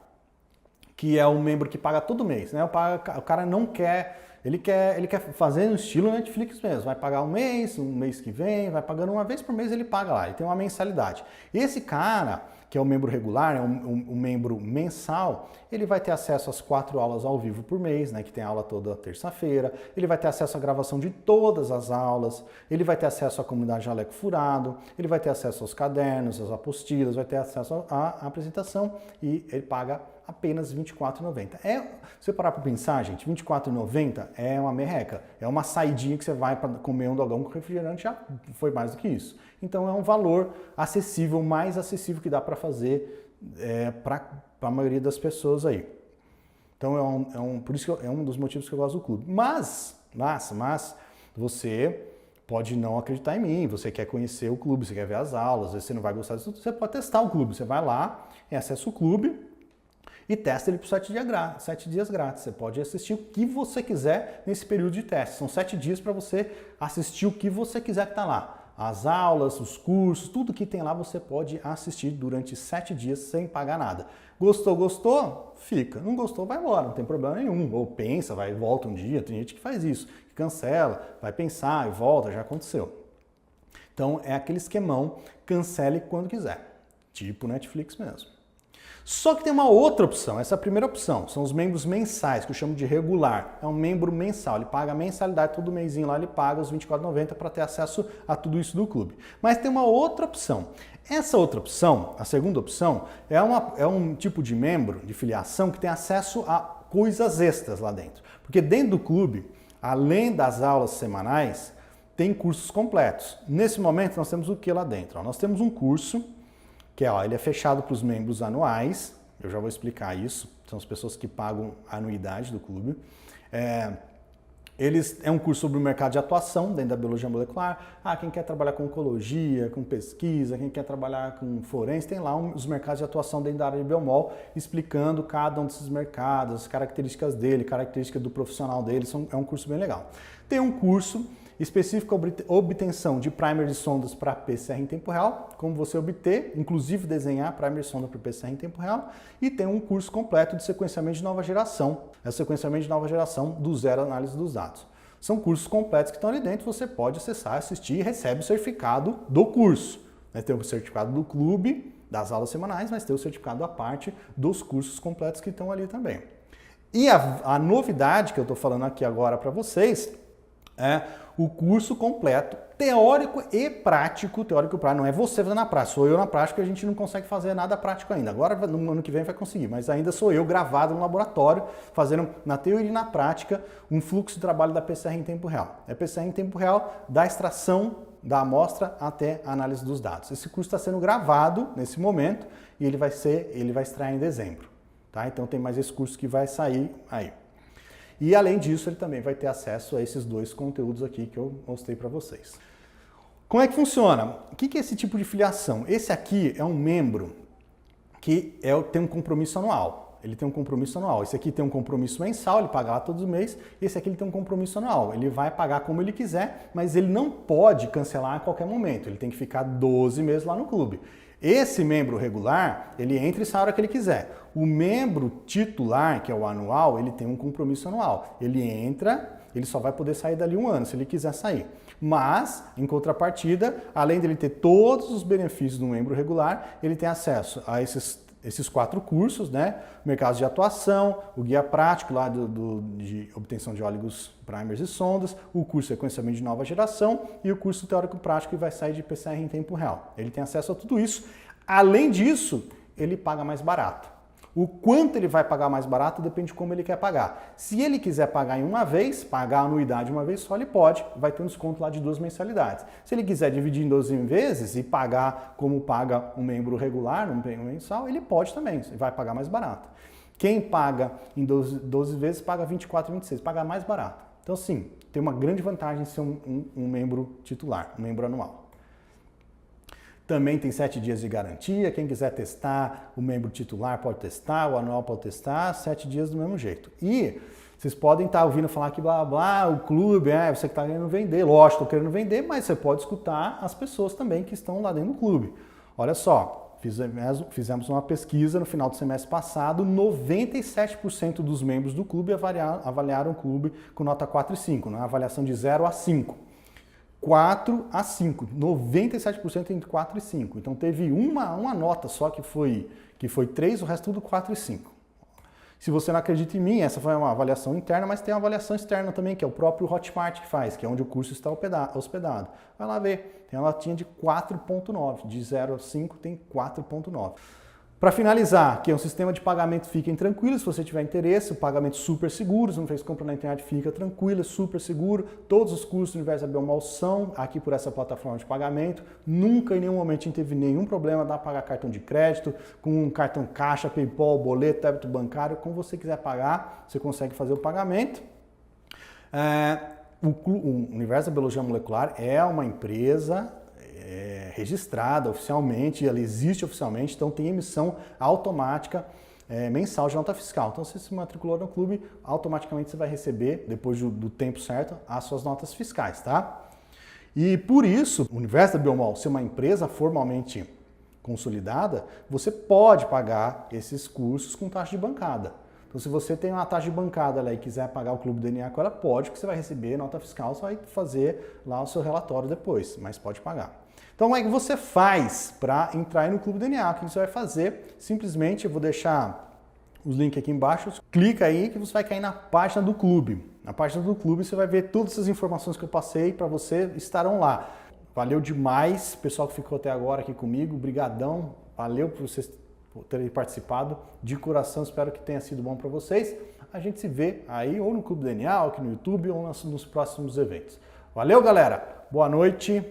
que é o membro que paga todo mês, né? O cara não quer, ele quer fazer no estilo Netflix mesmo, vai pagar um mês que vem, vai pagando uma vez por mês, ele paga lá, ele tem uma mensalidade. Esse cara, que é o membro regular, é um membro mensal, ele vai ter acesso às 4 aulas ao vivo por mês, né, que tem aula toda terça-feira, ele vai ter acesso à gravação de todas as aulas, ele vai ter acesso à comunidade Jaleco Furado, ele vai ter acesso aos cadernos, às apostilas, vai ter acesso à apresentação e ele paga apenas R$ 24,90. Se você parar para pensar, gente, R$ 24,90 é uma merreca, é uma saidinha que você vai para comer um dogão com refrigerante, já foi mais do que isso. Então é um valor acessível, mais acessível que dá para fazer para a maioria das pessoas aí. Então por isso que é um dos motivos que eu gosto do clube. Mas você pode não acreditar em mim, você quer conhecer o clube, você quer ver as aulas, às vezes você não vai gostar disso, você pode testar o clube. Você vai lá, acessa o clube e testa ele por 7 dias grátis. Você pode assistir o que você quiser nesse período de teste. São 7 dias para você assistir o que você quiser que está lá. As aulas, os cursos, tudo que tem lá você pode assistir durante 7 dias sem pagar nada. Gostou? Fica. Não gostou, vai embora, não tem problema nenhum. Ou pensa, volta um dia, tem gente que faz isso, que cancela, vai pensar e volta, já aconteceu. Então é aquele esquemão, cancele quando quiser, tipo Netflix mesmo. Só que tem uma outra opção, essa é a primeira opção, são os membros mensais, que eu chamo de regular. É um membro mensal, ele paga a mensalidade todo mêsinho lá, ele paga os R$ 24,90 para ter acesso a tudo isso do clube. Mas tem uma outra opção. Essa outra opção, a segunda opção, é um tipo de membro de filiação que tem acesso a coisas extras lá dentro. Porque dentro do clube, além das aulas semanais, tem cursos completos. Nesse momento nós temos o que lá dentro? Nós temos um curso que ele é fechado para os membros anuais, Eu já vou explicar isso. São as pessoas que pagam a anuidade do clube. É um curso sobre o mercado de atuação dentro da biologia molecular. Quem quer trabalhar com oncologia, com pesquisa, quem quer trabalhar com forense, tem lá os mercados de atuação dentro da área de biomol, explicando cada um desses mercados, as características dele, características do profissional dele. É um curso bem legal. Tem um curso específico para obtenção de primers de sondas para PCR em tempo real, como você obter, inclusive desenhar primer de sonda para PCR em tempo real, e tem um curso completo de sequenciamento de nova geração, sequenciamento de nova geração do zero análise dos dados. São cursos completos que estão ali dentro, você pode acessar, assistir e recebe o certificado do curso. Tem o certificado do clube, das aulas semanais, mas tem o certificado à parte dos cursos completos que estão ali também. E a novidade que eu estou falando aqui agora para vocês é o curso completo, teórico e prático. Teórico e prático, não é você fazendo na prática, sou eu na prática, a gente não consegue fazer nada prático ainda. Agora, no ano que vem vai conseguir, mas ainda sou eu gravado no laboratório, fazendo na teoria e na prática um fluxo de trabalho da PCR em tempo real. É PCR em tempo real da extração da amostra até a análise dos dados. Esse curso está sendo gravado nesse momento e ele vai estrear em dezembro. Tá? Então tem mais esse curso que vai sair aí. E além disso, ele também vai ter acesso a esses dois conteúdos aqui que eu mostrei para vocês. Como é que funciona? O que é esse tipo de filiação? Esse aqui é um membro que tem um compromisso anual. Ele tem um compromisso anual. Esse aqui tem um compromisso mensal, ele paga lá todos os meses. Esse aqui ele tem um compromisso anual. Ele vai pagar como ele quiser, mas ele não pode cancelar a qualquer momento. Ele tem que ficar 12 meses lá no clube. Esse membro regular, ele entra e sai a hora que ele quiser. O membro titular, que é o anual, ele tem um compromisso anual. Ele entra, ele só vai poder sair dali um ano, se ele quiser sair. Mas, em contrapartida, além dele ter todos os benefícios do membro regular, ele tem acesso a esses 4 cursos, né? Mercados de atuação, o guia prático lá de obtenção de óligos, primers e sondas, o curso de sequenciamento de nova geração e o curso teórico prático que vai sair de PCR em tempo real. Ele tem acesso a tudo isso. Além disso, ele paga mais barato. O quanto ele vai pagar mais barato depende de como ele quer pagar. Se ele quiser pagar em uma vez, pagar a anuidade uma vez só, ele pode, vai ter um desconto lá de 2 mensalidades. Se ele quiser dividir em 12 vezes e pagar como paga um membro regular, um mensal, ele pode também, vai pagar mais barato. Quem paga em 12 vezes paga 24 e 26, paga mais barato. Então sim, tem uma grande vantagem em ser um membro titular, um membro anual. Também tem 7 dias de garantia, quem quiser testar, o membro titular pode testar, o anual pode testar, 7 dias do mesmo jeito. E vocês podem estar ouvindo falar que blá blá, o clube, você que está querendo vender, lógico, estou querendo vender, mas você pode escutar as pessoas também que estão lá dentro do clube. Olha só, fizemos uma pesquisa no final do semestre passado, 97% dos membros do clube avaliaram o clube com nota 4 e 5, né? Avaliação de 0 a 5. 4 a 5, 97% entre 4 e 5. Então teve uma nota só que foi 3, o resto tudo 4 e 5. Se você não acredita em mim, essa foi uma avaliação interna, mas tem uma avaliação externa também, que é o próprio Hotmart que faz, que é onde o curso está hospedado. Vai lá ver, tem uma notinha de 4.9, de 0 a 5 tem 4.9. Para finalizar, que é um sistema de pagamento, fiquem tranquilos, se você tiver interesse, o pagamento super seguro, se não fez compra na internet, fica tranquilo, super seguro. Todos os cursos do Universo da Biomol são aqui por essa plataforma de pagamento. Nunca em nenhum momento teve nenhum problema, dá para pagar cartão de crédito, com um cartão caixa, PayPal, boleto, débito bancário, como você quiser pagar, você consegue fazer o pagamento. O Universo da Biologia Molecular é uma empresa registrada oficialmente, ela existe oficialmente, então tem emissão automática mensal de nota fiscal. Então, se você se matriculou no clube, automaticamente você vai receber, depois do tempo certo, as suas notas fiscais, tá? E por isso, o Universo da Biomol ser uma empresa formalmente consolidada, você pode pagar esses cursos com taxa de bancada. Então, se você tem uma taxa de bancada lá e quiser pagar o Clube DNA com ela, pode, porque você vai receber nota fiscal, você vai fazer lá o seu relatório depois, mas pode pagar. Então, como é que você faz para entrar aí no Clube DNA? O que você vai fazer? Simplesmente, eu vou deixar os links aqui embaixo, clica aí que você vai cair na página do clube. Na página do clube você vai ver todas essas informações que eu passei para você, estarão lá. Valeu demais, pessoal que ficou até agora aqui comigo, brigadão, valeu por vocês terem participado, de coração, espero que tenha sido bom para vocês. A gente se vê aí ou no Clube DNA, ou aqui no YouTube, ou nos próximos eventos. Valeu, galera! Boa noite!